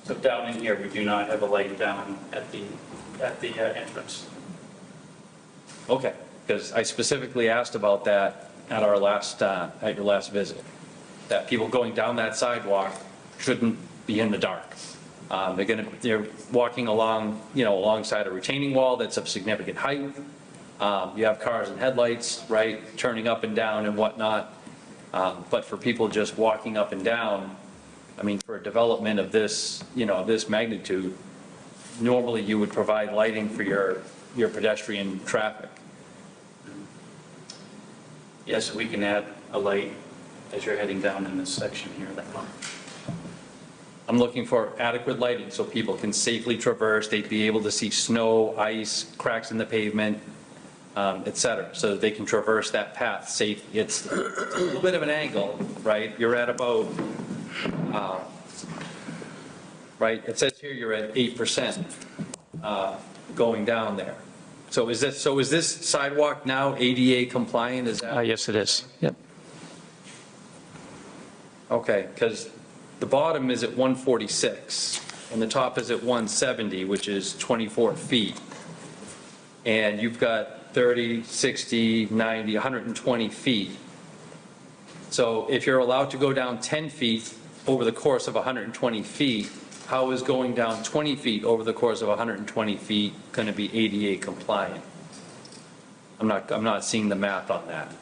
So down in here, we do not have a light down at the entrance. Okay, because I specifically asked about that at our last, at your last visit, that people going down that sidewalk shouldn't be in the dark. They're walking along, alongside a retaining wall that's of significant height. You have cars and headlights, right, turning up and down and whatnot. But for people just walking up and down, I mean, for a development of this, this magnitude, normally you would provide lighting for your pedestrian traffic. Yes, we can add a light as you're heading down in this section here. I'm looking for adequate lighting so people can safely traverse, they'd be able to see snow, ice, cracks in the pavement, et cetera, so that they can traverse that path safely. It's a little bit of an angle, right? You're at about, right, it says here you're at 8% going down there. So is this sidewalk now ADA compliant? Is that? Yes, it is. Yep. Okay, because the bottom is at 146, and the top is at 170, which is 24 feet. And you've got 30, 60, 90, 120 feet. So if you're allowed to go down 10 feet over the course of 120 feet, how is going down 20 feet over the course of 120 feet going to be ADA compliant? I'm not seeing the math on that.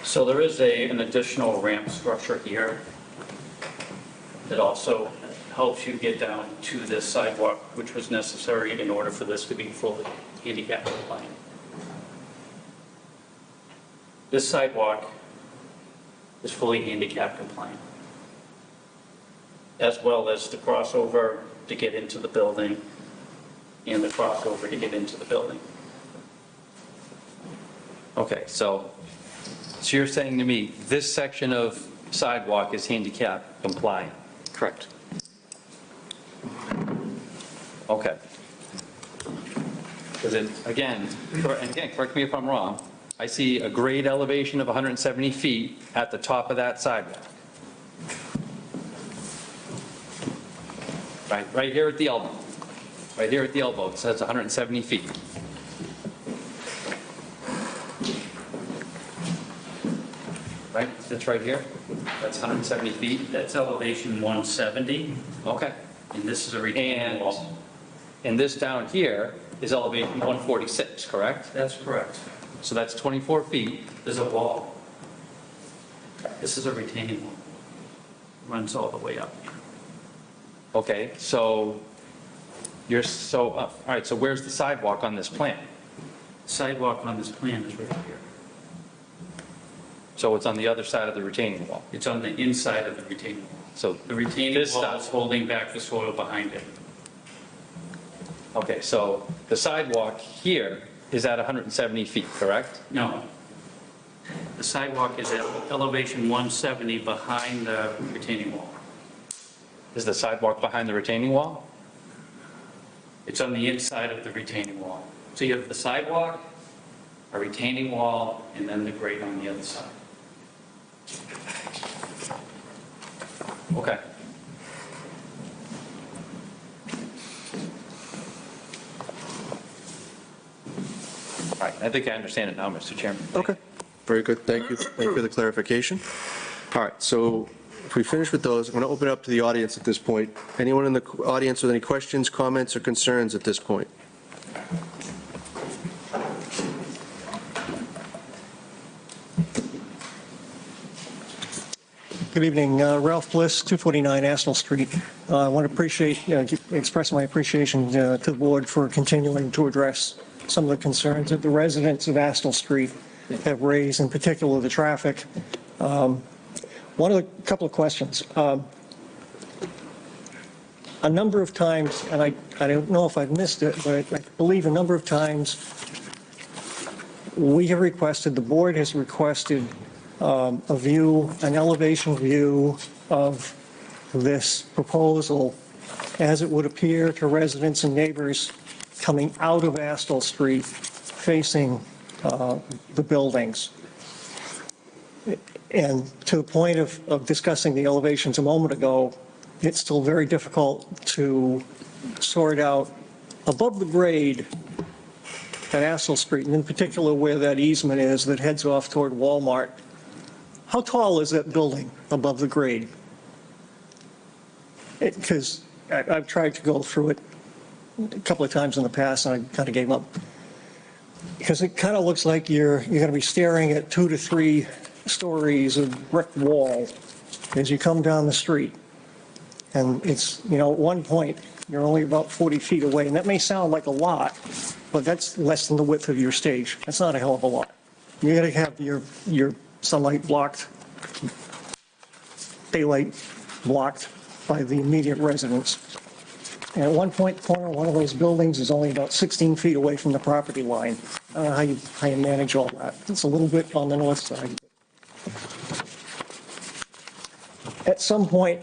So there is an additional ramp structure here that also helps you get down to this sidewalk, which was necessary in order for this to be fully handicap compliant. This sidewalk is fully handicap compliant, as well as the crossover to get into the building and the crossover to get into the building. Okay, so you're saying to me, this section of sidewalk is handicap compliant? Correct. Okay. Because again, correct me if I'm wrong, I see a grade elevation of 170 feet at the top of that sidewalk. Right here at the elbow. Right here at the elbow, it says 170 feet. Right, that's right here? That's 170 feet? That's elevation 170, Okay. and this is a retaining wall. And this down here is elevation 146, correct? That's correct. So that's 24 feet. There's a wall. This is a retaining wall. Runs all the way up. Okay, so all right, so where's the sidewalk on this plan? Sidewalk on this plan is right here. So it's on the other side of the retaining wall. It's on the inside of the retaining wall. So The retaining this wall stuff- is holding back the soil behind it. Okay, so the sidewalk here is at 170 feet, correct? No. The sidewalk is at elevation 170 behind the retaining wall. Is the sidewalk behind the retaining wall? It's on the inside of the retaining wall. So you have the sidewalk, a retaining wall, and then the grate on the other side. Okay. All right, I think I understand it now, Mr. Chairman. Okay, very good, thank you. Thank you for the clarification. All right, so if we finish with those, I'm going to open it up to the audience at this point. Anyone in the audience with any questions, comments, or concerns at this point? Good evening, Ralph Bliss, 249 Arsenal Street. I want to express my appreciation to the board for continuing to address some of the concerns that the residents of Arsenal Street have raised, in particular the traffic. Couple of questions. A number of times, and I don't know if I've missed it, but I believe a number of times we have requested, the board has requested a view, an elevation view of this proposal as it would appear to residents and neighbors coming out of Astle Street facing the buildings. And to the point of discussing the elevations a moment ago, it's still very difficult to sort out above the grade at Astle Street, and in particular where that easement is that heads off toward Walmart. How tall is that building above the grade? Because I've tried to go through it a couple of times in the past, and I kind of gave up. Because it kind of looks like you're going to be staring at 2 to 3 stories of brick wall as you come down the street. And it's, at one point, you're only about 40 feet away. And that may sound like a lot, but that's less than the width of your stage. That's not a hell of a lot. You got to have your sunlight blocked, daylight blocked by the immediate residents. And at one point, the corner of one of those buildings is only about 16 feet away from the property line. I don't know how you manage all that. It's a little bit on the north side. At some point,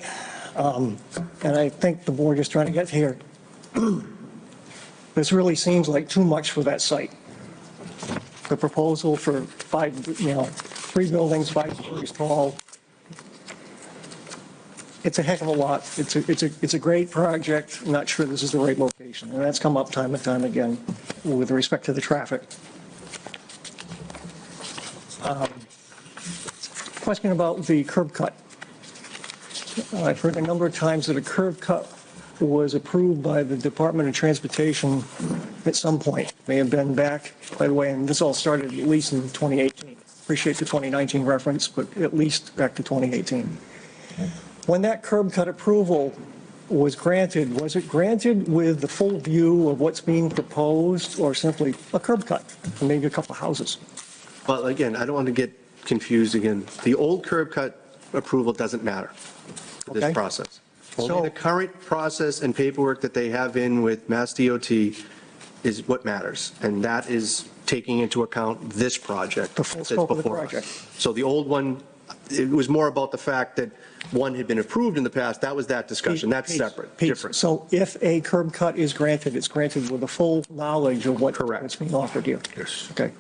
and I think the board is trying to get here, this really seems like too much for that site. The proposal for 3 buildings, 5 stories tall, it's a heck of a lot. It's a great project. I'm not sure this is the right location, and that's come up time and time again with respect to the traffic. Question about the curb cut. I've heard a number of times that a curb cut was approved by the Department of Transportation at some point. May have been back, by the way, and this all started at least in 2018. Appreciate the 2019 reference, but at least back to 2018. When that curb cut approval was it granted with the full view of what's being proposed, or simply a curb cut, and maybe a couple of houses? Well, again, I don't want to get confused again. The old curb cut approval doesn't matter for this Okay. process. Only the current process and paperwork that they have in with Mass DOT is what matters, and that is taking into account this project. The full that's scope of the before us. project. So the old one, it was more about the fact that one had been approved in the past. That was that discussion. That's Pete, separate, Pete, different. So if a curb cut is granted, it's granted with the full knowledge of what's being offered here? Yes. Okay.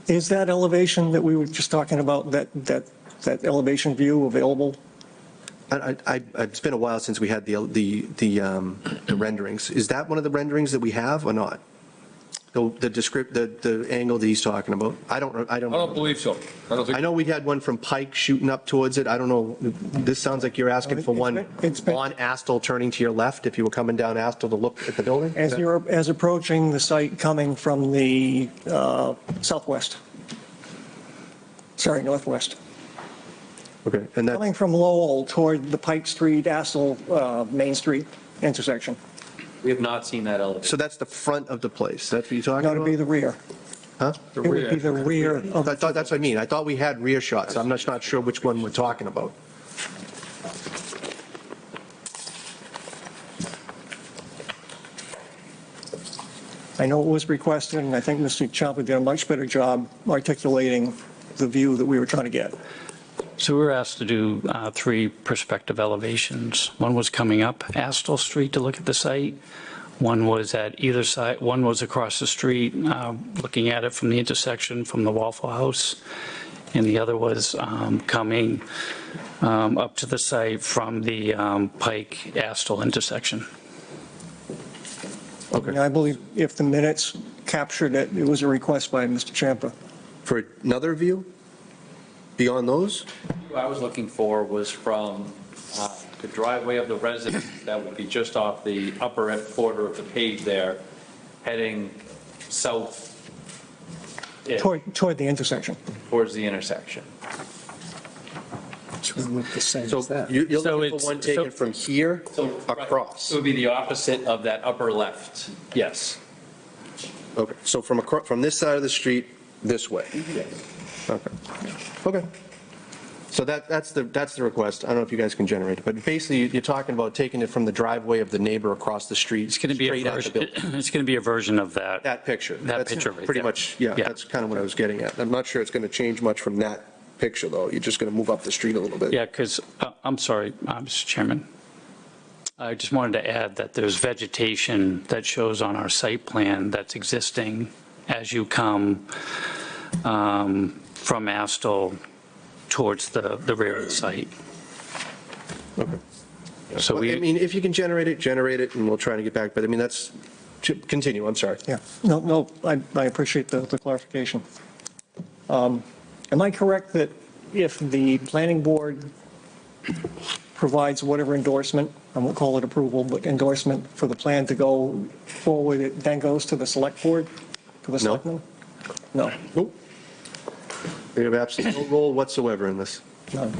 Is that elevation that we were just talking about, that elevation view available? It's been a while since we had the renderings. Is that one of the renderings that we have or not? The angle that he's talking about? I don't believe so. I know we had one from Pike shooting up towards it. I don't know. This sounds like you're asking for one on Astle turning to your left if you were coming down Astle to look at the building? As approaching the site coming from the northwest. Okay. And Coming from Lowell toward the Pike Street, Astle, Main Street intersection. We have not seen that elevation. So that's the front of the place. That's what you're talking about? Got to be the rear. Huh? It would be the rear of. I thought that's what I mean. I thought we had rear shots. I'm just not sure which one we're talking about. I know it was requested, and I think Mr. Ciampa did a much better job articulating the view that we were trying to get. So we were asked to do 3 perspective elevations. One was coming up Astle Street to look at the site. One was at either side. One was across the street, looking at it from the intersection from the Waffle House. And the other was coming up to the site from the Pike-Astle intersection. Okay. I believe if the minutes captured it, it was a request by Mr. Ciampa. For another view? Beyond those? What I was looking for was from the driveway of the residence that would be just off the upper quarter of the page there, heading south. Toward the intersection. Towards the intersection. So you're looking for one taken from here across? It would be the opposite of that upper left, yes. Okay, so from this side of the street, this way? Yes. Okay. Okay. So that's the request. I don't know if you guys can generate it, but basically you're talking about taking it from the driveway of the neighbor across the street. It's going to be straight a out the version, building. it's going to be a version of that. That picture. That That's picture right pretty there. much, yeah, Yeah. that's kind of what I was getting at. I'm not sure it's going to change much from that picture, though. You're just going to move up the street a little bit. Yeah, because, I'm sorry, Mr. Chairman. I just wanted to add that there's vegetation that shows on our site plan that's existing as you come from Astle towards the rear of the site. Okay. So Well, I mean, if you can generate it, and we'll try to get back, but I mean, continue, I'm sorry. Yeah, no, I appreciate the clarification. Am I correct that if the planning board provides whatever endorsement, I won't call it approval, but endorsement for the plan to go forward, it then goes to the select board, to the selectmen? No. Nope. We have absolutely no role whatsoever in this. None.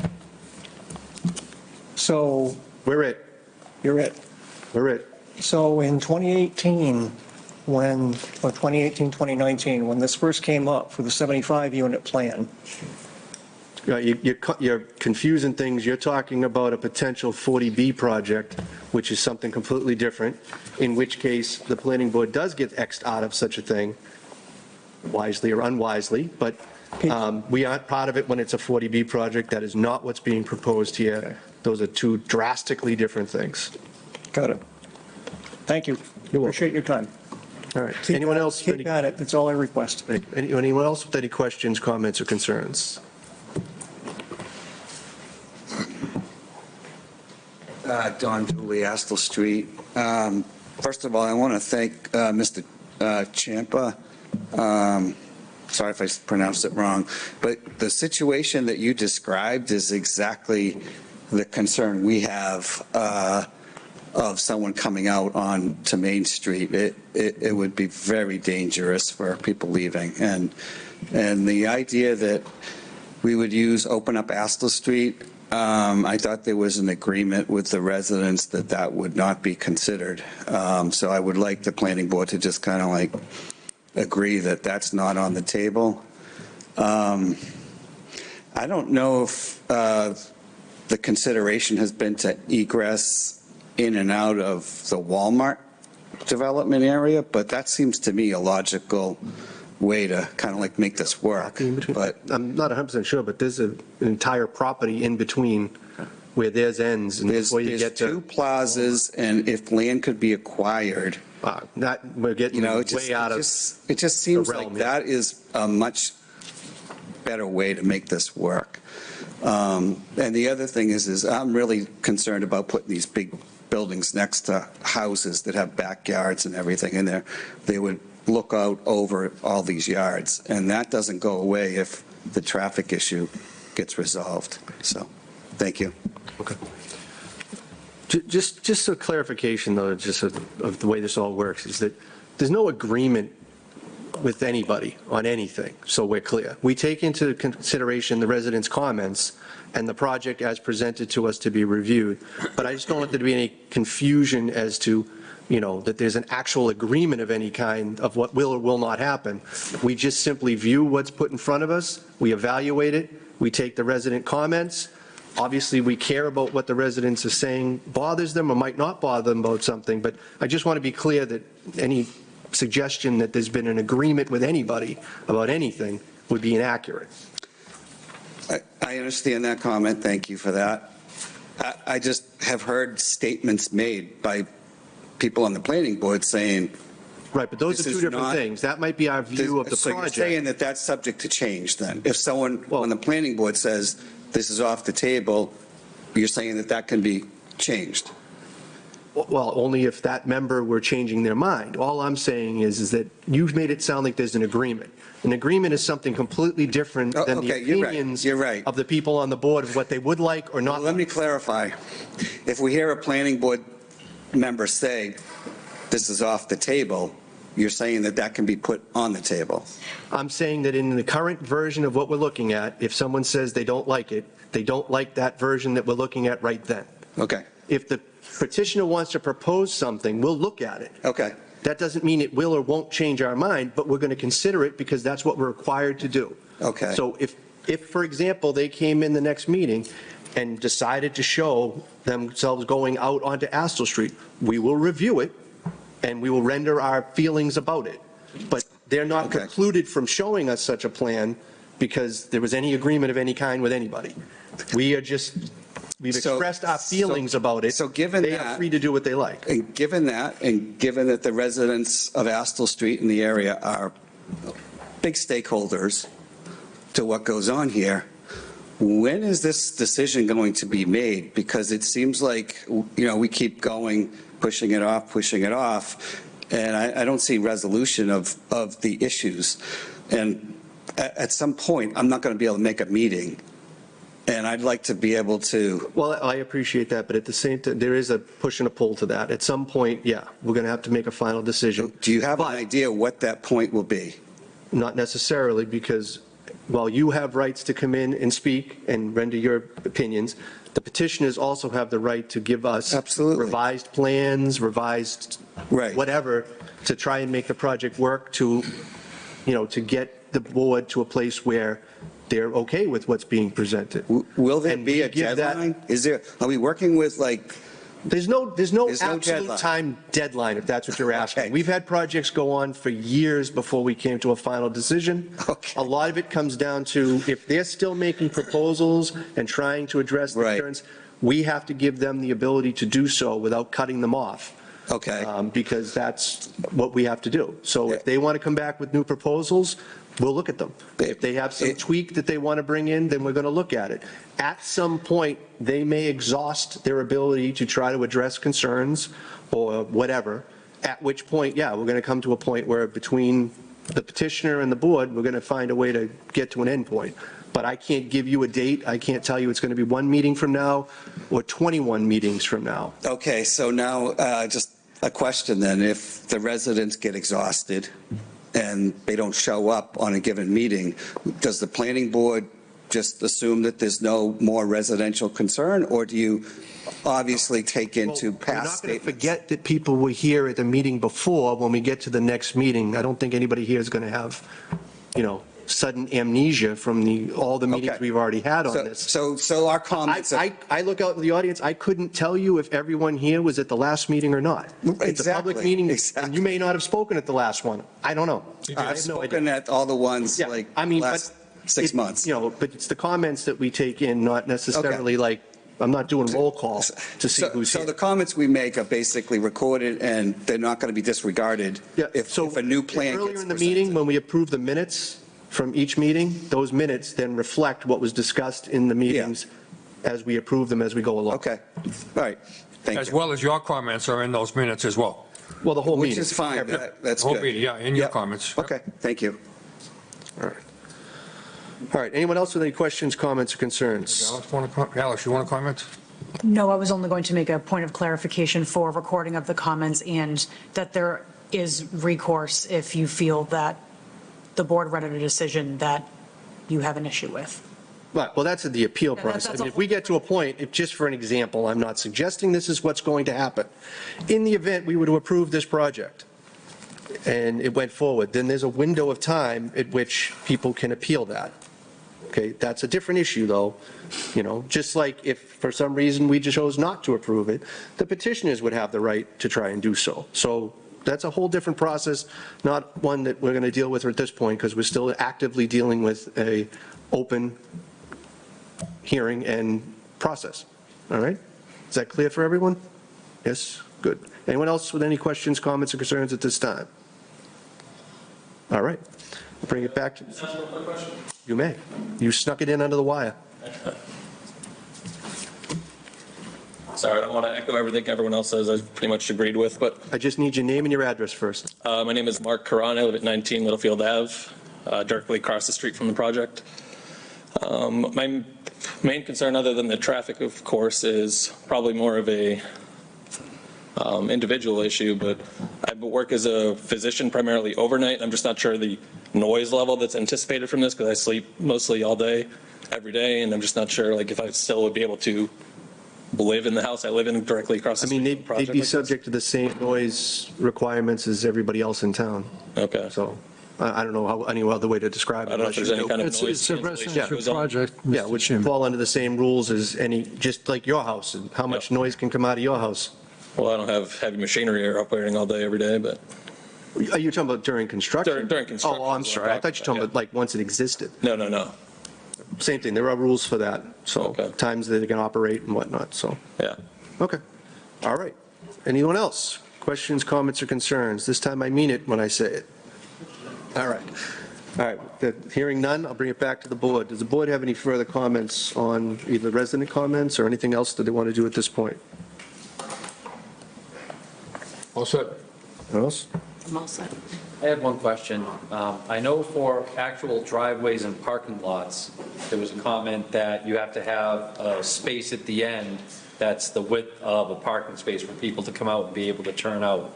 So. We're it. You're it. We're it. So in 2018, or 2019, when this first came up for the 75-unit plan, You're confusing things. You're talking about a potential 40B project, which is something completely different, in which case the planning board does get X'd out of such a thing, wisely or unwisely, but we aren't part of it when it's a 40B project. That is not what's being proposed here. Okay. Those are two drastically different things. got it. Thank you. Appreciate your time. All right. Anyone else? Keep at it, that's all I request. Anyone else with any questions, comments, or concerns? Don Dooley, Astle Street. First of all, I want to thank Mr. Champa. Sorry if I pronounced it wrong, but the situation that you described is exactly the concern we have of someone coming out on to Main Street. It would be very dangerous for people leaving. And the idea that we would open up Astle Street, I thought there was an agreement with the residents that that would not be considered. So I would like the planning board to just kind of like agree that that's not on the table. I don't know if the consideration has been to egress in and out of the Walmart development area, but that seems to me a logical way to kind of like make this work. But I'm not 100% sure, but there's an entire property in between where theirs ends and before you there's get to. two plazas, and if land could be acquired, We're getting way out of. it just seems the like realm, that is a much better way to make this work. And the other thing is I'm really concerned about putting these big buildings next to houses that have backyards and everything in there. They would look out over all these yards, and that doesn't go away if the traffic issue gets resolved. So, thank you. Okay. Just a clarification, though, just of the way this all works, is that there's no agreement with anybody on anything, so we're clear. We take into consideration the residents' comments and the project as presented to us to be reviewed, but I just don't want there to be any confusion as to, that there's an actual agreement of any kind of what will or will not happen. We just simply view what's put in front of us, we evaluate it, we take the resident comments. Obviously, we care about what the residents are saying bothers them or might not bother them about something, but I just want to be clear that any suggestion that there's been an agreement with anybody about anything would be inaccurate. I understand that comment. Thank you for that. I just have heard statements made by people on the planning board saying. Right, but those are two different things. That might be our view of the So project. you're saying that that's subject to change then? If someone, when the planning board says this is off the table, you're saying that that can be changed? Well, only if that member were changing their mind. All I'm saying is that you've made it sound like there's an agreement. An agreement is something completely different than the opinions of the people on the board of what they would like or not. Let me clarify. If we hear a planning board member say this is off the table, you're saying that that can be put on the table? I'm saying that in the current version of what we're looking at, if someone says they don't like it, they don't like that version that we're looking at right then. Okay. If the petitioner wants to propose something, we'll look at it. Okay. That doesn't mean it will or won't change our mind, but we're going to consider it because that's what we're required to do. Okay. So if If, for example, they came in the next meeting and decided to show themselves going out onto Astor Street, we will review it and we will render our feelings about it. But they're not precluded from showing us such a plan because there was any agreement of any kind with anybody. We've expressed our feelings about it. So given they that, are free to do what they like. And given that the residents of Astor Street and the area are big stakeholders to what goes on here, when is this decision going to be made? Because it seems like, we keep going, pushing it off, and I don't see resolution of the issues. And at some point, I'm not going to be able to make a meeting, and I'd like to be able to. Well, I appreciate that, but at the same time, there is a push and a pull to that. At some point, yeah, we're going to have to make a final decision. Do you have an idea what that point will be? Not necessarily, because while you have rights to come in and speak and render your opinions, the petitioners also have the right to give us revised plans, revised whatever, to try and make the project work to get the board to a place where they're okay with what's being presented. Will there be a deadline? Are we working with There's no absolute deadline. time deadline, if that's what you're asking. We've had projects go on for years before we came to a final decision. A lot of it comes down to if they're still making proposals and trying to address the concerns, we have to give them the ability to do so without cutting them off. Because that's what we have to do. So if they want to come back with new proposals, we'll look at them. If they have some tweak that they want to bring in, then we're going to look at it. At some point, they may exhaust their ability to try to address concerns or whatever, at which point, yeah, we're going to come to a point where between the petitioner and the board, we're going to find a way to get to an end point. But I can't give you a date. I can't tell you it's going to be 1 meeting from now or 21 meetings from now. Okay, so now just a question then. If the residents get exhausted and they don't show up on a given meeting, does the planning board just assume that there's no more residential concern, or do you obviously take into past We're not going to statements? forget that people were here at the meeting before. When we get to the next meeting, I don't think anybody here is going to have, sudden amnesia from all the meetings we've already had on this. So our comments. I look out in the audience, I couldn't tell you if everyone here was at the last meeting or not. It's a public meeting, and you may not have spoken at the last one. I don't know. I've spoken at all the ones last 6 months. But it's the comments that we take in, not necessarily I'm not doing roll call to see who's here. So the comments we make are basically recorded, and they're not going to be disregarded if a new plan Earlier gets in the presented. meeting, when we approve the minutes from each meeting, those minutes then reflect what was discussed in the meetings as we approve them as we go along. Okay, all right, thank you. As well as your comments are in those minutes as well. Well, the whole meeting. Which is fine, that's The whole good. meeting, yeah, in your comments. Okay, thank you. All right, anyone else with any questions, comments, or concerns? Alex, you want to comment? No, I was only going to make a point of clarification for recording of the comments and that there is recourse if you feel that the board rendered a decision that you have an issue with. Right, well, that's the appeal Yeah, process. that's I mean, if we get to a point, just for an example, I'm not suggesting this is what's going to happen. In the event we were to approve this project and it went forward, then there's a window of time at which people can appeal that. Okay, that's a different issue, though. Just like if for some reason we just chose not to approve it, the petitioners would have the right to try and do so. So that's a whole different process, not one that we're going to deal with at this point, because we're still actively dealing with a open hearing and process. All right? Is that clear for everyone? Yes? Good. Anyone else with any questions, comments, or concerns at this time? All right. I'll bring it back to you. May. You snuck it in under the wire. Sorry, I don't want to echo everything everyone else says. I pretty much agreed with, but I just need your name and your address first. my name is Mark Karan. I live at 19 Littlefield Ave, directly across the street from the project. My main concern, other than the traffic, of course, is probably more of a individual issue, but I work as a physician primarily overnight. I'm just not sure the noise level that's anticipated from this because I sleep mostly all day, every day, and I'm just not sure if I still would be able to live in the house I live in directly across the street. from the They'd be project. subject to the same noise requirements as everybody else in town. Okay. So, I don't know any other way to describe it. I don't know if there's any kind of noise It's a cancellation residential goes on. project, Yeah, Mr. which Chairman. fall under the same rules as any, just like your house, and how much noise can come out of your house. Well, I don't have heavy machinery here operating all day, every day, but Are you talking about during construction? During construction Oh, I'm is what sorry. I'm I thought you were talking about like once it existed. no. Same thing. There are rules for that. So Okay. times that it can operate and whatnot. So, Yeah. okay. All right. Anyone else? Questions, comments, or concerns? This time I mean it when I say it. All right. All right. Hearing none, I'll bring it back to the board. Does the board have any further comments on either resident comments or anything else that they want to do at this point? All set. What else? I'm all set. I have one question. I know for actual driveways and parking lots, there was a comment that you have to have a space at the end that's the width of a parking space for people to come out and be able to turn out.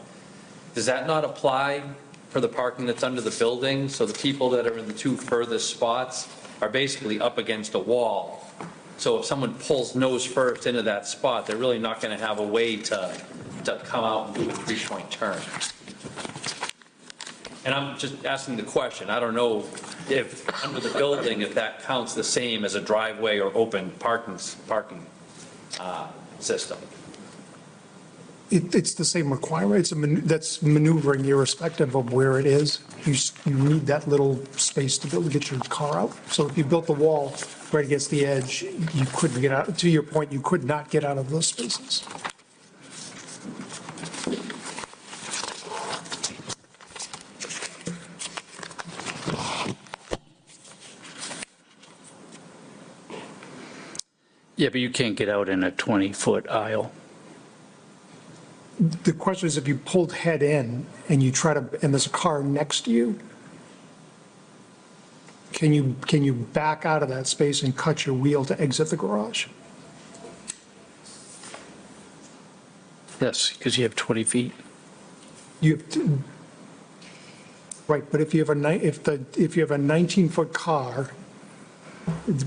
Does that not apply for the parking that's under the building? So the people that are in the two furthest spots are basically up against a wall. So if someone pulls nose first into that spot, they're really not going to have a way to come out and do a three-point turn. And I'm just asking the question. I don't know if under the building, if that counts the same as a driveway or open parking system. It's the same requirement. That's maneuvering irrespective of where it is. You need that little space to be able to get your car out. So if you built the wall right against the edge, you couldn't get out. To your point, you could not get out of those spaces. Yeah, but you can't get out in a 20-foot aisle. The question is, if you pulled head in and you try to, and there's a car next to you, can you back out of that space and cut your wheel to exit the garage? Yes, because you have 20 feet. You have to, right, but if you have a 19-foot car,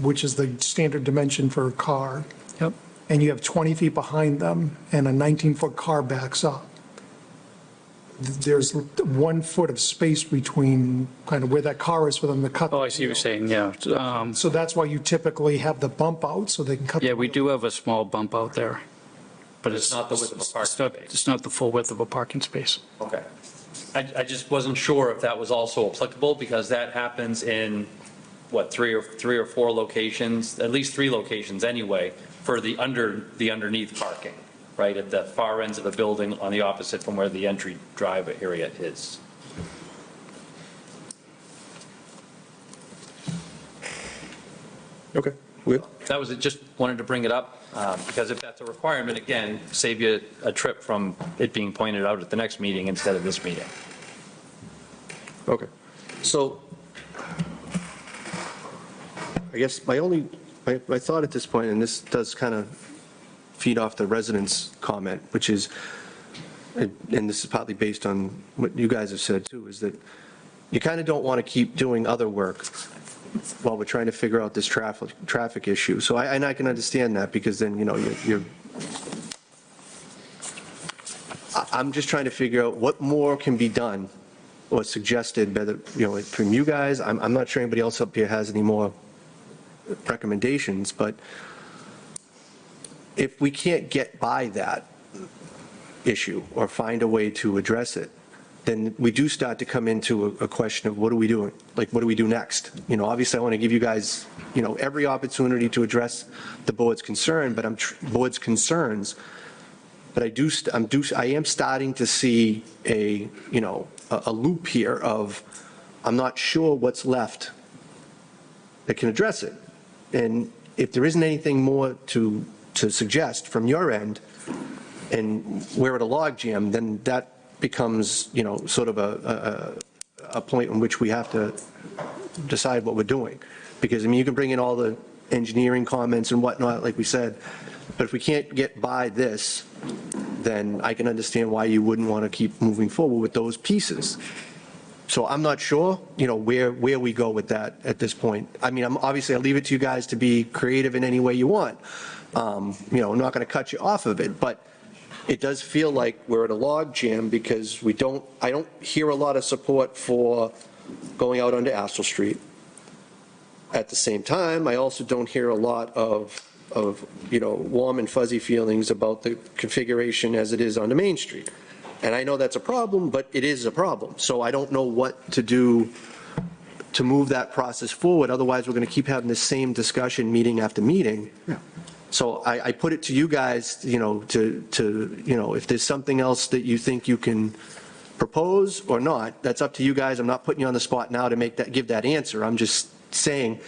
which is the standard dimension for a car. Yep. And you have 20 feet behind them, and a 19-foot car backs up, there's 1 foot of space between kind of where that car is for them to cut. Oh, I see what you're saying, yeah. So that's why you typically have the bump out, so they can cut. Yeah, we do have a small bump out there, but It's not the width of a parking space. It's not the full width of a parking space. Okay. I just wasn't sure if that was also applicable, because that happens in, what, three or four locations, at least 3 locations anyway, for the underneath parking, right, at the far ends of the building on the opposite from where the entry drive area is. Okay, good. That was it, just wanted to bring it up, because if that's a requirement, again, save you a trip from it being pointed out at the next meeting instead of this meeting. Okay. So I guess my thought at this point, and this does kind of feed off the residents' comment, which is, and this is partly based on what you guys have said too, is that you kind of don't want to keep doing other work while we're trying to figure out this traffic issue. So I can understand that, because then, you know, I'm just trying to figure out what more can be done or suggested, whether, you know, from you guys. I'm not sure anybody else up here has any more recommendations, but if we can't get by that issue or find a way to address it, then we do start to come into a question of what are we doing? Like, what do we do next? You know, obviously I want to give you guys, you know, every opportunity to address the board's concern, but board's concerns. But I am starting to see a loop here of, I'm not sure what's left that can address it. And if there isn't anything more to suggest from your end, and we're at a logjam, then that becomes, you know, sort of a point in which we have to decide what we're doing. Because, I mean, you can bring in all the engineering comments and whatnot, like we said, but if we can't get by this, then I can understand why you wouldn't want to keep moving forward with those pieces. So I'm not sure, you know, where we go with that at this point. I mean, I'll leave it to you guys to be creative in any way you want. You know, I'm not going to cut you off of it, but it does feel like we're at a log jam, because I don't hear a lot of support for going out onto Astle Street. At the same time, I also don't hear a lot of, warm and fuzzy feelings about the configuration as it is on the Main Street. And I know that's a problem, but it is a problem. So I don't know what to do to move that process forward. Otherwise, we're going to keep having the same discussion meeting after meeting. So I put it to you guys, if there's something else that you think you can propose or not, that's up to you guys. I'm not putting you on the spot now to give that answer. I'm just saying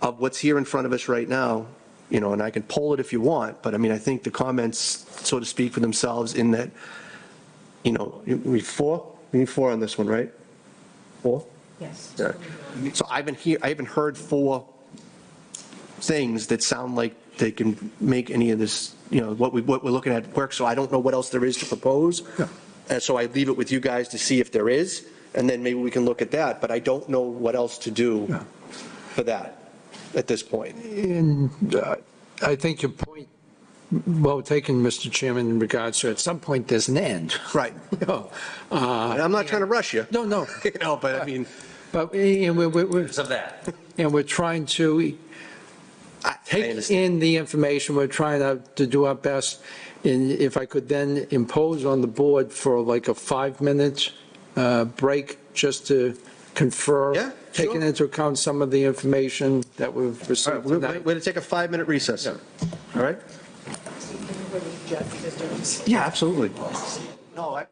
of what's here in front of us right now, and I can poll it if you want, but I mean, I think the comments sort of speak for themselves in that, we need four on this one, right? 4? Yes. Yeah. So I haven't heard 4 things that sound like they can make any of this, what we're looking at work, so I don't know what else there is to propose. And so I leave it with you guys to see if there is, and then maybe we can look at that, but I don't know what else to do for that at this point. And I think your point, well taken, Mr. Chairman, in regards to at some point there's an end. Right. I'm not trying to rush you. No. But I mean. But we're Because of that. and we're trying to take in the information, we're trying to do our best. And if I could then impose on the board for like a 5-minute break, just to confer, taking into account some of the information that we've received We're tonight. going to take a 5-minute recess. All right? Yeah, absolutely. No,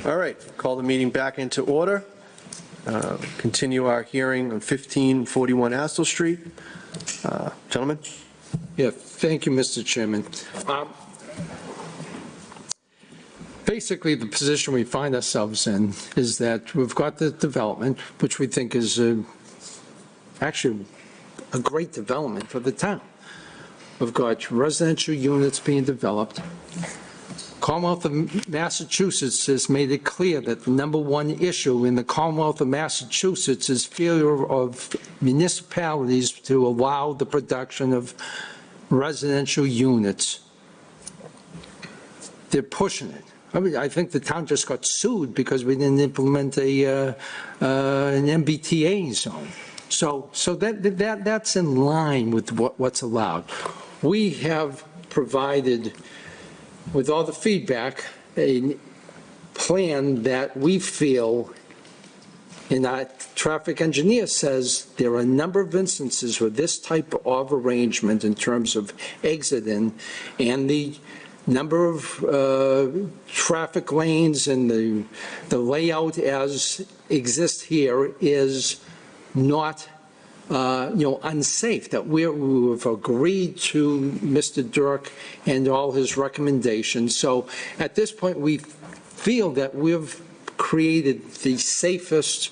All right, call the meeting back into order. Continue our hearing on 1541 Astle Street. Gentlemen? Yeah, thank you, Mr. Chairman. Basically, the position we find ourselves in is that we've got the development, which we think is actually a great development for the town. We've got residential units being developed. Commonwealth of Massachusetts has made it clear that the number one issue in the Commonwealth of Massachusetts is failure of municipalities to allow the production of residential units. They're pushing it. I mean, I think the town just got sued because we didn't implement an MBTA zone. So that's in line with what's allowed. We have provided, with all the feedback, a plan that we feel, and our traffic engineer says there are a number of instances where this type of arrangement in terms of exiting and the number of traffic lanes and the layout as exists here is not unsafe, that we've agreed to Mr. Dirk and all his recommendations. So at this point, we feel that we've created the safest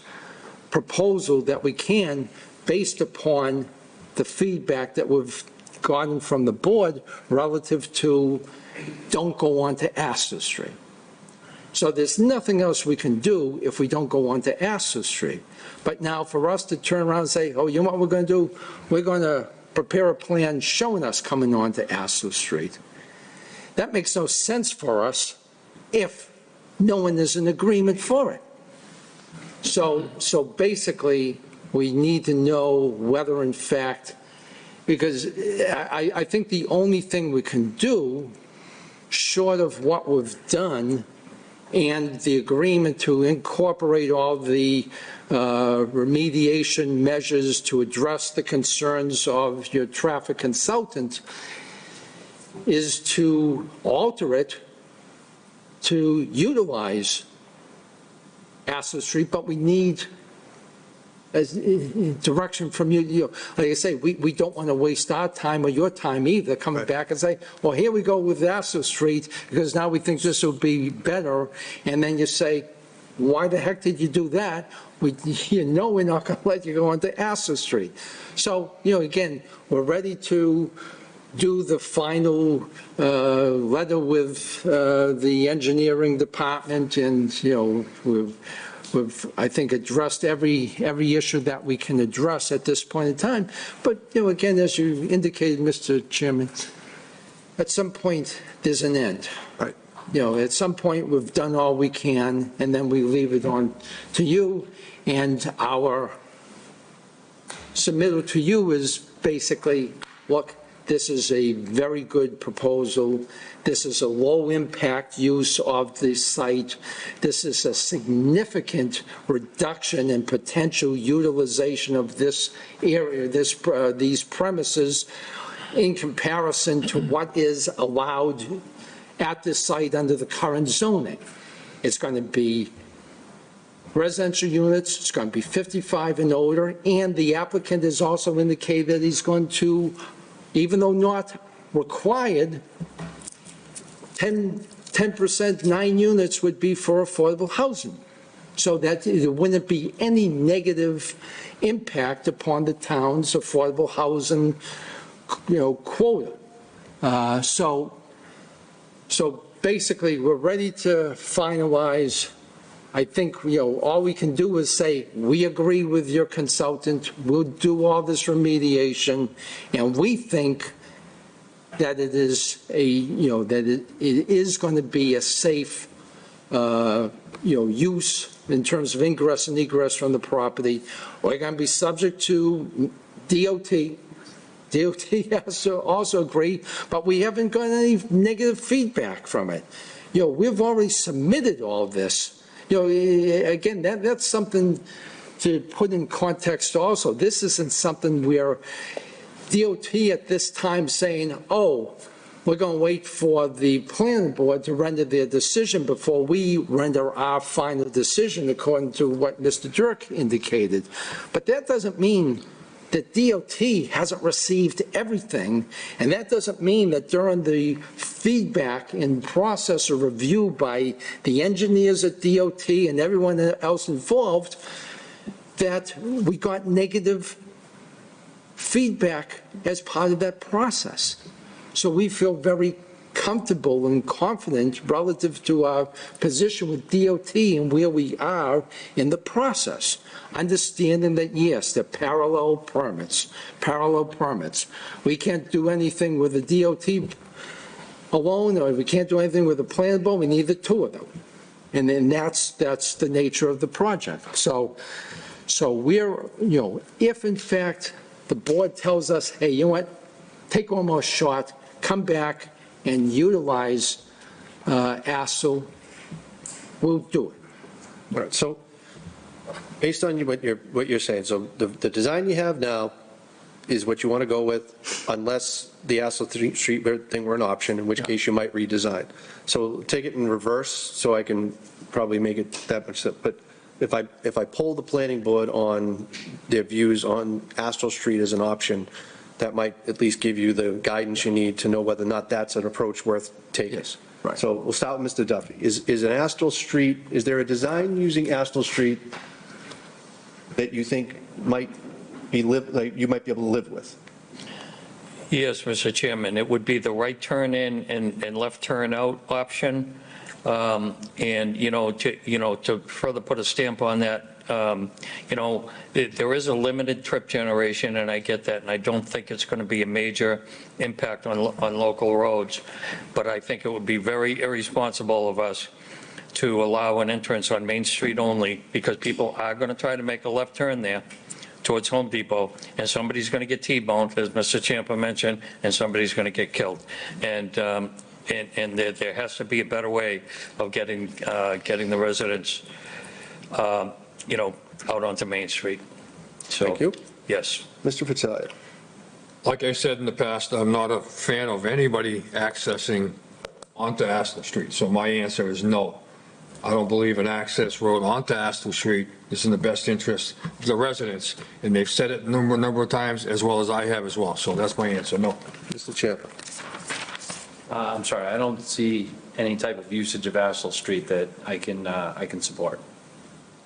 proposal that we can based upon the feedback that we've gotten from the board relative to don't go on to Astor Street. So there's nothing else we can do if we don't go on to Astor Street. But now for us to turn around and say, oh, you know what we're going to do? We're going to prepare a plan showing us coming on to Astor Street. That makes no sense for us if no one is in agreement for it. So basically, we need to know whether in fact, because I think the only thing we can do, short of what we've done, and the agreement to incorporate all the remediation measures to address the concerns of your traffic consultant, is to alter it to utilize Astor Street, but we need direction from you. Like I say, we don't want to waste our time or your time either coming back and say, well, here we go with Astor Street because now we think this will be better. And then you say, why the heck did you do that? We're not going to let you go on to Astor Street. So, again, we're ready to do the final letter with the engineering department, and, we've, I think, addressed every issue that we can address at this point in time. But, again, as you indicated, Mr. Chairman, at some point, there's an end. Right. At some point, we've done all we can, and then we leave it on to you. And our submittal to you is basically, look, this is a very good proposal. This is a low-impact use of the site. This is a significant reduction in potential utilization of this area, these premises, in comparison to what is allowed at this site under the current zoning. It's going to be residential units, it's going to be 55 and older, and the applicant has also indicated that he's going to, even though not required, 10%, 9 units would be for affordable housing, so that there wouldn't be any negative impact upon the town's affordable housing, quota. So basically, we're ready to finalize. I think, all we can do is say, we agree with your consultant, we'll do all this remediation, and we think that it is that it is going to be a safe, use in terms of ingress and egress from the property. We're going to be subject to DOT. DOT has to also agree, but we haven't got any negative feedback from it. We've already submitted all this. Again, that's something to put in context also. This isn't something where DOT at this time saying, oh, we're going to wait for the planning board to render their decision before we render our final decision, according to what Mr. Dirk indicated. But that doesn't mean that DOT hasn't received everything, and that doesn't mean that during the feedback and process of review by the engineers at DOT and everyone else involved, that we got negative feedback as part of that process. So we feel very comfortable and confident relative to our position with DOT and where we are in the process, understanding that, yes, they're parallel permits. We can't do anything with the DOT alone, or we can't do anything with the planning board. We need the two of them. And then that's the nature of the project. So we're, if in fact the board tells us, hey, you know what, take one more shot, come back and utilize ASTL, we'll do it. All right, so based on what you're saying, so the design you have now is what you want to go with, unless the ASTL Street thing were an option, in which case you might redesign. So take it in reverse, so I can probably make it that much simpler. But if I poll the planning board on their views on ASTL Street as an option, that might at least give you the guidance you need to know whether or not that's an approach worth taking. Yes, right. So we'll start with Mr. Duffy. Is an ASTL Street, is there a design using ASTL Street that you think might be you might be able to live with? Yes, Mr. Chairman, it would be the right turn in and left turn out option. And, to further put a stamp on that, there is a limited trip generation, and I get that, and I don't think it's going to be a major impact on local roads. But I think it would be very irresponsible of us to allow an entrance on Main Street only, because people are going to try to make a left turn there towards Home Depot, and somebody's going to get T-boned, as Mr. Ciampa mentioned, and somebody's going to get killed. And there has to be a better way of getting the residents, out onto Main Street. So, Thank you. Yes. Mr. Fattalia. Like I said in the past, I'm not a fan of anybody accessing onto ASTL Street, so my answer is no. I don't believe an access road onto ASTL Street is in the best interest of the residents, and they've said it a number of times, as well as I have as well, so that's my answer, no. Mr. Chairman. I'm sorry, I don't see any type of usage of ASTL Street that I can support.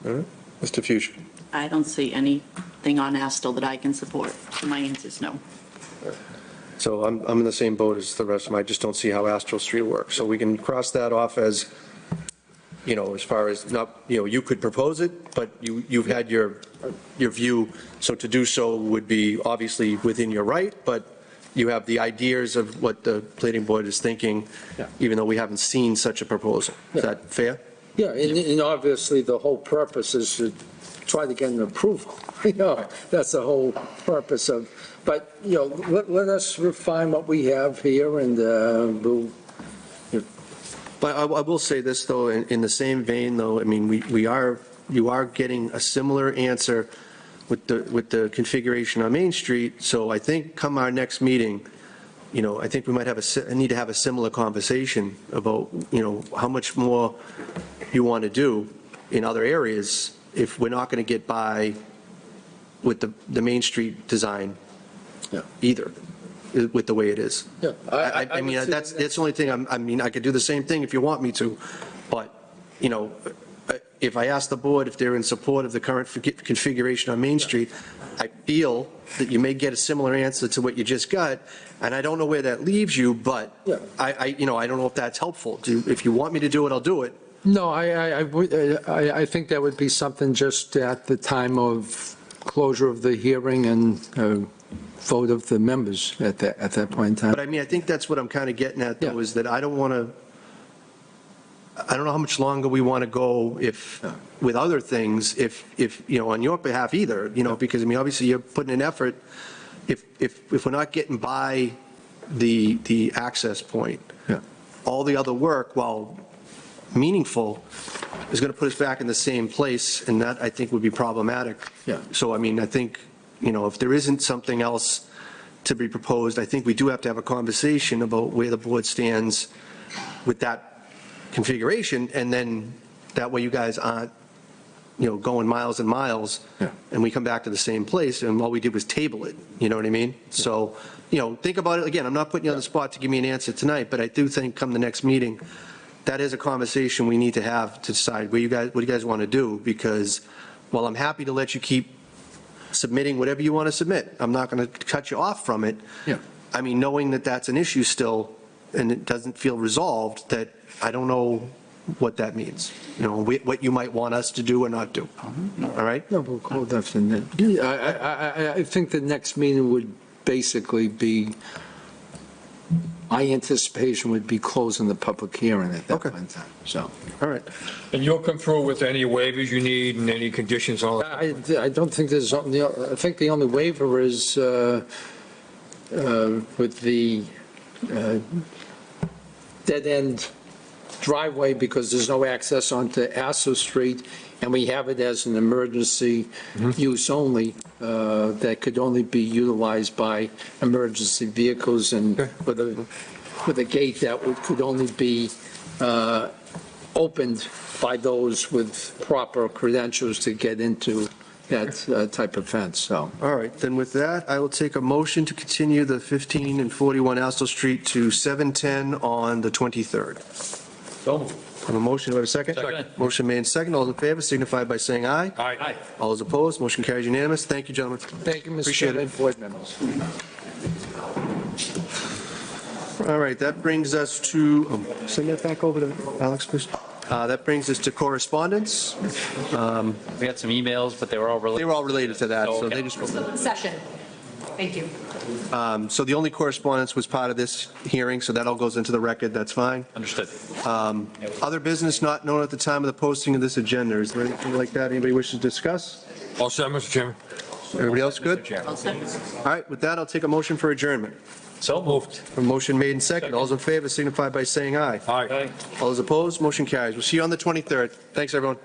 All right. Mr. Fuchsia. I don't see anything on ASTL that I can support. So my answer is no. So I'm in the same boat as the rest of them. I just don't see how ASTL Street works. So we can cross that off as, as far as not, you could propose it, but you've had your view. So to do so would be obviously within your right, but you have the ideas of what the planning board is thinking, even though we haven't seen such a proposal. Is that fair? Yeah, and obviously the whole purpose is to try to get an approval. That's the whole purpose of, but, let us refine what we have here, and we'll. But I will say this, though, in the same vein, though, I mean, you are getting a similar answer with the configuration on Main Street. So I think come our next meeting, I think we might need to have a similar conversation about, how much more you want to do in other areas if we're not going to get by with the Main Street design either, with the way it is. Yeah, I mean, that's the only thing. I could do the same thing if you want me to, but, if I ask the board if they're in support of the current configuration on Main Street, I feel that you may get a similar answer to what you just got, and I don't know where that leaves you, but I don't know if that's helpful. If you want me to do it, I'll do it. No, I think that would be something just at the time of closure of the hearing and vote of the members at that point in time. But I think that's what I'm kind of getting at, though, is that I don't know how much longer we want to go with other things, if on your behalf either, because obviously you're putting an effort. If we're not getting by the access point, all the other work, while meaningful, is going to put us back in the same place, and that I think would be problematic. Yeah. So I think, if there isn't something else to be proposed, I think we do have to have a conversation about where the board stands with that configuration, and then that way you guys aren't, going miles and miles, and we come back to the same place, and all we did was table it, you know what I mean? So, think about it, again, I'm not putting you on the spot to give me an answer tonight, but I do think come the next meeting, that is a conversation we need to have to decide what you guys want to do, because while I'm happy to let you keep submitting whatever you want to submit, I'm not going to cut you off from it. Yeah. I mean, knowing that that's an issue still, and it doesn't feel resolved, that I don't know what that means, what you might want us to do or not do. All right? No, but hold on for a minute. I think the next meeting would basically be, my anticipation would be closing the public hearing at that point in time, so. All right. And you'll come through with any waivers you need and any conditions on it? I don't think there's, I think the only waiver is with the dead-end driveway, because there's no access onto Astor Street, and we have it as an emergency use only, that could only be utilized by emergency vehicles, and with a gate that could only be opened by those with proper credentials to get into that type of fence, so. All right, then with that, I will take a motion to continue the 15 and 41 Astor Street to 7:10 on the 23rd. So moved. I have a motion, do I have a second? Second. Motion made and second. All those in favor signify by saying aye. Aye. All those opposed, motion carries unanimous. Thank you, gentlemen. Thank you, Mr. Appreciate Chairman, it. board members. All right, that brings us to, send that back over to Alex, please. That brings us to correspondence. We had some emails, but they were all related. They were all related to that, so they just. Session. Thank you. So the only correspondence was part of this hearing, so that all goes into the record, that's fine. Understood. Other business not known at the time of the posting of this agenda, is there anything like that anybody wishes to discuss? All set, Mr. Chairman? Everybody else good? All set? All right, with that, I'll take a motion for adjournment. So moved. A motion made and second. All those in favor signify by saying aye. Aye. All those opposed, motion carries. We'll see you on the 23rd. Thanks, everyone.